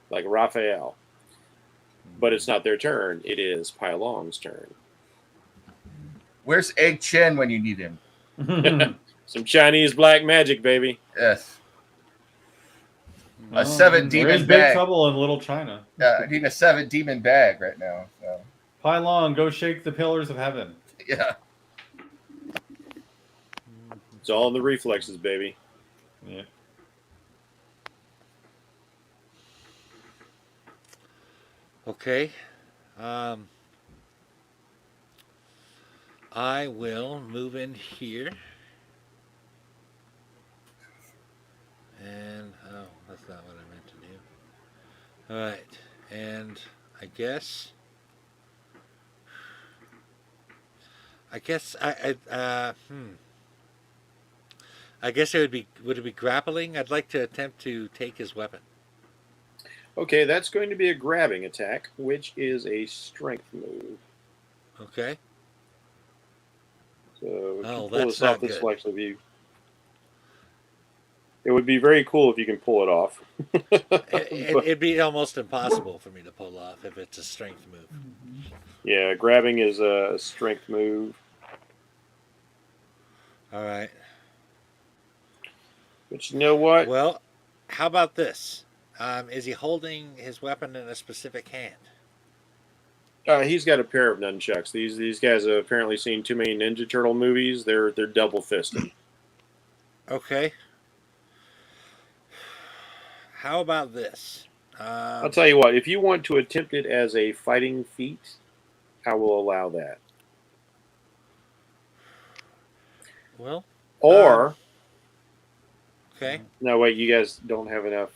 like Raphael. But it's not their turn. It is Pai Long's turn. Where's Egg Chen when you need him? Some Chinese black magic, baby. Yes. Well, 7 there is demon big bag. trouble in Little China. I need a 7 demon bag right now. So. Pai Long, go shake the pillars of heaven. Yeah. It's all in the reflexes, baby. Yeah. Okay. I will move in here. And, that's not what I meant to do. Alright. And I guess I guess would it be grappling? I'd like to attempt to take his weapon. Okay, that's going to be a grabbing attack, which is a strength move. Okay. So Oh, pull that's this off not this good. selection view. It would be very cool if you can pull it off. It'd be almost impossible for me to pull off if it's a strength move. Yeah, grabbing is a strength move. All right. But you know what? Well, how about this? Is he holding his weapon in a specific hand? He's got a pair of nunchucks. These guys have apparently seen too many Ninja Turtle movies. They're double fisted. Okay. How about this? I'll tell you what. If you want to attempt it as a fighting feat, I will allow that. Well. Or Okay. no, wait. You guys don't have enough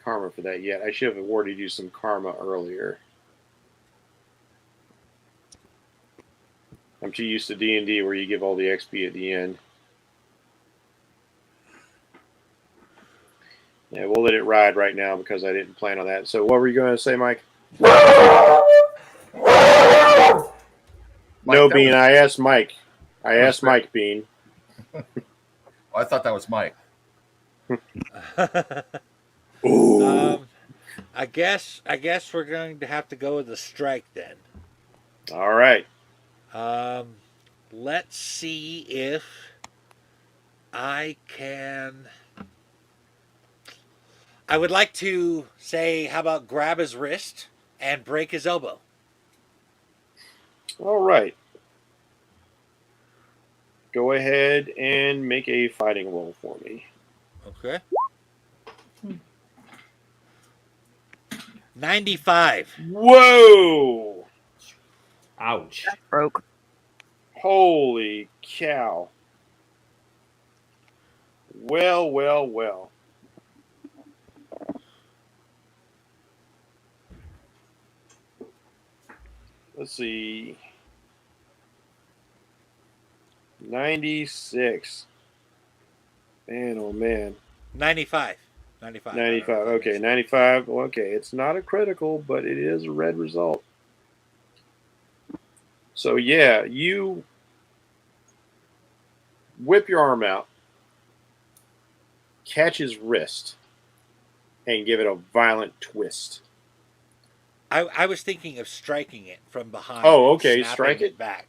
karma for that yet. I should have awarded you some karma earlier. I'm too used to D&D where you give all the XP at the end. Yeah, we'll let it ride right now because I didn't plan on that. So what were you going to say, Mike? Mike, No, that Bean. was- I asked Mike. I was asked great. Mike, Bean. I thought that was Mike. Ooh. I guess we're going to have to go with a strike then. All right. Let's see if I can. I would like to say, how about grab his wrist and break his elbow? All right. Go ahead and make a fighting roll for me. Okay. 95. Whoa! Ouch. Broke. Holy cow. Well, well, well. Let's see. 96. Man, oh man. 95. 95. 95. Okay, 95. Okay, it's not a critical, but it is a red result. So, yeah, you whip your arm out, catch his wrist, and give it a violent twist. I was thinking of striking it from behind. Oh, and okay, snapping strike it. back.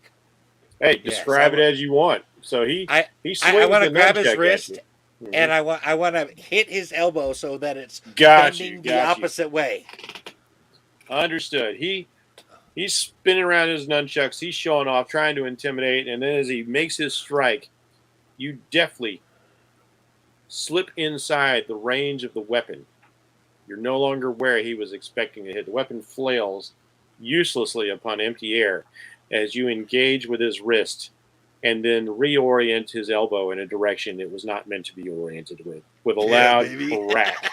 Hey, Yes, describe it as you want. So he I swings want the to grab his nunchuck at wrist, you. Mhm. and I want to hit his elbow so that it's Got you, bending the got you. opposite way. Understood. He's spinning around his nunchucks. He's showing off, trying to intimidate, and then as he makes his strike, you deftly slip inside the range of the weapon. You're no longer where he was expecting to hit. The weapon flails uselessly upon empty air as you engage with his wrist and then reorient his elbow in a direction it was not meant to be oriented with a loud crack.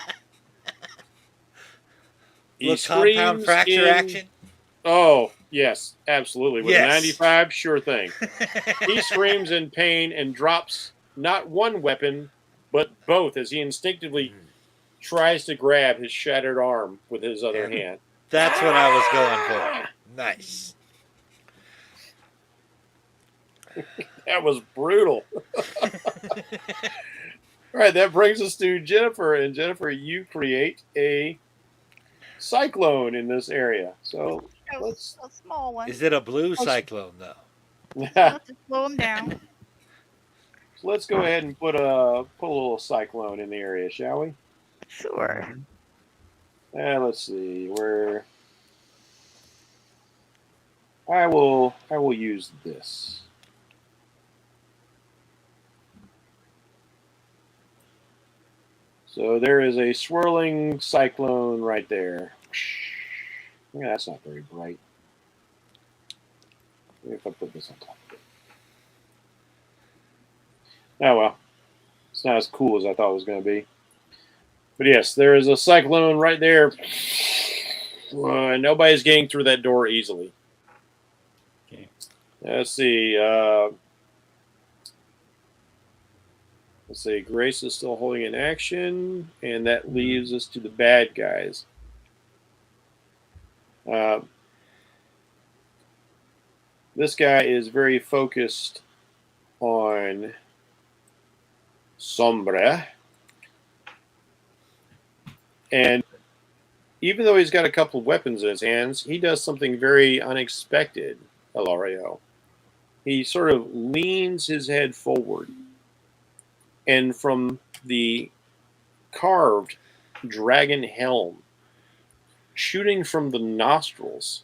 He Little compound screams fracture in. action. Oh, yes, absolutely. With Yes. a 95, sure thing. He screams in pain and drops not one weapon, but both as he instinctively tries to grab his shattered arm with his other hand. That's what I was going for. Nice. That was brutal. All right, that brings us to Jennifer. And Jennifer, you create a cyclone in this area. So let's. A small one. Is it a blue cyclone though? Let's just slow them down. So let's go ahead and put a little cyclone in the area, shall we? Sure. Let's see where I will use this. So there is a swirling cyclone right there. Yeah, that's not very bright. Maybe if I put this on top of it. Oh well, it's not as cool as I thought it was going to be. But yes, there is a cyclone right there. Nobody's getting through that door easily. Okay. Let's see. Grace is still holding an action, and that leaves us to the bad guys. This guy is very focused on Sombra. And even though he's got a couple of weapons in his hands, he does something very unexpected, Hilario. He sort of leans his head forward, and from the carved dragon helm, shooting from the nostrils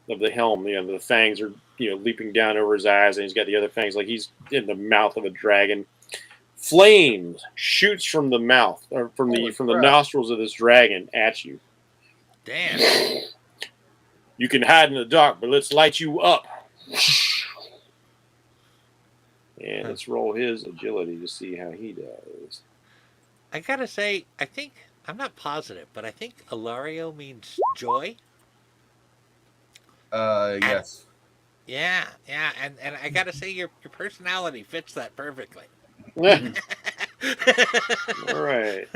of the helm, the fangs are leaping down over his eyes, and he's got the other fangs like he's in the mouth of a dragon. Flames shoots from the mouth, or from the nostrils of this dragon at you. Damn. You can hide in the dark, but let's light you up. And let's roll his agility to see how he does. I gotta say, I'm not positive, but I think Ilario means joy. Yes. Yeah, and I gotta say your personality fits that perfectly. All right.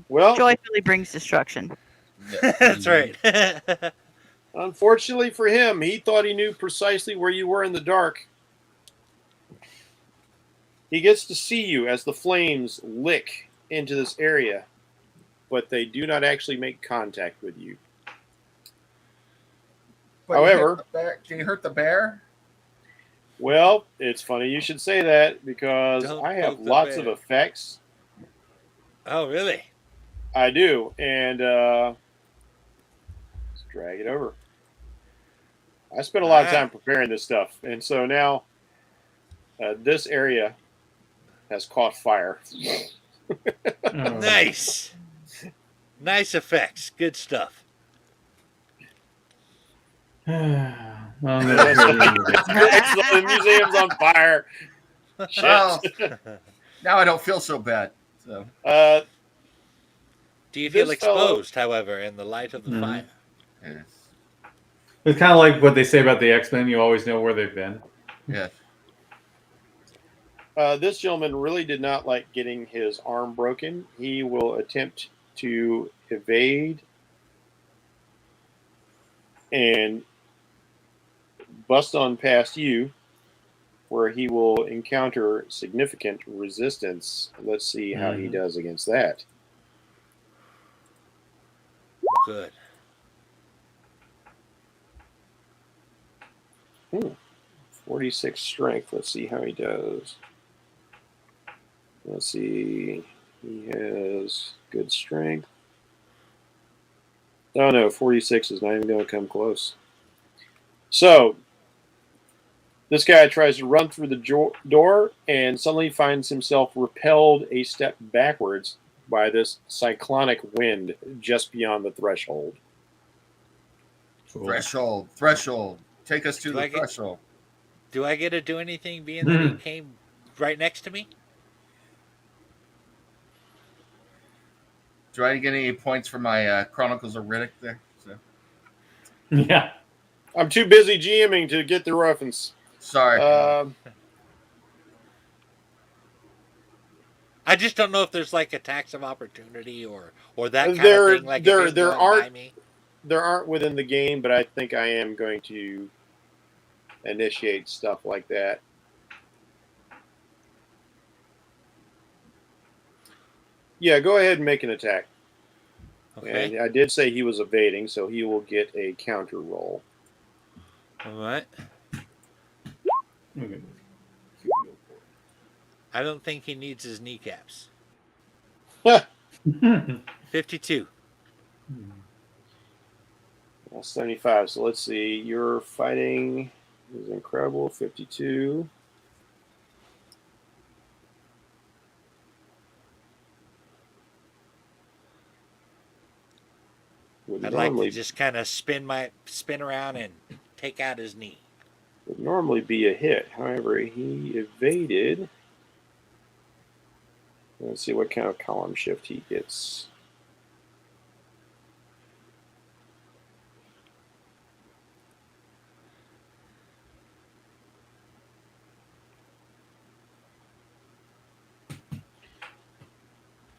Well, joyfully brings destruction. That's right. Unfortunately for him, he thought he knew precisely where you were in the dark. He gets to see you as the flames lick into this area, but they do not actually make contact with you. But However, did he hurt the bear? Well, it's funny you should say that because I have lots of effects. Oh, really? I do, and let's drag it over. I spent a lot of time preparing this stuff, and so now this area has caught fire. Nice. Nice effects. Good stuff. Well, the museum's on fire. Shit. Well, now I don't feel so bad. So. Do you feel exposed, however, in the light of the fire? Yes. It's kind of like what they say about the X-Men. You always know where they've been. Yes. This gentleman really did not like getting his arm broken. He will attempt to evade and bust on past you, where he will encounter significant resistance. Let's see how he does against that. good. Ooh, 46 strength. Let's see how he does. Let's see. He has good strength. Oh no, 46 is not even going to come close. So, this guy tries to run through the door and suddenly finds himself repelled a step backwards by this cyclonic wind just beyond the threshold. Cool. Threshold. Take us to Do the I get- threshold. Do I get to do anything being that he came right next to me? Do I get any points for my Chronicles of Riddick there? So, Yeah. I'm too busy GMing to get the reference. sorry. I just don't know if there's like attacks of opportunity or that kind There- of thing. Like there- if he's there going aren't- by me. There aren't within the game, but I think I am going to initiate stuff like that. Yeah, go ahead and make an attack. Okay. And I did say he was evading, so he will get a counter roll. All right. Okay. I don't think he needs his kneecaps. Well, 52. 75. So let's see. Your fighting is incredible. 52. Would I'd like normally, to just kind of spin around and take out his knee. would normally be a hit. However, he evaded. Let's see what kind of column shift he gets.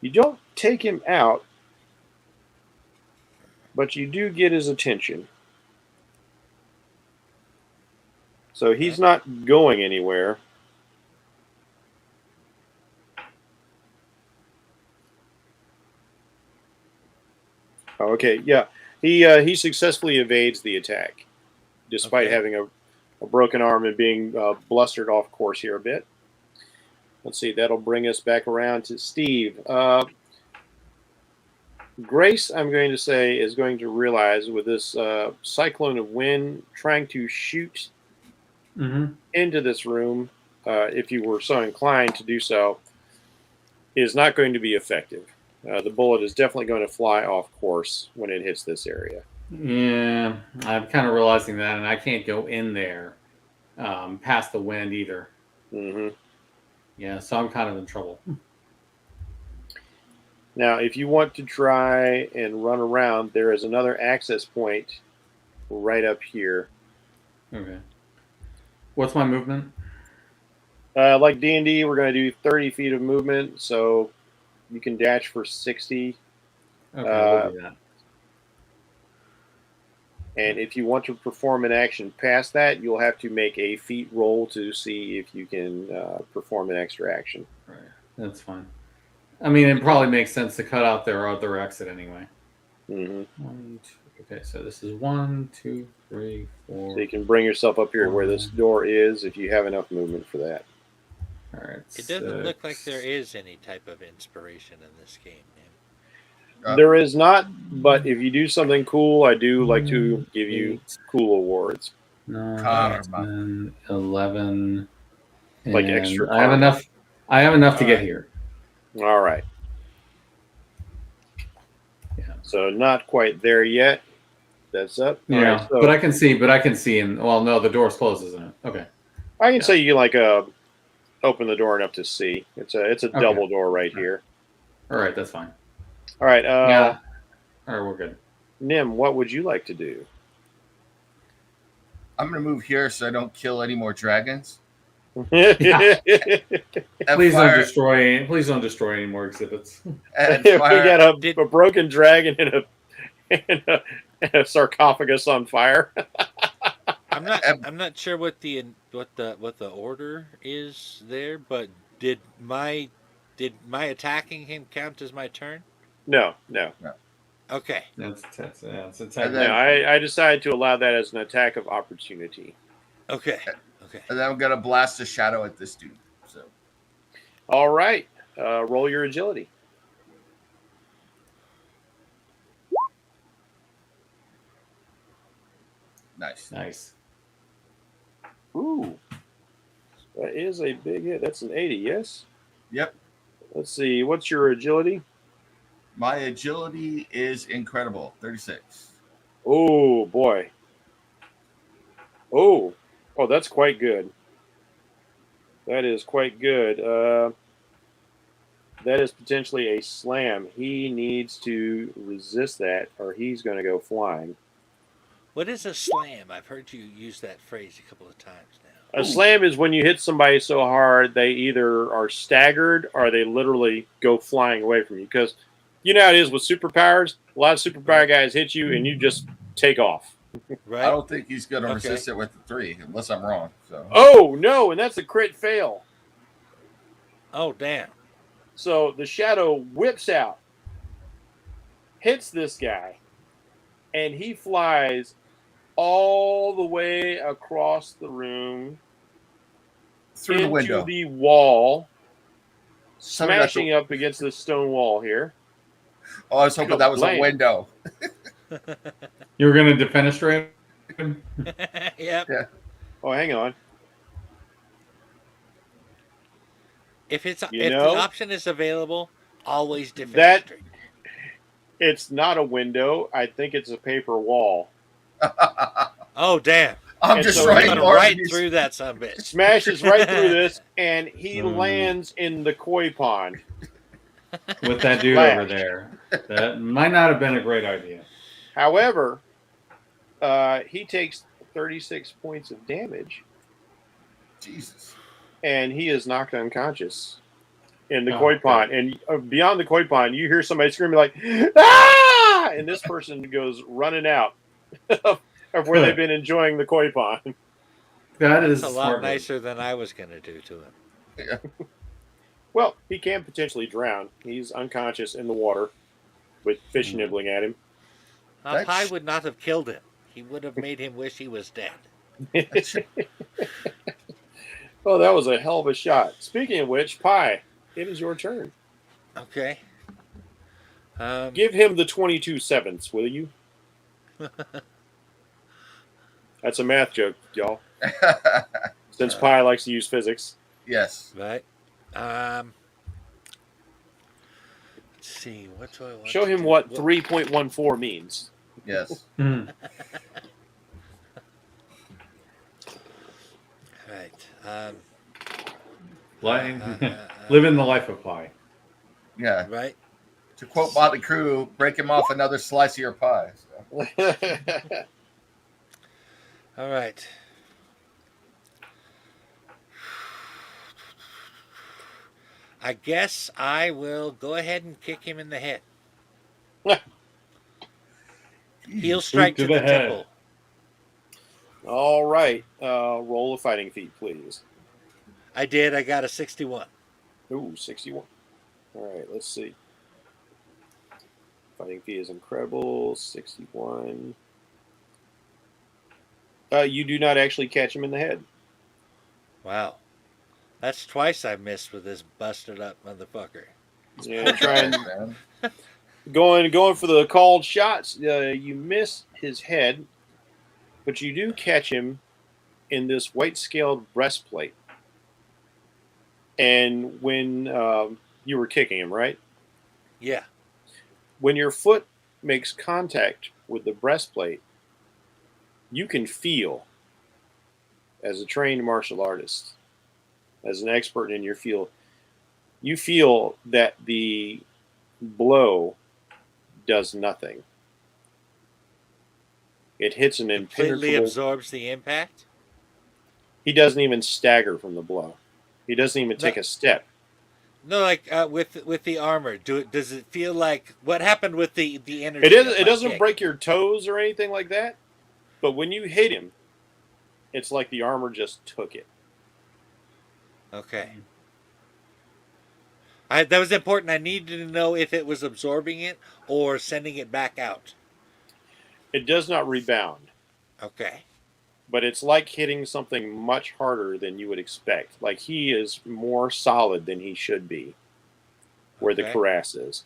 You don't take him out, but you do get his attention. So he's not going anywhere. Oh, okay, yeah. He successfully evades the attack, despite Okay. having a broken arm and being blustered off course here a bit. Let's see, that'll bring us back around to Steve. Grace, I'm going to say, is going to realize with this cyclone of wind trying to shoot into this room, if you were so inclined to do so, is not going to be effective. The bullet is definitely going to fly off course when it hits this area. Yeah, I'm kind of realizing that, and I can't go in there past the wind either. Mm-hmm. Yeah, so I'm kind of in trouble. Now, if you want to try and run around, there is another access point right up here. Okay. What's my movement? Like D&D, we're going to do 30 feet of movement, so you can dash for 60. Okay, we'll do that. And if you want to perform an action past that, you'll have to make a feat roll to see if you can perform an extra action. Right. That's fine. I mean, it probably makes sense to cut out their other exit anyway. Mm-hmm. 1, 2, okay, so this is 1, 2, 3, 4. So you can bring yourself up here where this door is if you have enough movement for that. All right. It doesn't look like there is any type of inspiration in this game, man. There is not, but if you do something cool, I do like to give you cool awards. 9, Karma. 10, 11. Like and extra I have karma. enough. I have enough to All get right. here. All right. Yeah. So not quite there yet. That's up. All Yeah, right, so but I can see. But I can see. And well, no, the door's closed, isn't it? Okay. I can say you can open the door enough to see. It's a double door right here. All right, that's fine. All right. Yeah. All right, we're good. Nim, what would you like to do? I'm going to move here so I don't kill any more dragons. Please fire- Please don't destroy any more exhibits. And we fire, got a broken dragon and a sarcophagus on fire. I'm not sure what the order is there, but did my attacking him count as my turn? No. Okay. That's it's And attack. then- No, I decided to allow that as an attack of opportunity. Okay. Okay. And then I'm gonna blast a shadow at this dude. So All right. Roll your agility. nice. Nice. Ooh. That is a big hit. That's an 80, yes? Yep. Let's see. What's your agility? My agility is incredible. 36. Oh, boy. Oh, that's quite good. That is quite good. That is potentially a slam. He needs to resist that, or he's going to go flying. What is a slam? I've heard you use that phrase a couple of times now. A slam is when you hit somebody so hard they either are staggered or they literally go flying away from you. Because you know how it is with superpowers. A lot of superpower guys hit you and you just take off. Right? I don't think he's gonna Okay. resist it with the 3, unless I'm wrong. So Oh, no, and that's a crit fail. Oh, damn. So the shadow whips out, hits this guy, and he flies all the way across the room through the into window. the wall, Tell me that's smashing up against this stone wall here. Oh, I was hoping that was a Kablam. window. You were going to defenestrate him? Yep. Yeah. Oh, hang on. If it's You if know, the option is available, always that- defenestrate. It's not a window. I think it's a paper wall. Oh, damn. I'm And just so trying Went Right right to through that son of a bitch. Smashes right through this, and he Hmm. lands in the koi pond. With that dude Flash. over there. That might not have been a great idea. However, he takes 36 points of damage, Jesus. and he is knocked unconscious in the Oh, koi good. pond. And beyond the koi pond, you hear somebody screaming like, "Ah!" And this person goes running out of where they've been enjoying the koi pond. That is That's a lot smart. nicer than I was going to do to him. Well, he can potentially drown. He's unconscious in the water with fish nibbling at him. That's- Pi would not have killed him. He would have made him wish he was dead. Oh, that was a hell of a shot. Speaking of which, Pi, it is your turn. Okay. Give him the 22 sevenths, will you? That's a math joke, y'all. Since Pi likes to use physics. Yes. Right. Let's see. What do I want? Show to him do? what 3.14 means. Yes. Hmm. Right. Living the life of Pi. Yeah. Right. To quote Motley Crue, break him off another slice of your pie. So. All right. I guess I will go ahead and kick him in the head. Heel strike to to the the head. temple. All right. Roll a fighting feat, please. I did. I got a 61. Ooh, 61. All right, let's see. Fighting feat is incredible. 61. You do not actually catch him in the head. Wow. That's twice I missed with this busted up motherfucker. Yeah, trying Man. going for the called shots. You miss his head, but you do catch him in this white scaled breastplate. And when you were kicking him, right? Yeah. When your foot makes contact with the breastplate, you can feel, as a trained martial artist, as an expert in your field, you feel that the blow does nothing. It hits an Completely impenetrable. absorbs the impact. He doesn't even stagger from the blow. He doesn't even take a step. No, like with the armor. Does it feel like what happened with the energy? It doesn't break your toes or anything like that. But when you hit him, it's like the armor just took it. Okay. That was important. I needed to know if it was absorbing it or sending it back out. It does not rebound, Okay. but it's like hitting something much harder than you would expect. Like he is more solid than he should be, where the Okay. cuirass is.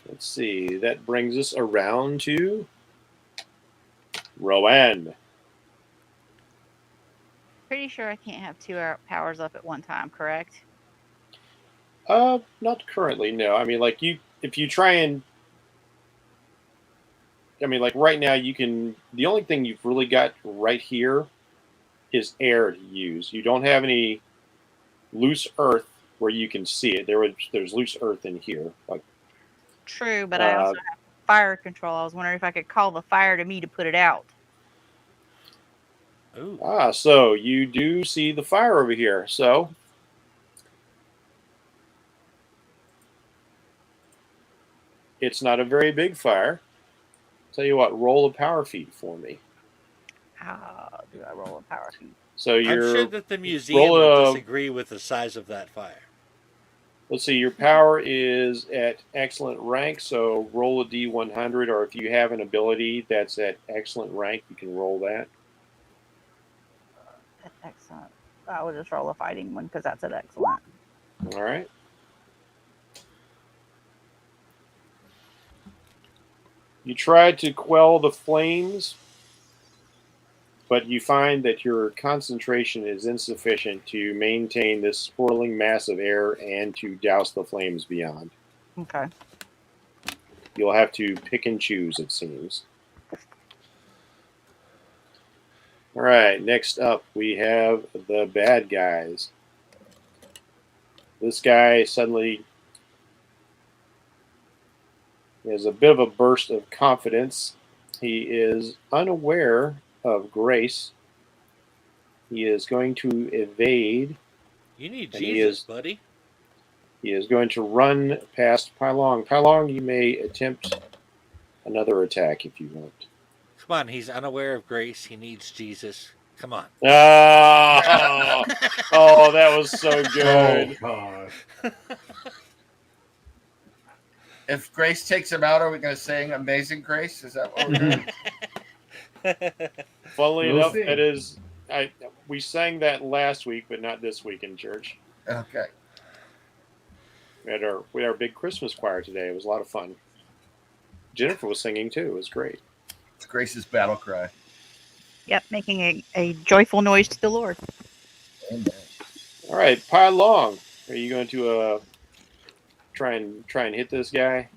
Let's see. That brings us around to Rowan. Pretty sure I can't have two powers up at one time, correct? Not currently, no. I mean, like if you try and, I mean, like right now, you can. The only thing you've really got right here is air to use. You don't have any loose earth where you can see it. There's loose earth in here. Like, True, but I also have fire control. I was wondering if I could call the fire to me to put it out. Ooh. so you do see the fire over here. So it's not a very big fire. Tell you what, roll a power feat for me. How do I roll a power feat? So I'm you're sure that the museum roll would a- disagree with the size of that fire. Let's see, your power is at excellent rank, so roll a D100, or if you have an ability that's at excellent rank, you can roll that. Excellent. I will just roll a fighting one because that's an excellent. All right. You try to quell the flames, but you find that your concentration is insufficient to maintain this swirling mass of air and to douse the flames beyond. Okay. You'll have to pick and choose, it seems. All right, next up we have the bad guys. This guy suddenly has a bit of a burst of confidence. He is unaware of Grace. He is going to evade. You need And he Jesus, is- buddy. He is going to run past Pylong. Pylong, you may attempt another attack if you want. Come on, he's unaware of grace. He needs Jesus. Come on. Oh, oh, that was so good. Oh gosh. If Grace takes him out, are we going to sing Amazing Grace? Is that what we're doing? Funnily We'll enough, see. it is. We sang that last week, but not this week in church. Okay. We had our big Christmas choir today. It was a lot of fun. Jennifer was singing too. It was great. It's Grace's battle cry. Yep, making a joyful noise to the Lord. Amen. All right, Pylong, are you going to try and hit this guy?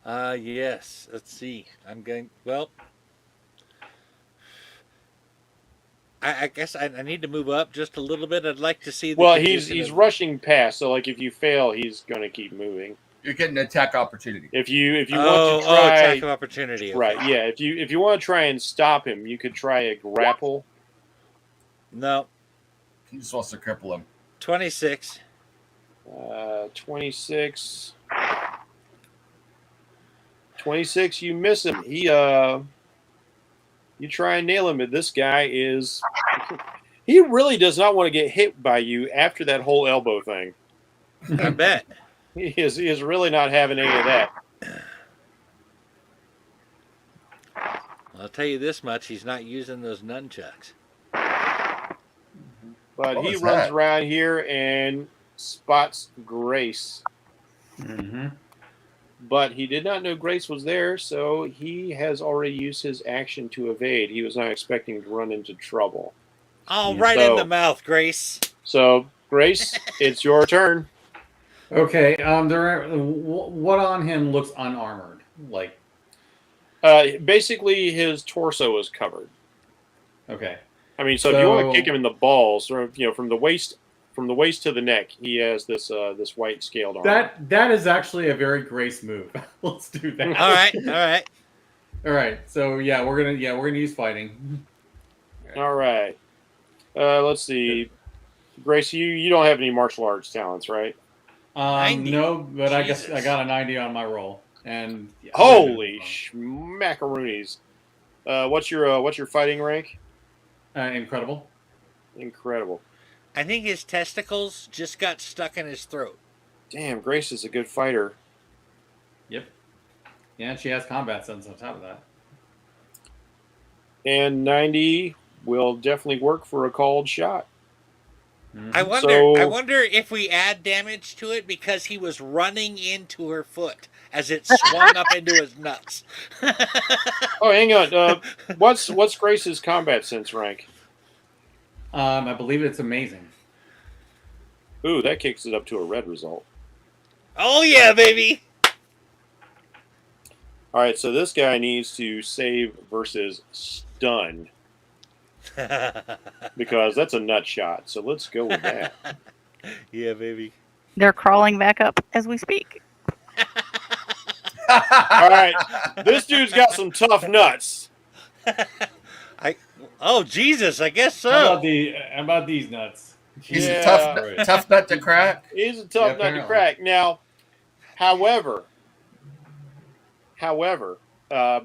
Yes. Let's see. I'm going. Well, I guess I need to move up just a little bit. I'd like to see. The Well, condition he's of- rushing past, so like if you fail, he's going to keep moving. You're getting an attack opportunity. If you want Oh, to try, attack of opportunity. Okay. right? Yeah, if you want to try and stop him, you could try a grapple. No. He just wants to cripple him. 26. 26. 26, you miss him. You try and nail him, but this guy is. He really does not want to get hit by you after that whole elbow thing. I bet. He is really not having any of that. I'll tell you this much: he's not using those nunchucks. But What he was runs that? around here and spots Grace. Mm-hmm. But he did not know Grace was there, so he has already used his action to evade. He was not expecting to run into trouble. Oh, right in So- the mouth, Grace. So, Grace, it's your turn. Okay. What on him looks unarmored? Like, Basically, his torso is covered. okay. I mean, so if you want So- to kick him in the balls, or from the waist to the neck, he has this white scaled armor. That is actually a very Grace move. Let's do that. All right, all right. All right. So yeah, we're gonna use fighting. All right. Let's see. Grace, you don't have any martial arts talents, right? 90. No, but I guess I Jesus. got a 90 on my roll, and yeah, Holy macaroonies! What's your fighting rank? Incredible. Incredible. I think his testicles just got stuck in his throat. Damn, Grace is a good fighter. Yep. Yeah, and she has combat sense on top of that. And 90 will definitely work for a called shot. I Mhm. wonder. So- I wonder if we add damage to it because he was running into her foot as it swung up into his nuts. Oh, hang on. What's Grace's combat sense rank? I believe it's amazing. Ooh, that kicks it up to a red result. Oh yeah, baby. All right, so this guy needs to save versus stun because that's a nut shot. So let's go with that. Yeah, baby. They're crawling back up as we speak. All right, this dude's got some tough nuts. Oh Jesus, I guess so. How about these nuts? He's Yeah. a tough nut to crack. He's a tough Yeah, nut to apparently. crack. Now, however,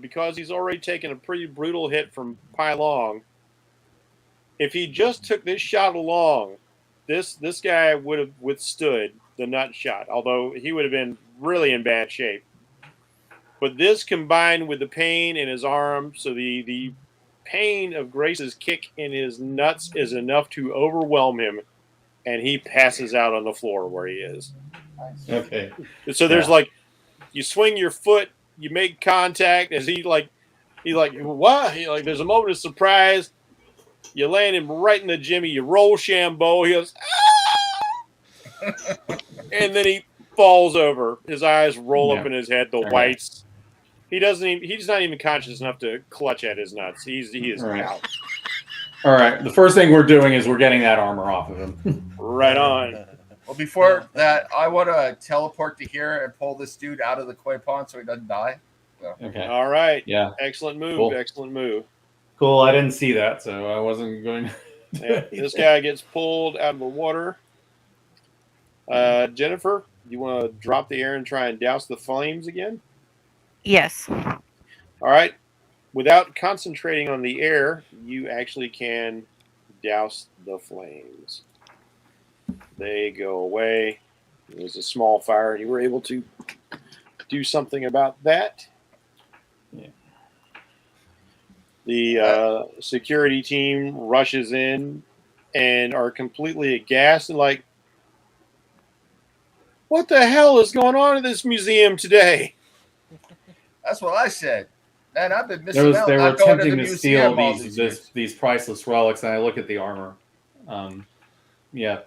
because he's already taken a pretty brutal hit from Pai Long, if he just took this shot along, this guy would have withstood the nut shot, although he would have been really in bad shape. But this combined with the pain in his arm, so the pain of Grace's kick in his nuts is enough to overwhelm him, and he passes out on the floor where he is. Okay. So there's you swing your foot, you make contact, as he what? There's a moment of surprise. You land him right in the jimmy. You roll Shambo. He goes, ah! And then he falls over. His eyes roll up in his head. The whites. He's not even conscious enough to clutch at his nuts. He is out. All right. The first thing we're doing is we're getting that armor off of him. Right on. Well, before that, I want to teleport to here and pull this dude out of the koi pond so he doesn't die. So. Okay. All right. Yeah. Excellent move. Cool. Excellent move. Cool. I didn't see that, so I wasn't going to. Yeah, this guy gets pulled out of the water. Jennifer, you want to drop the air and try and douse the flames again? Yes. All right. Without concentrating on the air, you actually can douse the flames. They go away. It was a small fire, and you were able to do something about that. Yeah. The security team rushes in and are completely aghast and like, what the hell is going on in this museum today? That's what I said. Man, I've been missing out. They were not going to the attempting to steal museum all these years. these priceless relics, and I look at the armor. Yeah,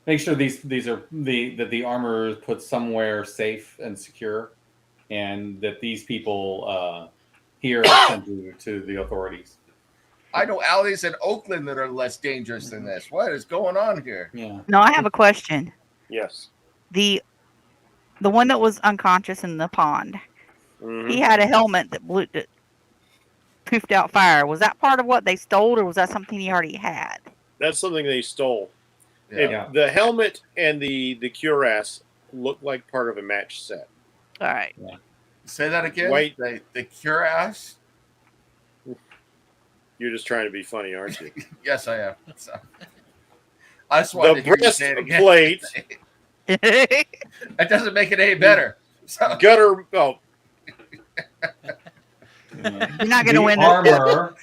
make sure these are that the armor is put somewhere safe and secure, and that these people here are sent to the authorities. I know alleys in Oakland that are less dangerous than this. What is going on here? Yeah. No, I have a question. Yes. The one that was unconscious in the pond, Mhm. he had a helmet that poofed out fire. Was that part of what they stole, or was that something he already had? That's something they stole. Yeah. The helmet and the cuirass look like part of a match set. All right. Say that again. White- The cuirass. You're just trying to be funny, aren't you? Yes, I am. So, I just wanted The to hear you say it again. breastplate, That doesn't make it any better. So, gutter. Oh, You're not gonna win this. armor.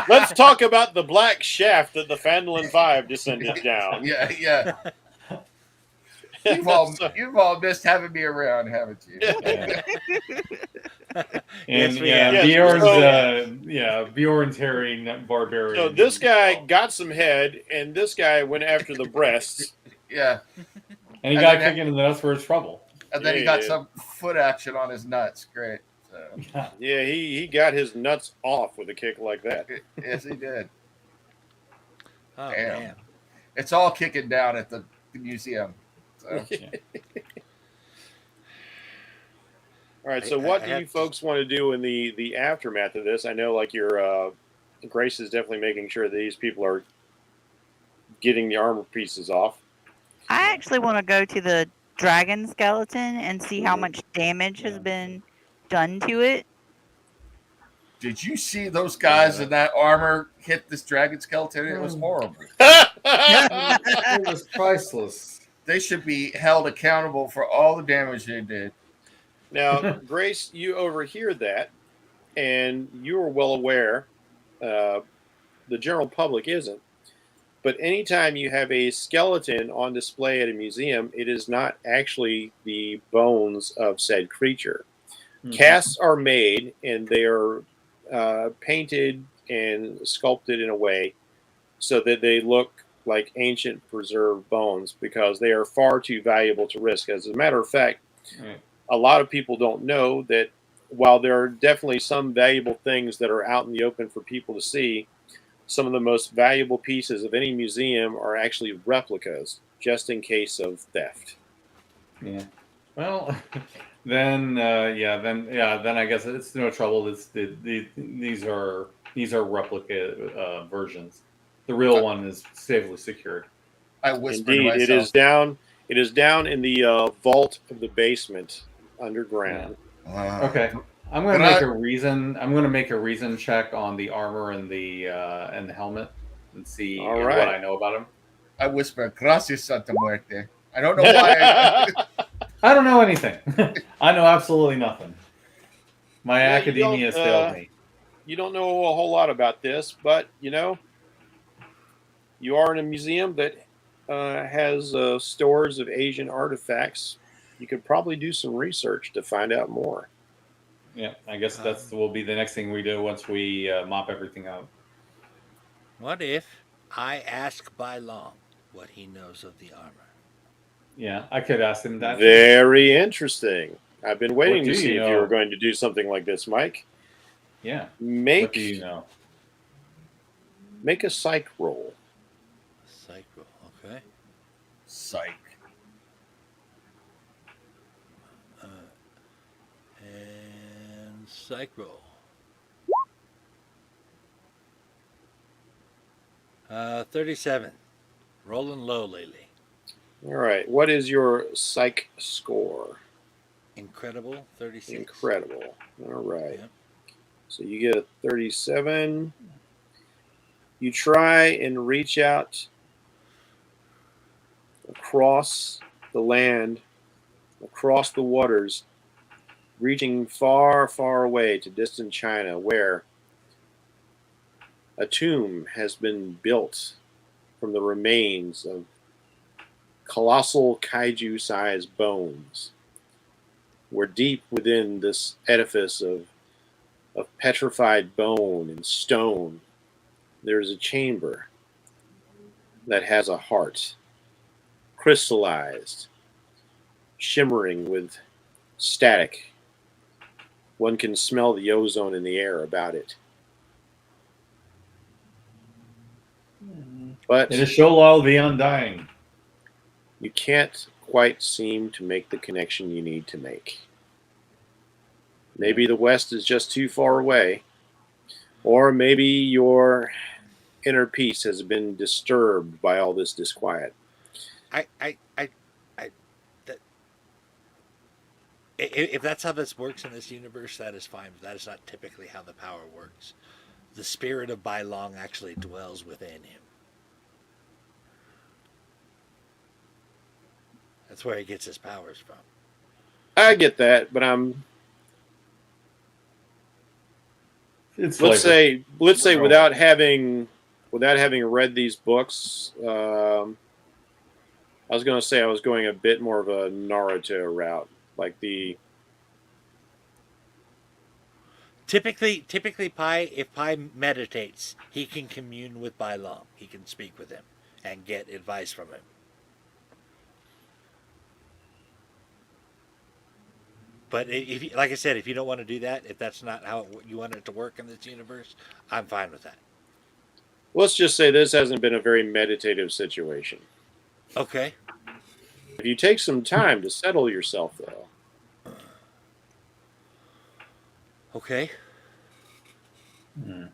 let's talk about the black shaft that the Fandolin 5 descended down. yeah. You've all missed having me around, haven't you? And Yes, we have. Yes, Bjorn's hairy barbarian. So this guy got some head, and this guy went after the breasts. Yeah. and he and got then- kicked in the nuts for his trouble. And then he Yeah, got yeah. some foot action on his nuts. Great. So, Yeah, he got his nuts off with a kick like that. yes, he did. Oh, Damn. man. It's all kicking down at the museum. So, All right, so what I do have you to- folks want to do in the aftermath of this? I know, like, your Grace is definitely making sure that these people are getting the armor pieces off. I actually want to go to the dragon skeleton and see how Mhm. much damage has Yeah. been done to it. Did you see those guys in that armor hit this dragon skeleton? It was horrible. It was priceless. They should be held accountable for all the damage they did. Now, Grace, you overhear that, and you are well aware. The general public isn't. But anytime you have a skeleton on display at a museum, it is not actually the bones of said creature. Mhm. Casts are made, and they are painted and sculpted in a way so that they look like ancient preserved bones because they are far too valuable to risk. As a matter of fact, Right. a lot of people don't know that while there are definitely some valuable things that are out in the open for people to see, some of the most valuable pieces of any museum are actually replicas, just in case of theft. Yeah. Well, then I guess it's no trouble. These are replica versions. The real one is safely secured. I whispered Indeed, to myself, it is down in the vault of the basement underground. Okay. I'm gonna make a reason. I'm gonna make a reason check on the armor and the helmet and see All what right. I know about him. I whispered, "Gracias, Santa Muerte." I don't know why. I don't know anything. I know absolutely nothing. My Yeah, academia has failed me. You don't know a whole lot about this, but you are in a museum that has stores of Asian artifacts. You could probably do some research to find out more. Yeah, I guess that's will be the next thing we do once we mop everything out. What if I ask Bai Long what he knows of the armor? Yeah, I could ask him that. Very interesting. I've been waiting What to do see you if you were know? going to do something like this, Mike. Yeah. Make What do you know? make a psych roll. Psych roll, okay. Psych. And psych roll. 37. Rolling low lately. All right. What is your psych score? Incredible, 36. Incredible. All right. Yep. So you get a 37. You try and reach out across the land, across the waters, reaching far, far away to distant China, where a tomb has been built from the remains of colossal kaiju-sized bones. Where deep within this edifice of petrified bone and stone, there is a chamber that has a heart, crystallized, shimmering with static. One can smell the ozone in the air about it. But It is Sholal the Undying. you can't quite seem to make the connection you need to make. Maybe the West is just too far away, or maybe your inner peace has been disturbed by all this disquiet. If that's how this works in this universe, that is fine. But that is not typically how the power works. The spirit of Bai Long actually dwells within him. That's where he gets his powers from. I get that, but It's let's say Flavor. without having read these books, I was going to say I was going a bit more of a Naruto route, like the Typically, if Pai meditates, he can commune with Bai Long. He can speak with him and get advice from him. But if, like I said, if you don't want to do that, if that's not how you want it to work in this universe, I'm fine with that. let's just say this hasn't been a very meditative situation. Okay. If you take some time to settle yourself, though, Okay. Mm.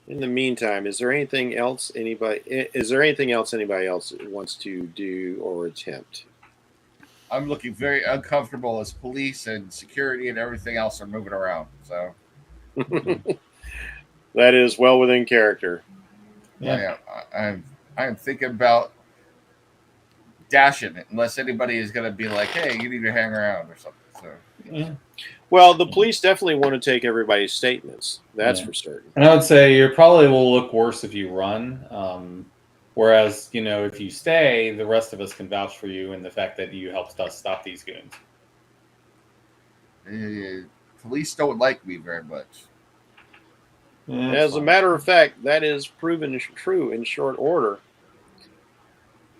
in the meantime, is there anything else anybody else wants to do or attempt? I'm looking very uncomfortable as police and security and everything else are moving around. So That is well within character. Yeah. I am thinking about dashing it unless anybody is going to be like, hey, you need to hang around or something. So Yeah. Well, the police definitely want to take everybody's statements. That's Yeah. for certain. And I would say you probably will look worse if you run. Whereas, if you stay, the rest of us can vouch for you and the fact that you helped us stop these goons. police don't like me very much. Yeah, As a matter of fact, that is proven true in short order,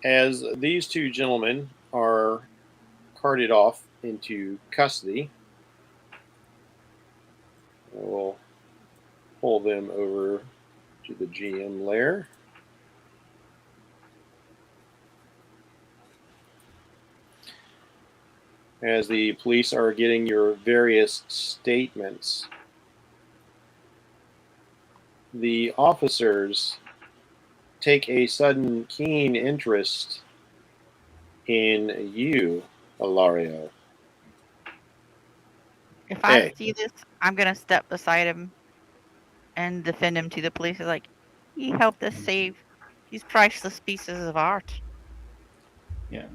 as these two gentlemen are carted off into custody. We'll pull them over to the GM lair. As the police are getting your various statements, the officers take a sudden keen interest in you, Ilario. If I Hey. see this, I'm gonna step beside him and defend him to the police. It's like, he helped us save these priceless pieces of art. Yeah.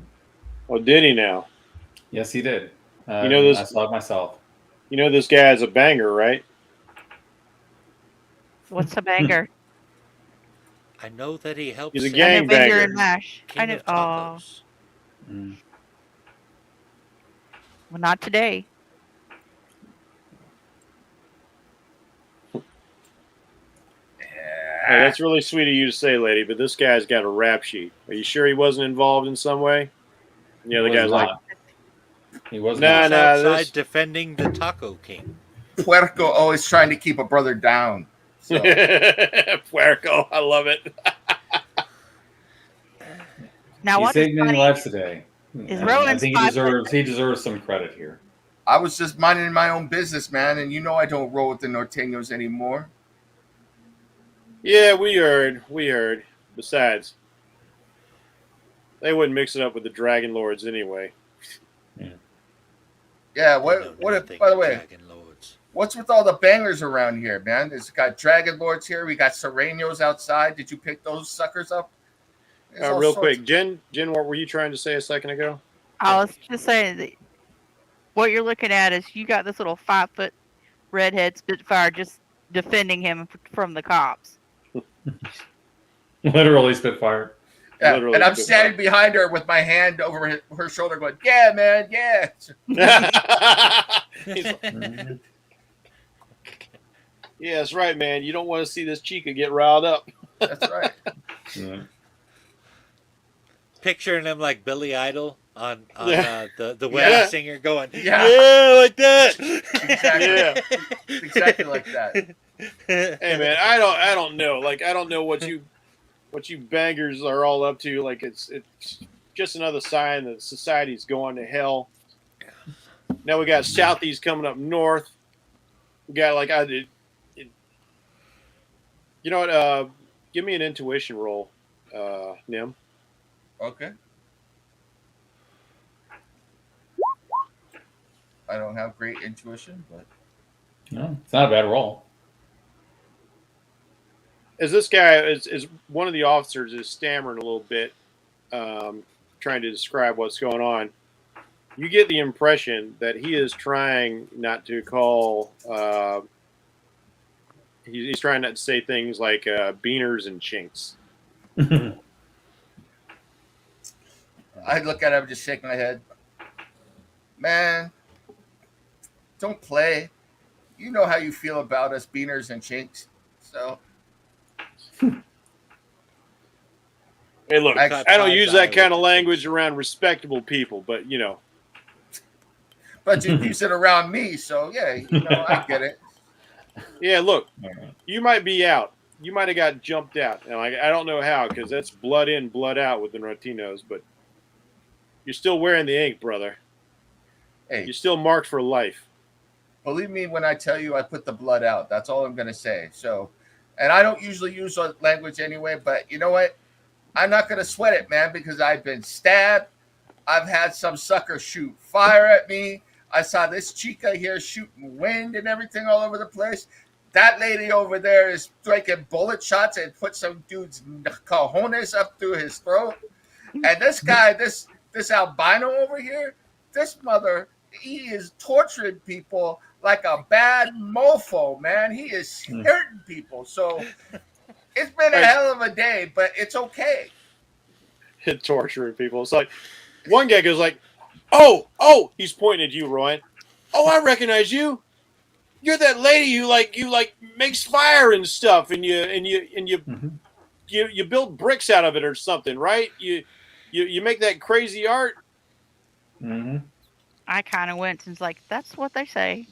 Oh, did he now? Yes, he did. This- I saw it myself. You know this guy's a banger, right? What's a banger? I know that he helped He's a save I know Bender gangbanger. and Mash. I King know. of Oh, Tacos. Mm. well, not today. Hey, that's really sweet of you to say, lady, but this guy's got a rap sheet. Are you sure he wasn't involved in some way? The He was guy's like, not. He was Nah, He's not. outside this- defending the Taco King. Puerco always trying to keep a brother down. So Puerco, I love it. Now, He what is saved many funny lives today. is And Rowan's I think he deserves some credit here. I was just minding my own business, man, and I don't roll with the Norteños anymore. Yeah, we heard. Besides, they wouldn't mix it up with the Dragon Lords anyway. Yeah, They know what if, nothing by the of way, Dragon Lords. what's with all the bangers around here, man? There's got Dragon Lords here. We got Serenos outside. Did you pick those suckers up? There's all Real sorts quick, Jen, what were you trying to say a second ago? I was just saying that what you're looking at is you got this little 5-foot redhead Spitfire just defending him from the cops. Literally Spitfire. Yeah, Literally and I'm Spitfire. standing behind her with my hand over her shoulder going, yeah, man, yeah. He's like, yeah, that's right, man. You don't want to see this chica get riled up. That's right. Yeah. Picturing him like Billy Idol on Yeah. the wedding Yeah. singer going, Yeah. yeah, like that. Exactly. Yeah. Exactly like that. Hey, man, I don't know. Like, I don't know what you bangers are all up to. Like, it's just another sign that society's going to hell. Now we got Southies coming up north. We got like I did. You know what? Give me an intuition roll, Nim. Okay. I don't have great intuition, but No, it's not a bad roll. As this guy is one of the officers is stammering a little bit, trying to describe what's going on. You get the impression that he is trying not to call. He's trying not to say things like beaners and chinks. I look at him, just shake my head. Man, don't play. You know how you feel about us beaners and chinks. So Hey, look, I I don't use that kind of language around respectable people, but you know. but you use it around me, so yeah, I get it. Yeah, look, All right. you might be out. You might have got jumped out. And I don't know how, because that's blood in, blood out with the Nortinos, but you're still wearing the ink, brother. Hey, You're still marked for life. believe me when I tell you I put the blood out. That's all I'm gonna say. So, and I don't usually use that language anyway, but you know what? I'm not gonna sweat it, man, because I've been stabbed, I've had some sucker shoot fire at me. I saw this chica here shooting wind and everything all over the place. That lady over there is taking bullet shots and put some dude's cojones up through his throat. And this guy, this albino over here, this mother, he is torturing people like a bad mofo, man. He is hurting people. So it's been a hell of a day, but it's okay. Torturing people. It's like one guy goes like, "Oh," he's pointing at you, Roy. "Oh, I recognize you. You're that lady who like makes fire and stuff, and you build bricks out of it or something, right? You make that crazy art." Mm-hmm. I kind of went and was like, that's what they say.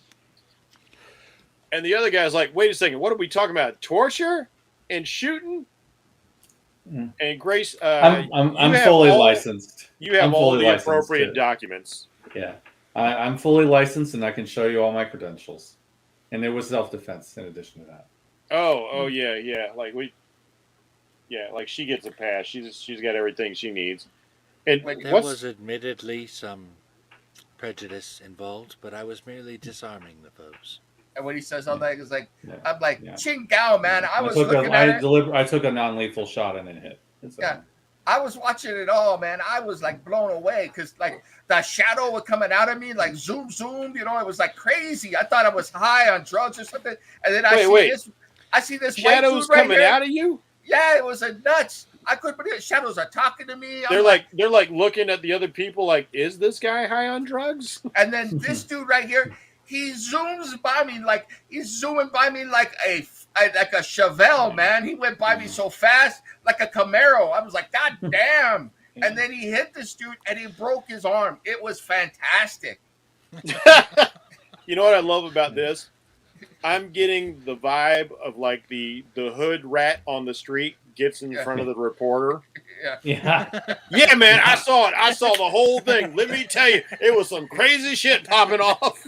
And the other guy's like, "Wait a second, what are we talking about? Torture and shooting?" Mm. And Grace, I'm fully licensed. You have I'm all fully the licensed appropriate documents. Yeah, I'm fully licensed, and I can show you all my credentials. And it was self-defense in addition to that. Oh yeah. Like she gets a pass. She's got everything she needs. And There was admittedly some prejudice involved, but I was merely disarming the foes. And when he says all that, he's like, Yeah. I'm like, Yeah. Ching Gao, man. I was took looking at it. I took a non-lethal shot and then hit. Yeah. I was watching it all, man. I was like blown away because like the shadow was coming out of me, like zoom, it was like crazy. I thought I was high on drugs or something. And then I see this shadows white dude right coming here. out of you? Yeah, it was a nuts. I couldn't believe it. Shadows are talking to me. They're like looking at the other people like, is this guy high on drugs? And then this dude right here, he zooms by me like he's zooming by me like a Chevelle, man. He went by me so fast, like a Camaro. I was like, God damn. And then he hit this dude and he broke his arm. It was fantastic. You know what I love about this? I'm getting the vibe of like the hood rat on the street gets in front of the reporter. Yeah, man, I saw it. I saw the whole thing. Let me tell you, it was some crazy shit popping off.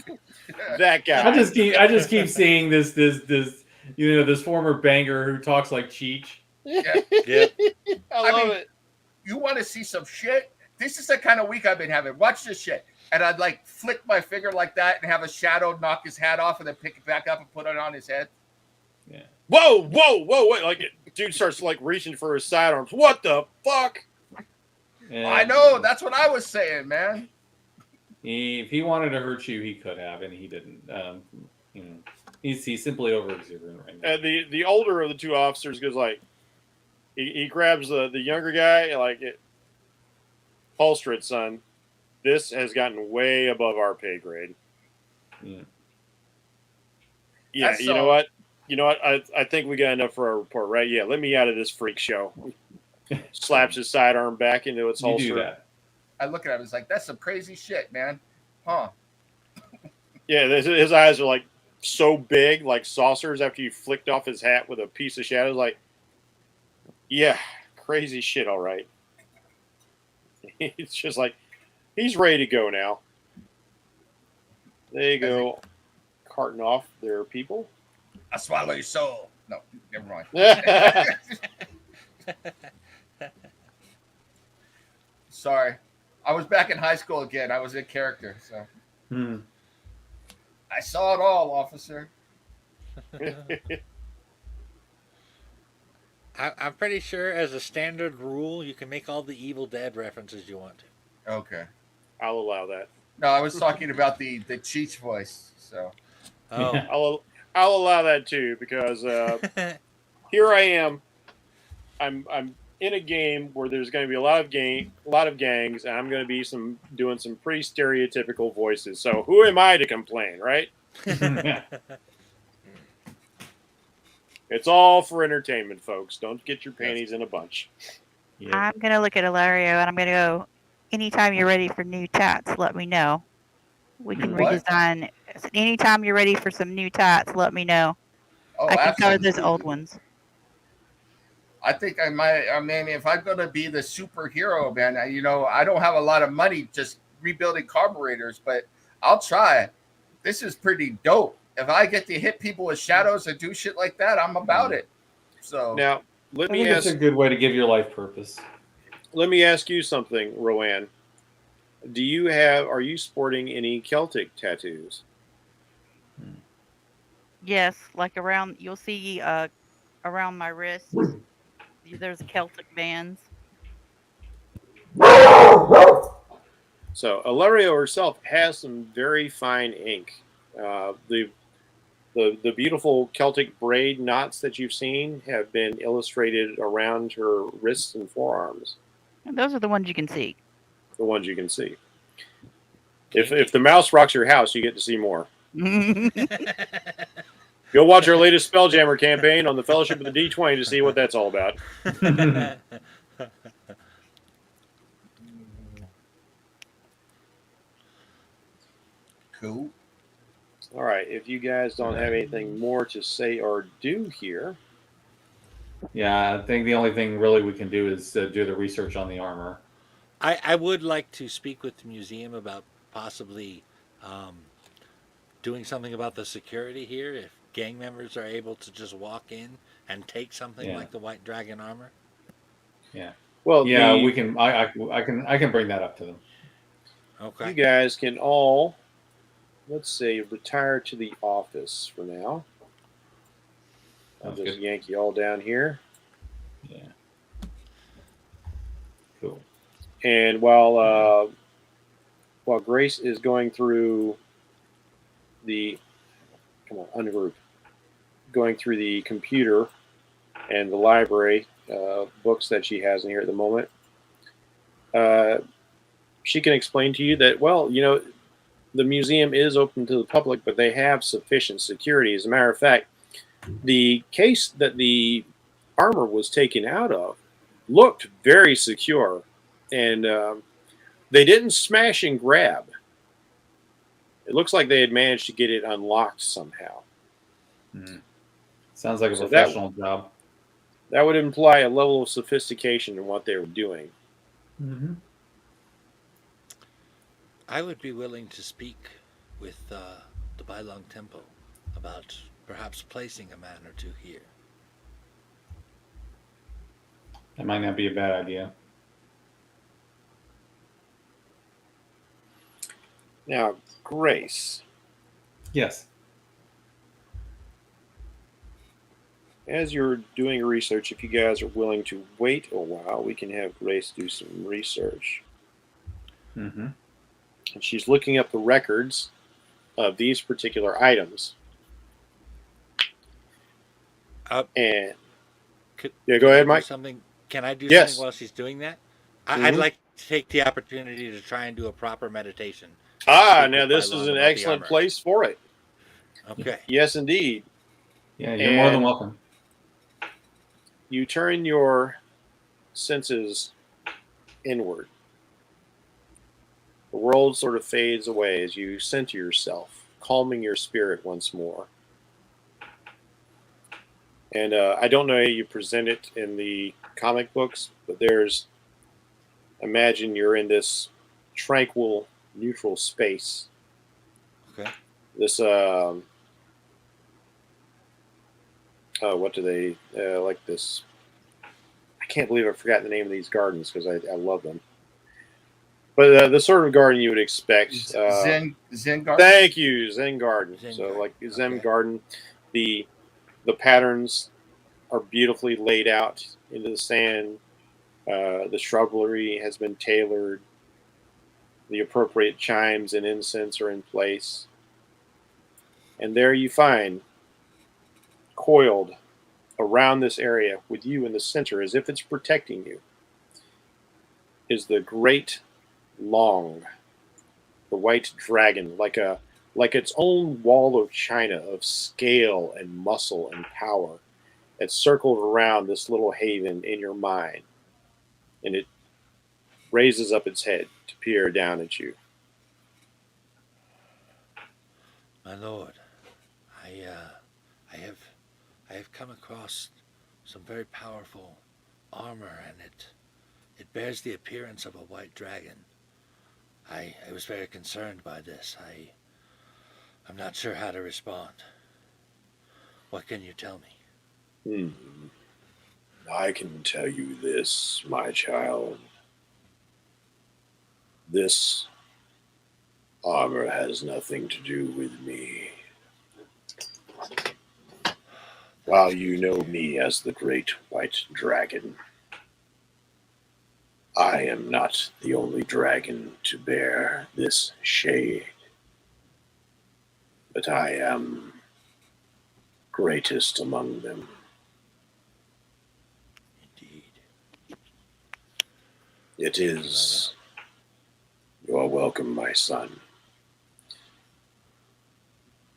That guy. I just keep seeing this this former banger who talks like Cheech. Yeah. I love it. You want to see some shit? This is the kind of week I've been having. Watch this shit. And I'd like flick my finger like that and have a shadow knock his hat off and then pick it back up and put it on his head. Yeah. Whoa, wait. Like, dude starts like reaching for his sidearms. What the fuck? And I know. That's what I was saying, man. if he wanted to hurt you, he could have, and he didn't. He's simply overexuberant right now. The older of the two officers goes like, he grabs the younger guy, like, holster it, son. This has gotten way above our pay grade. Yeah, you know what? I think we got enough for our report, right? Yeah, let me out of this freak show. Slaps his sidearm back into its holster. You do that. I look at him. It's like, that's some crazy shit, man. Huh? Yeah, his eyes are like so big, like saucers after you flicked off his hat with a piece of shadows. Like, yeah, crazy shit, all right. It's just like, he's ready to go now. There you go. Carting off their people. I swallow your soul. No, never mind. Sorry. I was back in high school again. I was in character, so. I saw it all, officer. I'm pretty sure, as a standard rule, you can make all the Evil Dead references you want to. Okay. I'll allow that. No, I was talking about the Cheech voice. So. Oh. I'll allow that too, because here I am. I'm in a game where there's going to be a lot of gangs, and I'm going to be doing some pretty stereotypical voices. So who am I to complain, right? It's all for entertainment, folks. Don't get your panties in a bunch. Yeah. I'm going to look at Ilario and I'm going to go, anytime you're ready for new tats, let me know. We can redesign. Anytime you're ready for some new tats, let me know. Oh, I can absolutely. cover those old ones. I think I might. I mean, if I'm gonna be the superhero, man, I don't have a lot of money just rebuilding carburetors, but I'll try. This is pretty dope. If I get to hit people with shadows and do shit like that, I'm about it. So now, I think it's a good way to give your life purpose. Let me ask you something, Roanne. Are you sporting any Celtic tattoos? Yes, like around you'll see around my wrist. There's Celtic bands. So Ilario herself has some very fine ink. The beautiful Celtic braid knots that you've seen have been illustrated around her wrists and forearms. And those are the ones you can see. The ones you can see. Kinky. If the mouse rocks your house, you get to see more. Well, Go watch our latest Spelljammer campaign on the Fellowship of the D20 to see what that's all about. Cool. All right, if you guys don't have anything more to say or do here, Yeah, I think the only thing really we can do is do the research on the armor. I would like to speak with the museum about possibly um, doing something about the security here. If gang members are able to just walk in and take something Yeah. like the White Dragon armor. Yeah. well, Yeah, the, we can. I can bring that up to them. Okay. you guys can all, let's say, retire to the office for now. I'll Sounds just good. yank you all down here. Yeah. Cool. And while Grace is going through the ungroup, going through the computer and the library books that she has in here at the moment, she can explain to you that, well, the museum is open to the public, but they have sufficient security. As a matter of fact, the case that the armor was taken out of looked very secure, and they didn't smash and grab. It looks like they had managed to get it unlocked somehow. Sounds like a So professional job. That would imply a level of sophistication in what they were doing. Mm-hmm. I would be willing to speak with the Bailong Temple about perhaps placing a man or two here. That might not be a bad idea. Now, Grace, Yes. as you're doing your research, if you guys are willing to wait a while, we can have Grace do some research. Mm-hmm. And she's looking up the records of these particular items. And yeah, go ahead, Mike. Something? Can I do Yes. something while she's doing that? Mhm. I'd like to take the opportunity to try and do a proper meditation. Now this is an excellent place for it. Okay. Yes, indeed. Yeah, you're more than welcome. You turn your senses inward. The world sort of fades away as you center yourself, calming your spirit once more. And I don't know how you present it in the comic books, but imagine you're in this tranquil, neutral space. Okay. This, what do they, like this, I can't believe I forgot the name of these gardens because I love them. But the sort of garden you would expect. Zen garden. Thank you, Zen garden. Zen so garden. like Zen Okay. garden, the patterns are beautifully laid out into the sand. The shrubbery has been tailored. The appropriate chimes and incense are in place. And there you find, coiled around this area with you in the center as if it's protecting you, is the great Long, the white dragon, like its own wall of china of scale and muscle and power, that's circled around this little haven in your mind, and it raises up its head to peer down at you. My lord, I have come across some very powerful armor, and it bears the appearance of a white dragon. I was very concerned by this. I'm not sure how to respond. What can you tell me? I can tell you this, my child. This Armor has nothing to do with me. While you know me as the Great White Dragon, I am not the only dragon to bear this shade, but I am greatest among them. Indeed. It is. You are welcome, my son.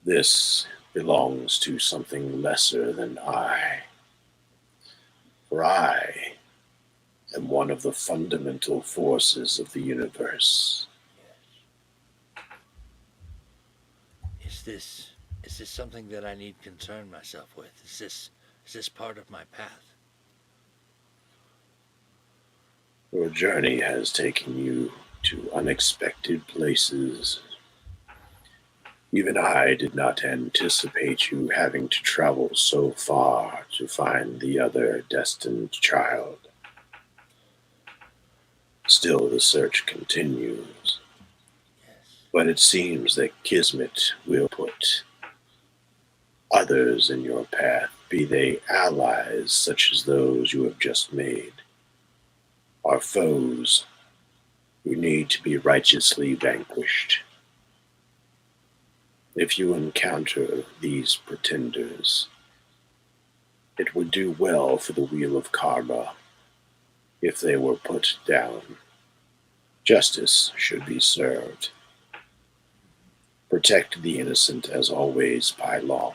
This belongs to something lesser than I, for I am one of the fundamental forces of the universe. Is this something that I need concern myself with? Is this part of my path? Your journey has taken you to unexpected places. Even I did not anticipate you having to travel so far to find the other destined child. Still, the search continues, Yes. but it seems that Kismet will put others in your path, be they allies such as those you have just made, or foes who need to be righteously vanquished. If you encounter these pretenders, it would do well for the wheel of karma if they were put down. Justice should be served. Protect the innocent as always, Pai Long,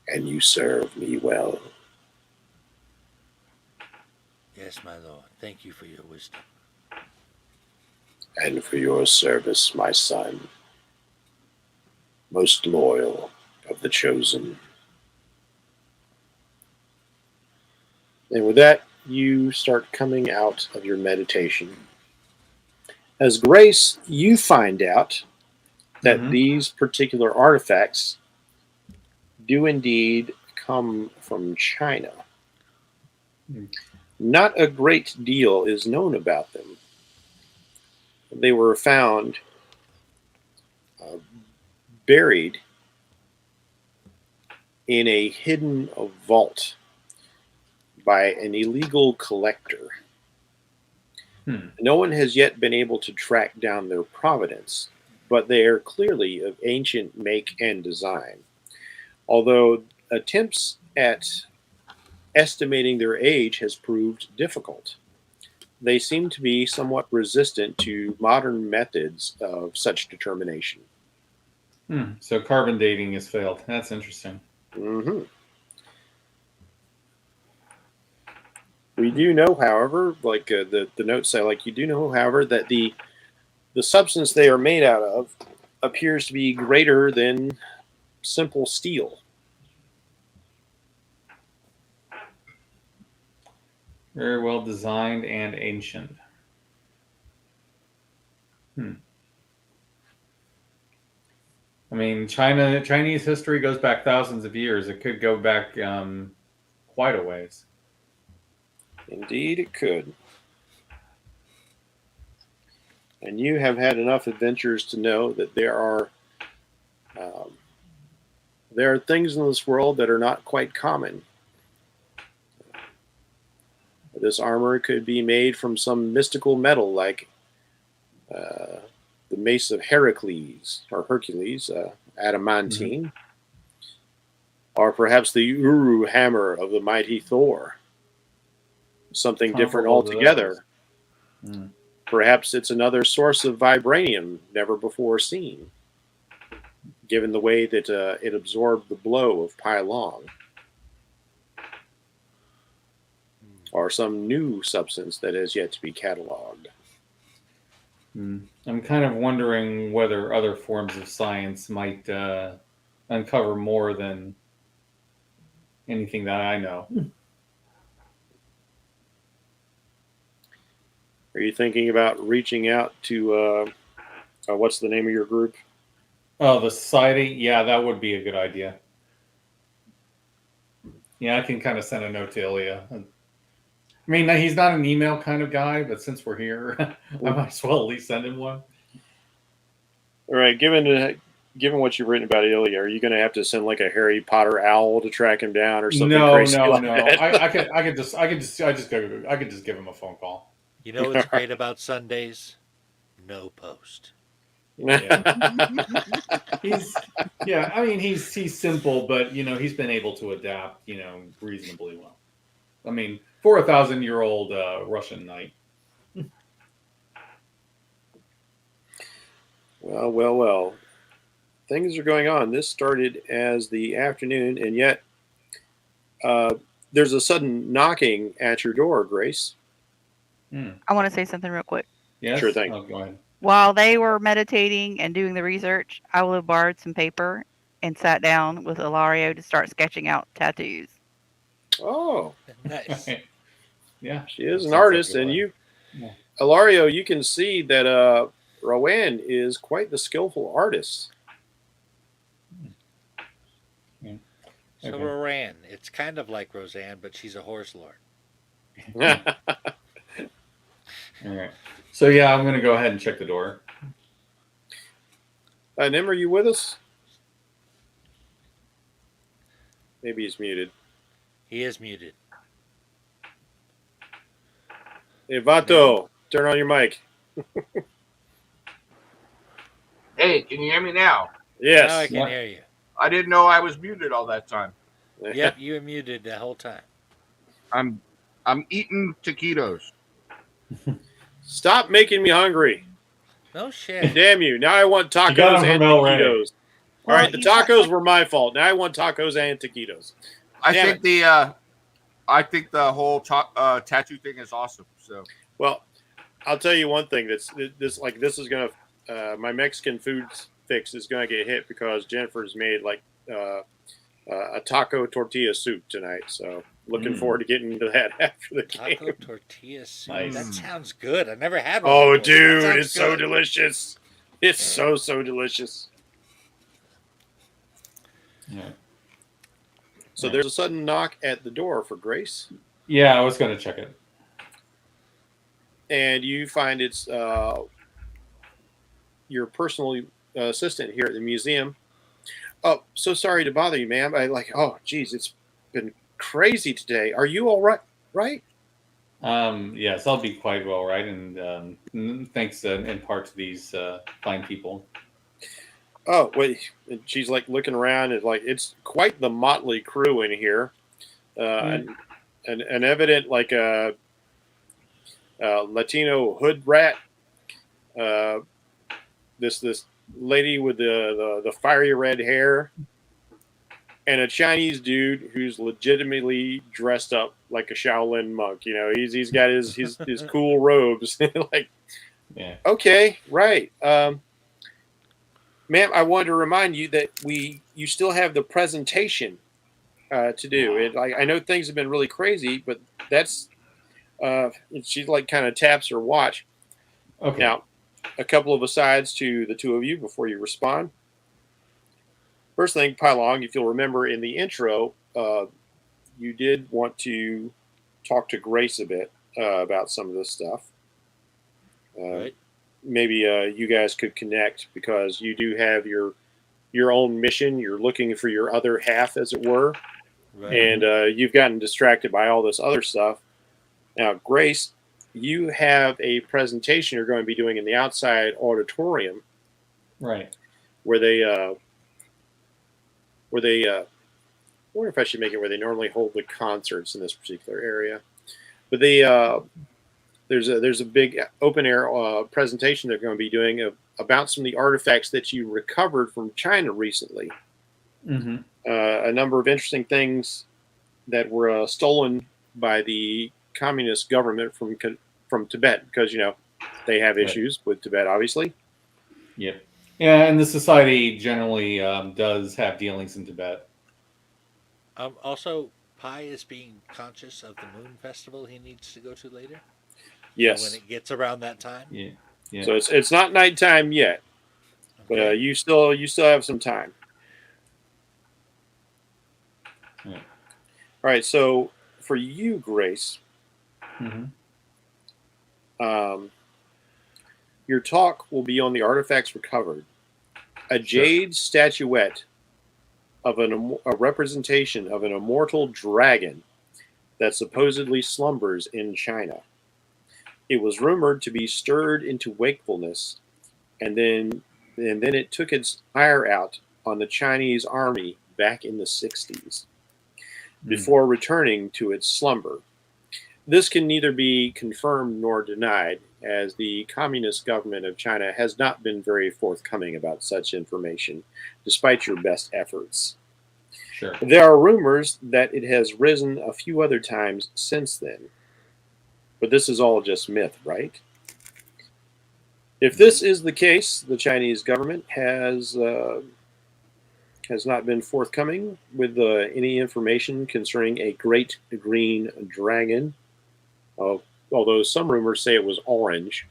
and you serve me well. Yes, my lord. Thank you for your wisdom. And for your service, my son, most loyal of the chosen. And with that, you start coming out of your meditation. As Grace, you find out that these particular artifacts do indeed come from China. Not a great deal is known about them. They were found buried in a hidden vault by an illegal collector. No one has yet been able to track down their provenance, but they are clearly of ancient make and design. Although attempts at estimating their age has proved difficult. They seem to be somewhat resistant to modern methods of such determination. So carbon dating has failed. That's interesting. Mm-hmm. We do know, however, like the notes say, like you do know, however, that the substance they are made out of appears to be greater than simple steel. Very well designed and ancient. I mean, Chinese history goes back thousands of years. It could go back quite a ways. Indeed, it could. And you have had enough adventures to know that there are things in this world that are not quite common. This armor could be made from some mystical metal like the mace of Heracles, adamantine, or perhaps the Uru hammer of the mighty Thor. Something different altogether. Perhaps it's another source of vibranium never before seen, given the way that it absorbed the blow of Pai Long. Or some new substance that has yet to be cataloged. I'm kind of wondering whether other forms of science might uncover more than anything that I know. Are you thinking about reaching out to, what's the name of your group? Oh, the society? Yeah, that would be a good idea. Yeah, I can kind of send a note to Ilya. I mean, he's not an email kind of guy, but since we're here, I might as well at least send him one. All right, given what you've written about Ilya, are you going to have to send like a Harry Potter owl to track him down or something crazy like No. that? I could just give him a phone call. You know what's great about Sundays? No post. Yeah. I mean, he's simple, but he's been able to adapt, reasonably well. I mean, for 1,000-year-old Russian knight. Well. Things are going on. This started as the afternoon, and yet there's a sudden knocking at your door, Grace. I want to say something real quick. Yes? Sure thing. Oh, go ahead. While they were meditating and doing the research, I would have borrowed some paper and sat down with Ilario to start sketching out tattoos. Oh, Nice. Yeah. she is That an sounds artist, like a and good you, Yeah. Ilario, you can see that Rowan is quite the skillful artist. So Okay. Roran, it's kind of like Roseanne, but she's a horse lord. All right. So yeah, I'm going to go ahead and check the door. Nim, are you with us? Maybe he's muted. He is muted. Hey, Vato, turn on your mic. Hey, can you hear me now? Yes. Now I can Yeah. hear you. I didn't know I was muted all that time. Yep, you were muted the whole time. I'm eating taquitos. Stop making me hungry. No shit. Damn you. Now I want You got tacos 'em from and El taquitos. Rey. All Well, right, the you got- tacos were my fault. Now I want tacos and taquitos. I Damn think the whole tattoo thing is awesome. So Well, I'll tell you one thing. This is gonna my Mexican food fix is gonna get hit because Jennifer's made like a taco tortilla soup tonight. So looking forward to getting into that after the game. Taco tortilla soup. Nice. That sounds good. I never had one. Oh, before. That dude, sounds it's so good. delicious. It's so delicious. Yeah. So there's a sudden knock at the door for Grace, Yeah, I was going to check it. and you find it's your personal assistant here at the museum. Oh, so sorry to bother you, ma'am. Oh, geez, it's been crazy today. Are you all right? Right? Yes, I'll be quite well, right? And thanks in part to these fine people. Oh, wait. And she's like looking around and like it's quite the motley crew in here. An evident like a Latino hood rat. This lady with the fiery red hair, and a Chinese dude who's legitimately dressed up like a Shaolin monk. You know, he's got his cool robes. Like, Yeah. okay, right. Ma'am, I wanted to remind you that you still have the presentation to do. I know things have been really crazy, but that's she like kind of taps her watch. Okay. Now, a couple of asides to the two of you before you respond. First thing, Pylong, if you'll remember in the intro, you did want to talk to Grace a bit about some of this stuff. Right. Maybe you guys could connect because you do have your own mission. You're looking for your other half, as it were, Right. and you've gotten distracted by all this other stuff. Now, Grace, you have a presentation you're going to be doing in the outside auditorium Right. where they I wonder if I should make it where they normally hold the concerts in this particular area. But there's a big open air presentation they're going to be doing about some of the artifacts that you recovered from China recently. Mm-hmm. A number of interesting things that were stolen by the communist government from Tibet because they have Right. issues with Tibet, obviously. Yep. Yeah, and the society generally does have dealings in Tibet. Also, Pi is being conscious of the Moon Festival he needs to go to later. Yes. When it gets around that time. Yeah. Yeah. So it's not nighttime yet, but Okay. you still have some time. Yeah. All right. So for you, Grace, Mm-hmm. your talk will be on the artifacts recovered. A jade statuette of a representation of an immortal dragon that supposedly slumbers in China. It was rumored to be stirred into wakefulness, and then it took its ire out on the Chinese army back in the 60s, before returning to its slumber. This can neither be confirmed nor denied, as the Communist government of China has not been very forthcoming about such information, despite your best efforts. Sure. There are rumors that it has risen a few other times since then. But this is all just myth, right? If this is the case, the Chinese government has not been forthcoming with any information concerning a great green dragon. Although some rumors say it was orange.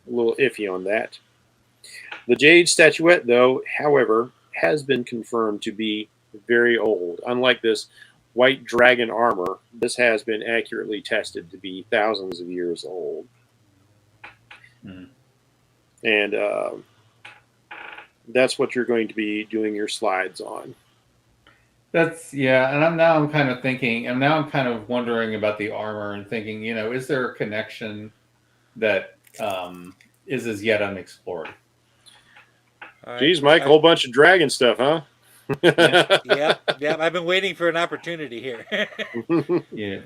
A little iffy on that. The jade statuette, though, however, has been confirmed to be very old. Unlike this white dragon armor, this has been accurately tested to be thousands of years old. And that's what you're going to be doing your slides on. And I'm kind of thinking, and now I'm kind of wondering about the armor and thinking, is there a connection that is as yet unexplored? Geez, Mike, a whole bunch of dragon stuff, huh? Yeah. I've been waiting for an opportunity here. Yeah.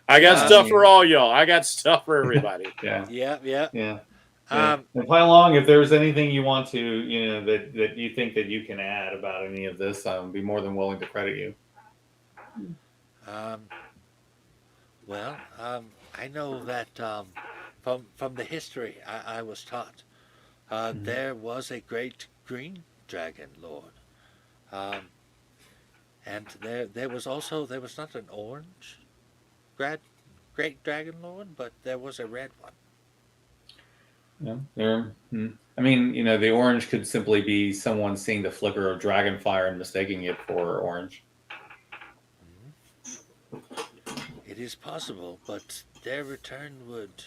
I got stuff for all y'all. I got stuff for everybody. Yeah. And play along if there's anything you want to, that you think that you can add about any of this. I'll be more than willing to credit you. I know that from the history I was taught, there was a great green dragon lord, and there was not an orange great dragon lord, but there was a red one. Yeah, the orange could simply be someone seeing the flicker of dragonfire and mistaking it for orange. It is possible, but their return would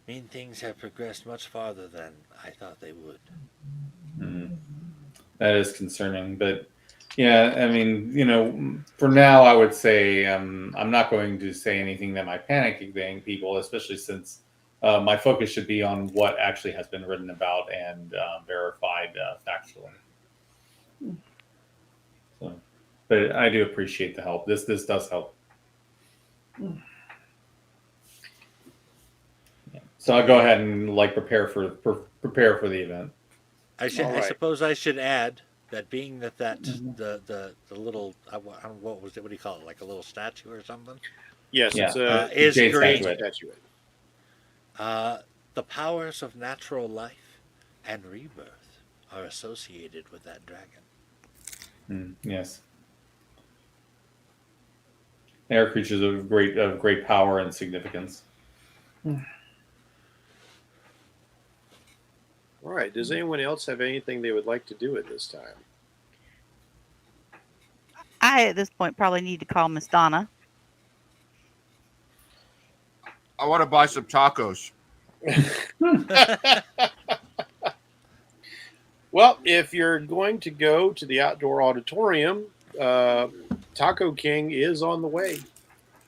mean things have progressed much farther than I thought they would. That is concerning, but for now, I would say I'm not going to say anything that might panic people, especially since my focus should be on what actually has been written about and verified factually. So, but I do appreciate the help. This does help. So I'll go ahead and prepare for the event. I suppose I should add that being that the little what was it? What do you call it? Like a little statue or something? Yes, it's is green. Statuette. The powers of natural life and rebirth are associated with that dragon. Yes. They are creatures of great power and significance. All right. Does anyone else have anything they would like to do at this time? I, at this point, probably need to call Miss Donna. I want to buy some tacos. Well, if you're going to go to the outdoor auditorium, Taco King is on the way.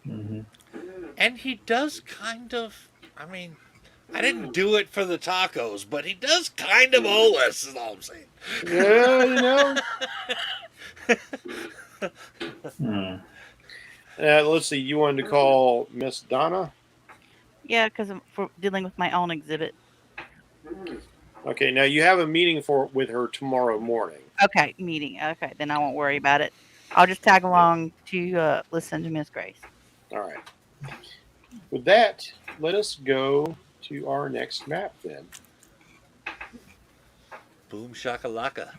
And he does kind of, I didn't do it for the tacos, but he does kind of owe us, is all I'm saying. Yeah, let's see. You wanted to call Miss Donna? Yeah, because I'm dealing with my own exhibit. Okay, now you have a meeting with her tomorrow morning. Okay, meeting. Okay, then I won't worry about it. I'll just tag along to listen to Miss Grace. All right. With that, let us go to our next map then. Boom shakalaka.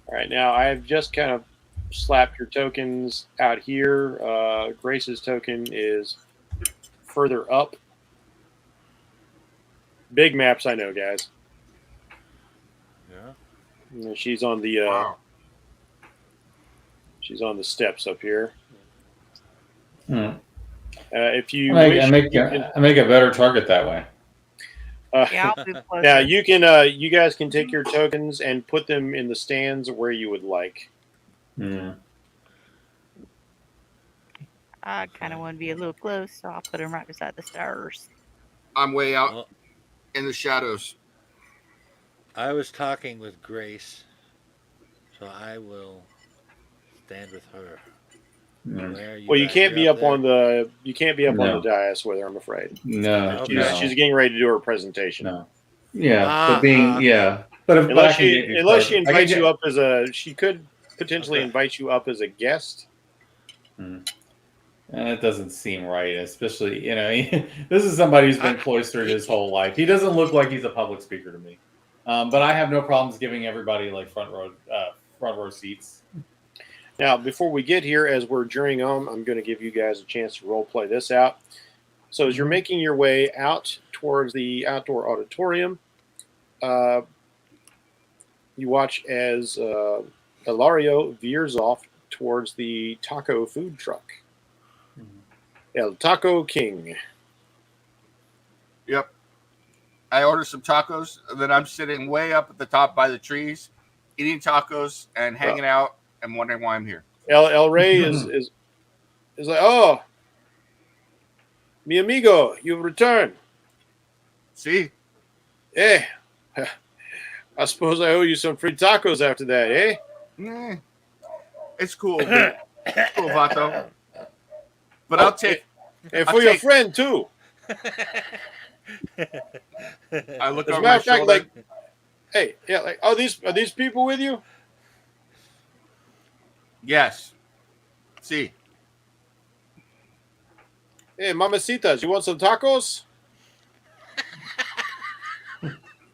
All right, now I've just kind of slapped your tokens out here. Grace's token is further up. Big maps, I know, guys. Yeah. And she's on the Wow. she's on the steps up here. Hmm. If you I wish, make you can, I make a better target that way. Yeah, I'll move closer. now you can you guys can take your tokens and put them in the stands where you would like. Hmm. I kind of want to be a little close, so I'll put them right beside the stars. I'm way out Well, in the shadows. I was talking with Grace, so I will stand with her. Hmm. Where are you Well, you at? can't You're be up up there? on the No. dais with her. I'm afraid. No, Okay. She's getting ready to do her presentation. no. Yeah, Ah, but being ah. yeah, but if Unless I can get she you unless she started, I can invites you get. up as a she could potentially Okay. invite you up as a guest. Hmm. And it doesn't seem right, especially this is somebody who's been I- cloistered his whole life. He doesn't look like he's a public speaker to me, but I have no problems giving everybody like front row seats. Now, before we get here, as we're journeying on, I'm going to give you guys a chance to role play this out. So, as you're making your way out towards the outdoor auditorium, you watch as Ilario veers off towards the taco food truck. El Taco King. Yep. I ordered some tacos, and then I'm sitting way up at the top by the trees, eating tacos and hanging out and wondering why I'm here. El Rey is like, oh, mi amigo, you've returned. See? Eh, I suppose I owe you some free tacos after that, eh? Eh, it's cool, but it's cool, Vato. But I'll take. And I'll for your take- friend, too. I look As a over matter my of fact, shoulder. like, hey, yeah, like, are these people with you? Yes. See. Hey, mamacitas, you want some tacos?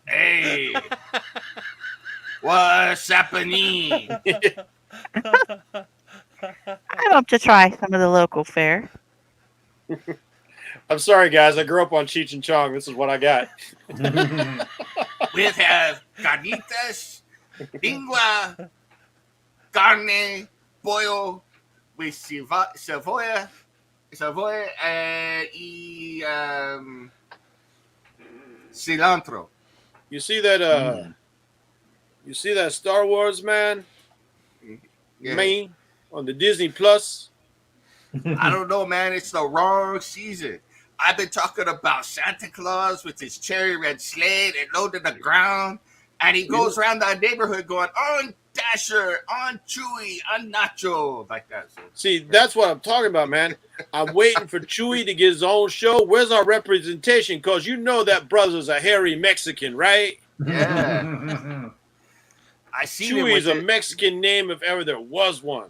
Hey. What's happening? I hope to try some of the local fare. I'm sorry, guys. I grew up on Cheech and Chong. This is what I got. We have carnitas, lingua, carne, pollo, with cebolla, y cilantro. You see that? You see that Star Wars man? Yeah. Me on the Disney Plus. I don't know, man. It's the wrong season. I've been talking about Santa Claus with his cherry red sled and low to the ground, and he goes around the neighborhood going on Dasher, on Chewy, on Nacho, like that. So, See, that's what I'm talking about, man. I'm waiting for Chewy to get his own show. Where's our representation? Because you know that brother's a hairy Mexican, right? yeah, I seen him Chewy is with a Mexican name if ever there was one.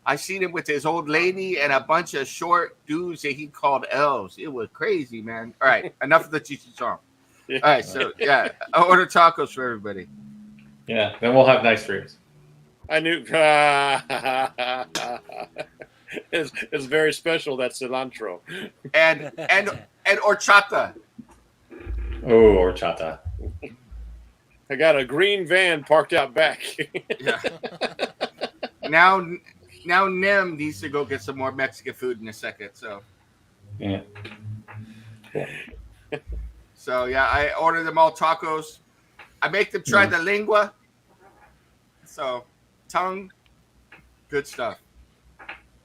I seen him with his old lady and a bunch of short dudes that he called elves. It was crazy, man. All right, enough of the Cheech and Chong. Yeah. All right, so yeah, I order tacos for everybody. Yeah, then we'll have nice dreams. I knew. It's very special, that cilantro. And horchata. Oh, horchata. I got a green van parked out back. Yeah. Now Nim needs to go get some more Mexican food in a second. So Yeah. so yeah, I order them all tacos. I make them try the lingua. So tongue, good stuff.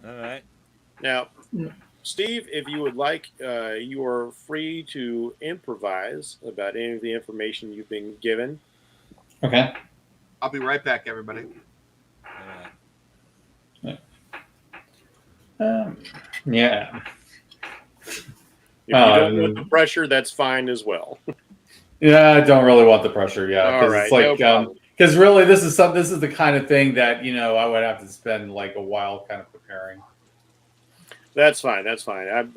All right. Now, Steve, if you would like, you are free to improvise about any of the information you've been given. Okay. I'll be right back, everybody. All right. Yeah. If you don't want the pressure, that's fine as well. Yeah, I don't really want the pressure. Yeah, All because right, it's like, no problem. because really, this is the kind of thing that I would have to spend like a while kind of preparing. That's fine. That's fine. I'm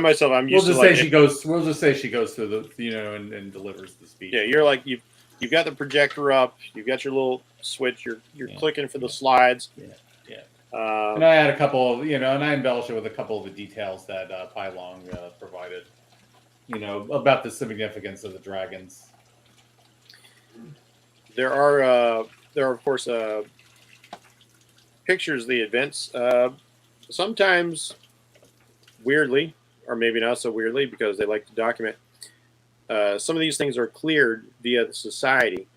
myself. I'm We'll used just to say like. she goes. We'll just say she goes through the and delivers the speech. Yeah, you're like you've got the projector up. You've got your little switch. You're clicking for the slides. Yeah. Um, And I had a couple of, and I embellished it with a couple of the details that Pai Long provided, about the significance of the dragons. there are of course pictures of the events. Sometimes weirdly, or maybe not so weirdly, because they like to document. Some of these things are cleared via the society.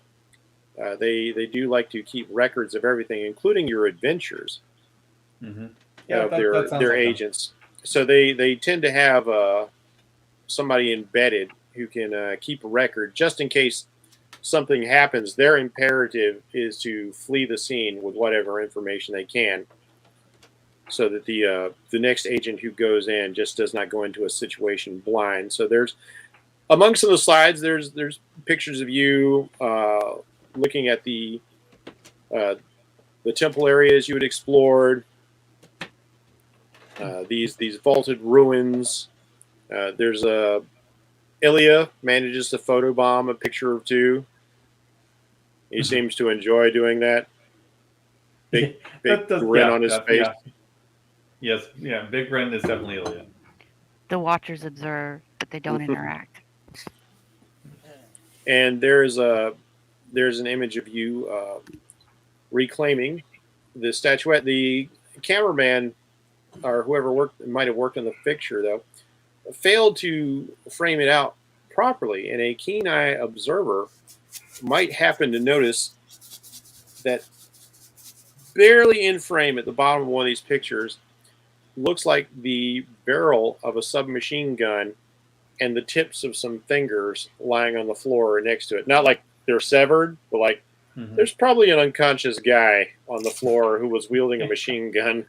They do like to keep records of everything, including your adventures Mm-hmm. Yeah, of that sounds their like them. agents. So they tend to have somebody embedded who can keep a record just in case something happens. Their imperative is to flee the scene with whatever information they can, so that the next agent who goes in just does not go into a situation blind. So there's among some of the slides, there's pictures of you looking at uh, the temple areas you had explored, these vaulted ruins. There's a Ilya manages to photobomb a picture or two. He seems to enjoy doing that. Big grin on his face. Yeah. Yes, yeah. Big Ren is definitely Ilya. The watchers observe, but they don't interact. And there's an image of you reclaiming the statuette. The cameraman or whoever might have worked on the picture though failed to frame it out properly, and a keen-eye observer might happen to notice that barely in frame at the bottom of one of these pictures looks like the barrel of a submachine gun and the tips of some fingers lying on the floor next to it. Not like they're severed, but like there's probably an unconscious guy on the floor who was wielding a machine gun.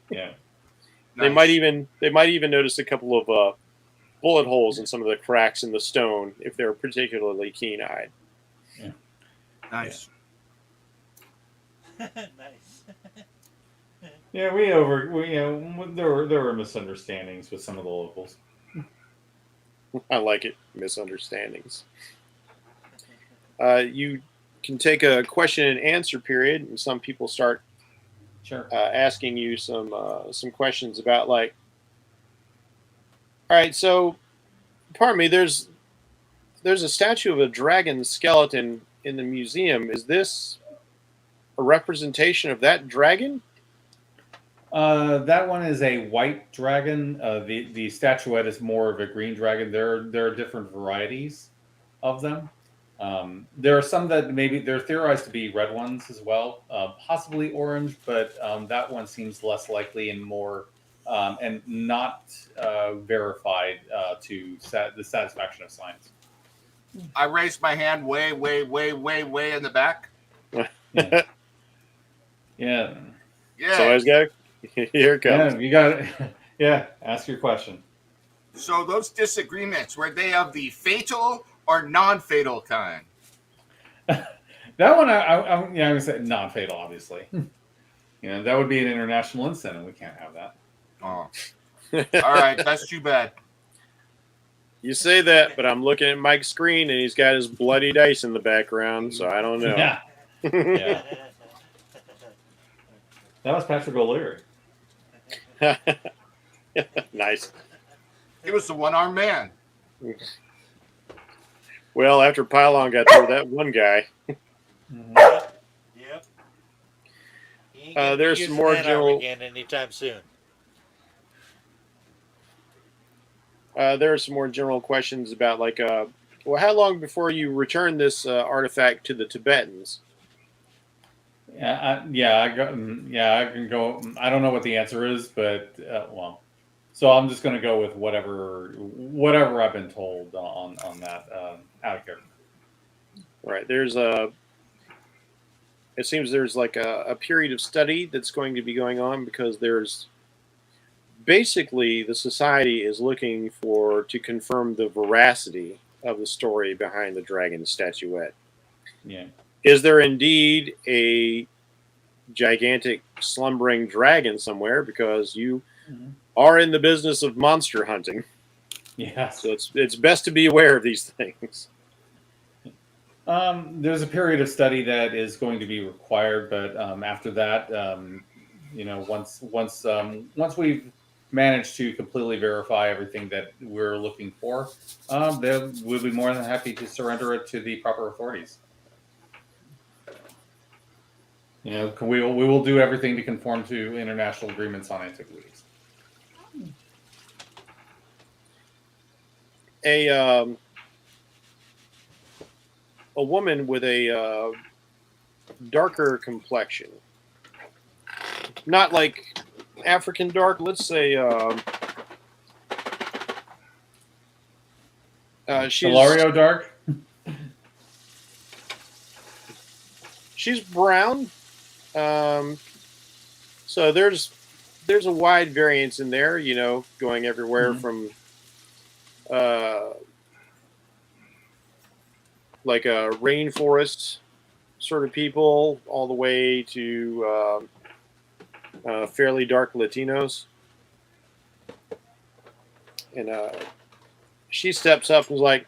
Yeah. They might even notice a couple of bullet holes in some of the cracks in the stone if they're particularly keen-eyed. Yeah. Nice. Nice. Yeah, there were misunderstandings with some of the locals. I like it. Misunderstandings. You can take a question and answer period, and some people start asking you some questions about, like, all right, so pardon me, there's a statue of a dragon skeleton in the museum. Is this a representation of that dragon? That one is a white dragon. The statuette is more of a green dragon. There are different varieties of them. There are some that maybe they're theorized to be red ones as well, possibly orange, but that one seems less likely and more and not verified to the satisfaction of science. I raised my hand way in the back. Yeah. Yeah. So let's go. Here it comes. Yeah, you got it. Yeah, ask your question. So those disagreements, were they of the fatal or non-fatal kind? That one, I would say non-fatal, obviously. That would be an international incident. We can't have that. Oh, all right, that's too bad. You say that, but I'm looking at Mike's screen and he's got his bloody dice in the background, so I don't know. Yeah. Yeah. That was Patrick O'Leary. Nice. He was the one-armed man. Well, after Pylon got through that one guy. Yep. There's some more general again anytime soon. There are some more general questions about, like, well, how long before you return this artifact to the Tibetans? I can go. I don't know what the answer is, but so I'm just going to go with whatever I've been told on that out of character. Right. It seems there's like a period of study that's going to be going on, because there's basically the society is looking to confirm the veracity of the story behind the dragon statuette. Yeah. Is there indeed a gigantic slumbering dragon somewhere? Because you are in the business of monster hunting. Yeah. So it's best to be aware of these things. There's a period of study that is going to be required, but after that, once we've managed to completely verify everything that we're looking for, then we'll be more than happy to surrender it to the proper authorities. You know, we will do everything to conform to international agreements on antiquities. A woman with a darker complexion, not like African dark. Let's say she's Hilario Dark. she's brown. So there's a wide variance in there. You know, going everywhere from like a rainforest sort of people all the way to fairly dark Latinos. And she steps up and is like,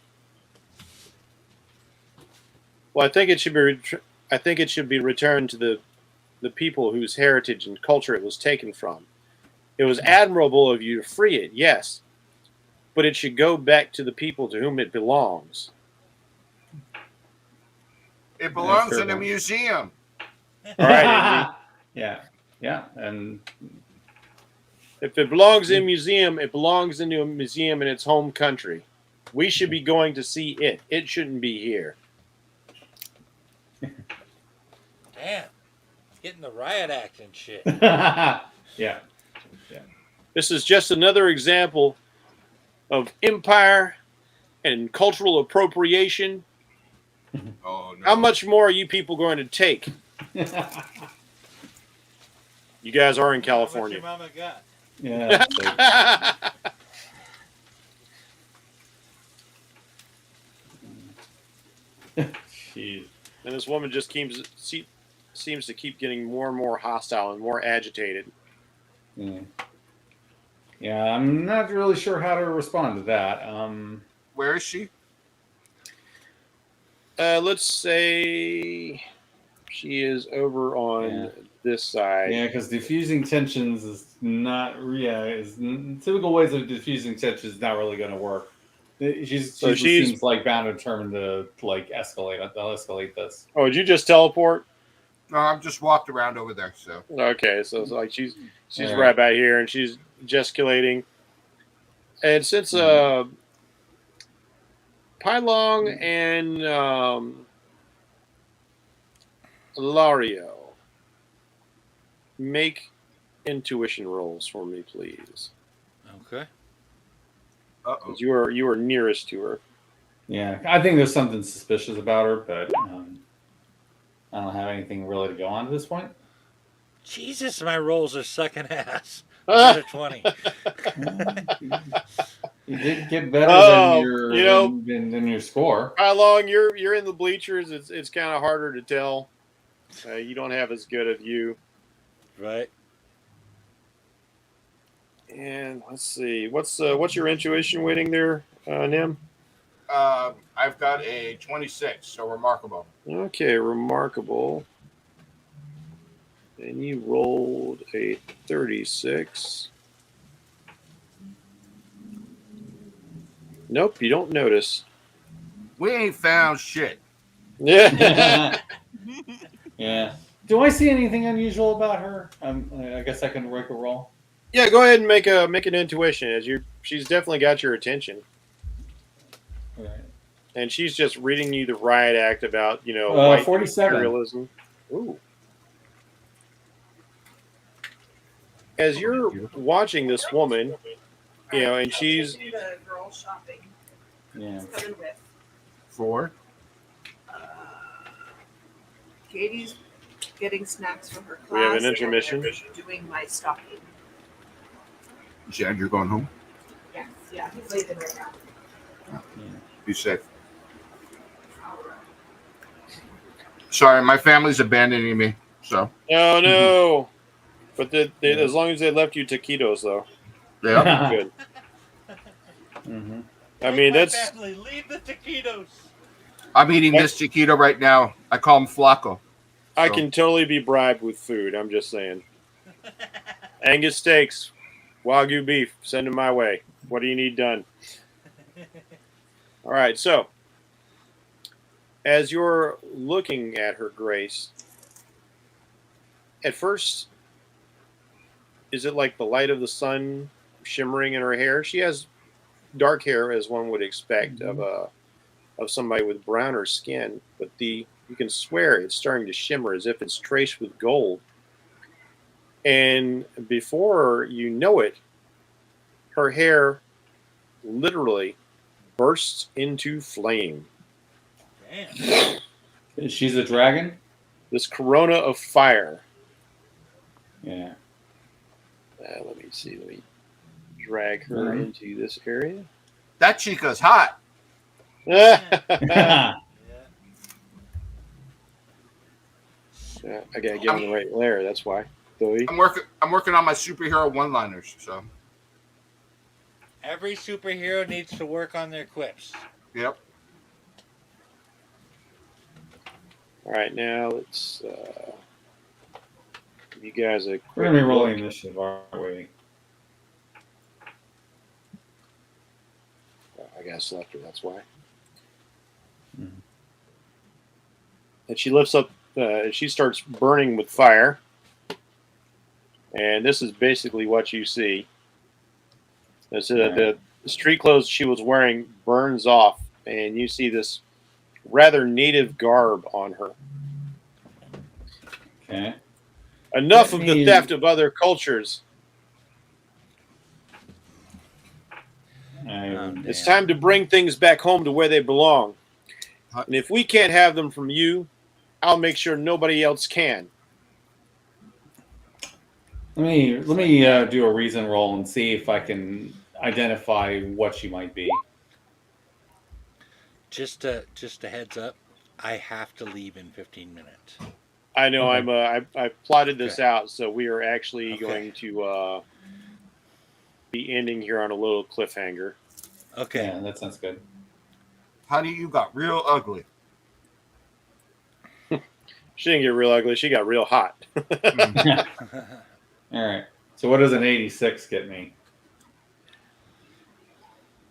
"Well, I think it should be returned to the people whose heritage and culture it was taken from. It was admirable of you to free it, yes, but it should go back to the people to whom it belongs." It belongs fair in a point. museum. All right, Yeah, and if it belongs in a museum, it belongs in a museum in its home country. We should be going to see it. It shouldn't be here. Damn. It's getting the riot act and shit. yeah. This is just another example of empire and cultural appropriation. Oh no! How much more are you people going to take? You guys are in How much California. your mama got? Yeah. Jeez. And this woman just seems to keep getting more and more hostile and more agitated. Yeah, I'm not really sure how to respond to that. Where is she? Let's say she is over on this side. Yeah, because diffusing tensions is not. Typical ways of diffusing tensions is not really going to work. She's seems like bound and determined to like escalate this. Oh, did you just teleport? No, I'm just walked around over there. So Okay, so it's like she's Yeah. right back here and she's gesticulating. And since Pylong and Lario, make intuition rolls for me, please. Okay. 'Cause you are nearest to her. Yeah, I think there's something suspicious about her, but I don't have anything really to go on at this point. Jesus, my rolls are sucking ass. I got a 20. You did get better Oh, than your score. Pylong, you're in the bleachers. It's kind of harder to tell. You don't have as good a view. Right. And let's see, what's your intuition weighting there, Nim? I've got a 26, so remarkable. Okay, remarkable. And you rolled a 36. Nope, you don't notice. We ain't found shit. Yeah. Yeah. Do I see anything unusual about her? I guess I can make a roll. Yeah, go ahead and make an intuition as she's definitely got your attention. All right. And she's just reading you the riot act about, white 47. imperialism. Ooh. As you're watching this woman, and she's Taking the girl shopping. Yeah. It's coming with. 4. Katie's getting snacks from her class. We have an and I'm intermission. Doing my stocking. Jen, you're going home? Yes, yeah, he's leaving right now. Be safe. Sorry, my family's abandoning me. So Oh no! But as long as they left you taquitos, though, yeah. good. Mm-hmm. I mean, My that's family, leave the taquitos. I'm eating this chiquito right now. I call him Flaco. I So- can totally be bribed with food. I'm just saying. Angus steaks, Wagyu beef, send them my way. What do you need done? All right, so as you're looking at her, Grace, at first, is it like the light of the sun shimmering in her hair? She has dark hair, as one would expect of somebody with browner skin, but you can swear it's starting to shimmer as if it's traced with gold. And before you know it, her hair literally bursts into flame. Damn. She's a dragon? This corona of fire. Yeah. Let me see. Let me drag her into this area. That chica's hot. I gotta get in the right layer. That's why. I'm working on my superhero one-liners. So. Every superhero needs to work on their quips. Yep. All right, now let's give you guys a quick We're going to be look. rolling initiative, aren't we? I got a selector, that's why. Mhm. And she lifts up, she starts burning with fire. And this is basically what you see. So the street clothes she was wearing burns off, and you see this rather native garb on her. Okay. Enough of the theft of other cultures. It's time to bring things back home to where they belong. And if we can't have them from you, I'll make sure nobody else can. Let me do a reason roll and see if I can identify what she might be. Just a heads up. I have to leave in 15 minutes. I know. Okay. I plotted this out, so we are actually going to be ending here on a little cliffhanger. Okay. Yeah, that sounds good. Honey, you got real ugly. She didn't get real ugly. She got real hot. All right. So what does an 86 get me?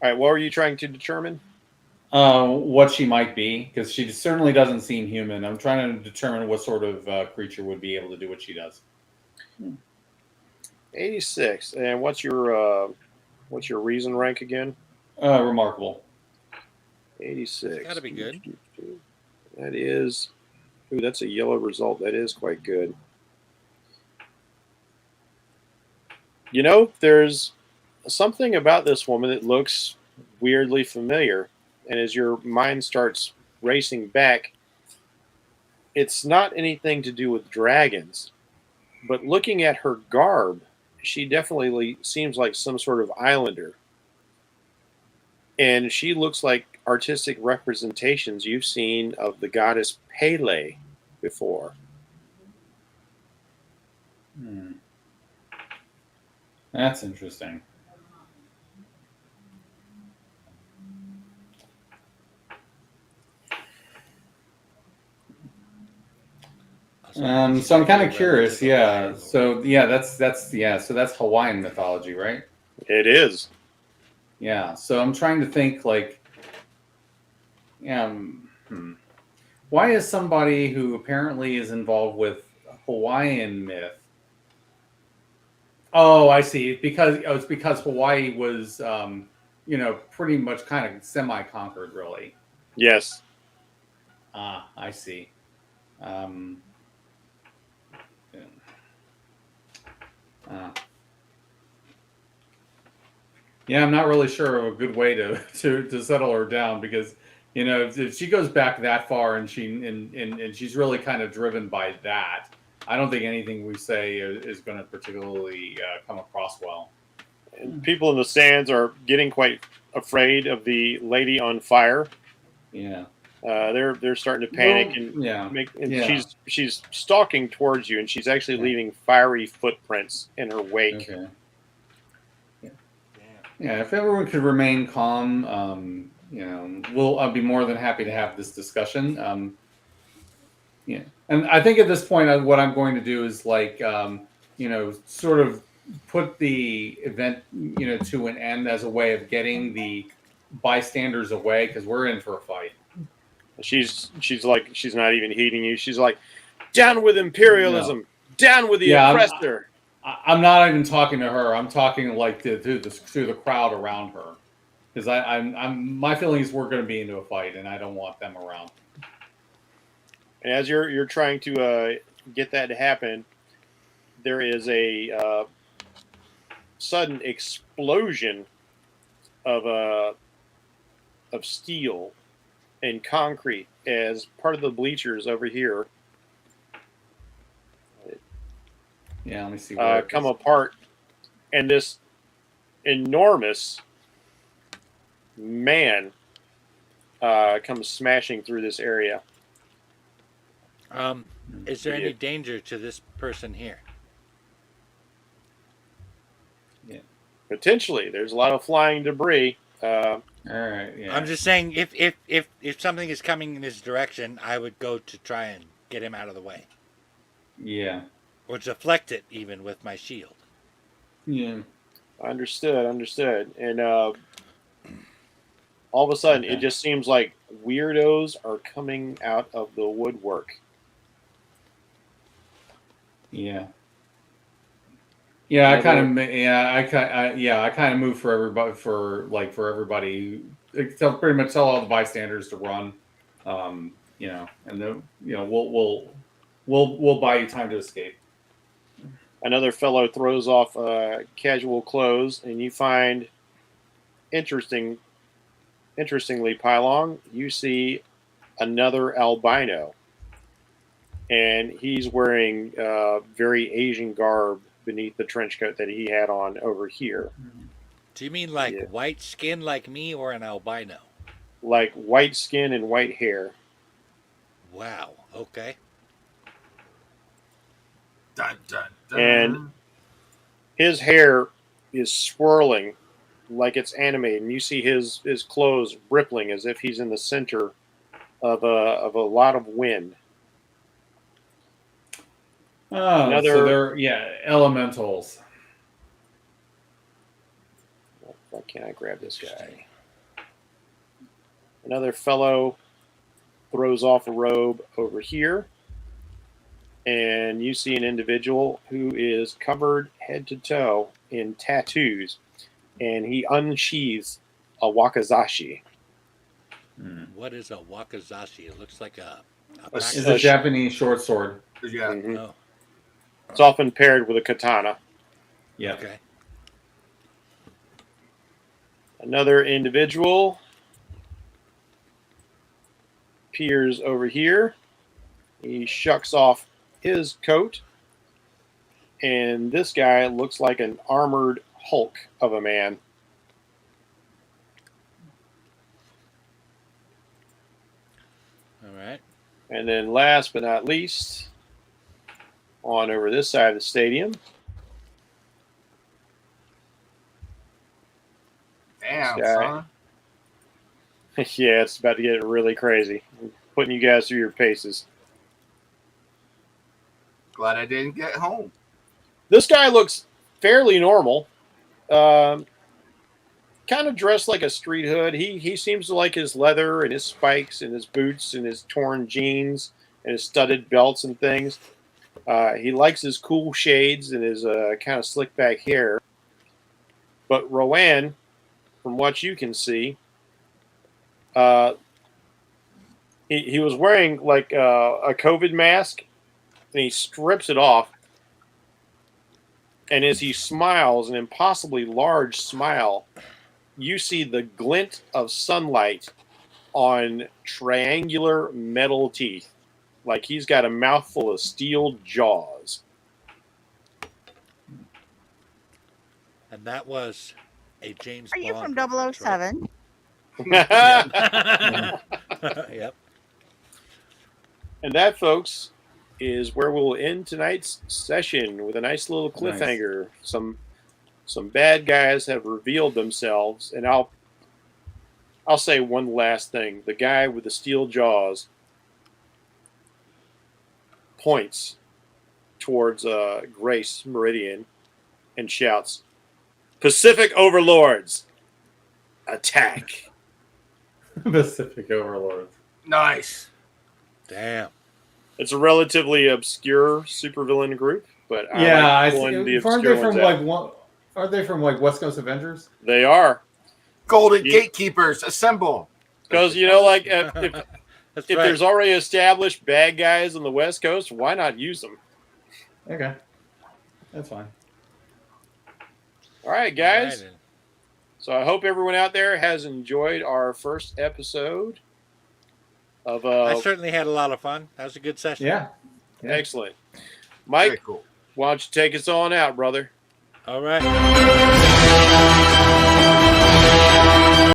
All right. What were you trying to determine? What she might be, because she certainly doesn't seem human. I'm trying to determine what sort of creature would be able to do what she does. 86. And what's your reason rank again? Remarkable. 86. It's gotta be good. That is. Ooh, that's a yellow result. That is quite good. You know, there's something about this woman that looks weirdly familiar. And as your mind starts racing back, it's not anything to do with dragons. But looking at her garb, she definitely seems like some sort of islander. And she looks like artistic representations you've seen of the goddess Pele before. That's interesting. So I'm kind of curious. Yeah. So yeah, that's So that's Hawaiian mythology, right? It is. Yeah. So I'm trying to think like, why is somebody who apparently is involved with Hawaiian myth? Oh, I see. It's because Hawaii was, pretty much kind of semi-conquered, really. Yes. Ah, I see. Yeah, I'm not really sure of a good way to settle her down, because if she goes back that far and she's really kind of driven by that, I don't think anything we say is going to particularly come across well. And people in the stands are getting quite afraid of the lady on fire. Yeah. They're starting to panic she's stalking towards you, and she's actually leaving fiery footprints in her wake. Okay. Yeah, if everyone could remain calm, I'll be more than happy to have this discussion. And I think at this point, what I'm going to do is sort of put the event, to an end as a way of getting the bystanders away, because we're in for a fight. She's like, she's not even heeding you. She's like, down with imperialism. Down with the Yeah, oppressor. I'm not even talking to her. I'm talking like to the crowd around her, because my feelings were going to be into a fight, and I don't want them around. And as you're trying to get that to happen, there is a sudden explosion of steel and concrete as part of the bleachers over here Yeah, let me see. Come apart, and this enormous man comes smashing through this area. Is there any danger to this person here? Yeah. Potentially, there's a lot of flying debris. All right. Yeah. I'm just saying, if something is coming in his direction, I would go to try and get him out of the way, Yeah. or deflect it even with my shield. Yeah. Understood. And all of a sudden, Okay. it just seems like weirdos are coming out of the woodwork. Yeah. Yeah, I kind of move for everybody, pretty much tell all the bystanders to run, and then we'll buy you time to escape. Another fellow throws off casual clothes, and you find interestingly, Pylon, you see another albino, and he's wearing very Asian garb beneath the trench coat that he had on over here. Do you mean like white skin like me, or an albino? Like white skin and white hair. Wow. Okay. Dun, dun, dun. And his hair is swirling like it's animated, and you see his clothes rippling as if he's in the center of a lot of wind. Oh, so they're elementals. Why can't I grab this guy? Another fellow throws off a robe over here, and you see an individual who is covered head to toe in tattoos, and he unsheathes a wakizashi. What is a wakizashi? It looks like a It's a Japanese short sword. Yeah. Mm-hmm. Oh. It's often paired with a katana. Yeah. Okay. Another individual appears over here. He shucks off his coat, and this guy looks like an armored Hulk of a man. All right. And then last but not least, on over this side of the stadium. Damn, This guy. son. Yeah, it's about to get really crazy. I'm putting you guys through your paces. Glad I didn't get home. This guy looks fairly normal. Kind of dressed like a street hood. He seems to like his leather and his spikes and his boots and his torn jeans and his studded belts and things. He likes his cool shades and his kind of slick back hair. But Rowan, from what you can see, he was wearing like a COVID mask, and he strips it off. And as he smiles, an impossibly large smile, you see the glint of sunlight on triangular metal teeth. Like he's got a mouthful of steel jaws. And that was a James Are you Bond. from reference, right? 007? Yep. And that, folks, is where we'll end tonight's session with a nice little cliffhanger. Nice. Some bad guys have revealed themselves, and I'll say one last thing. The guy with the steel jaws points towards Grace Meridian and shouts, "Pacific Overlords, attack!" Pacific Overlords. Nice. Damn. It's a relatively obscure supervillain group, but Yeah, I like pulling the aren't obscure they ones from out. like one? Aren't they from like West Coast Avengers? They are. Golden You- gatekeepers, assemble. Because, you know, like, if That's if right. there's already established bad guys on the West Coast, why not use them? Okay, that's fine. All right, guys. So I hope everyone out there has enjoyed our first episode of I certainly had a lot of fun. That was a good session. Yeah. Excellent. Very Mike, cool. why don't you take us on out, brother? All right.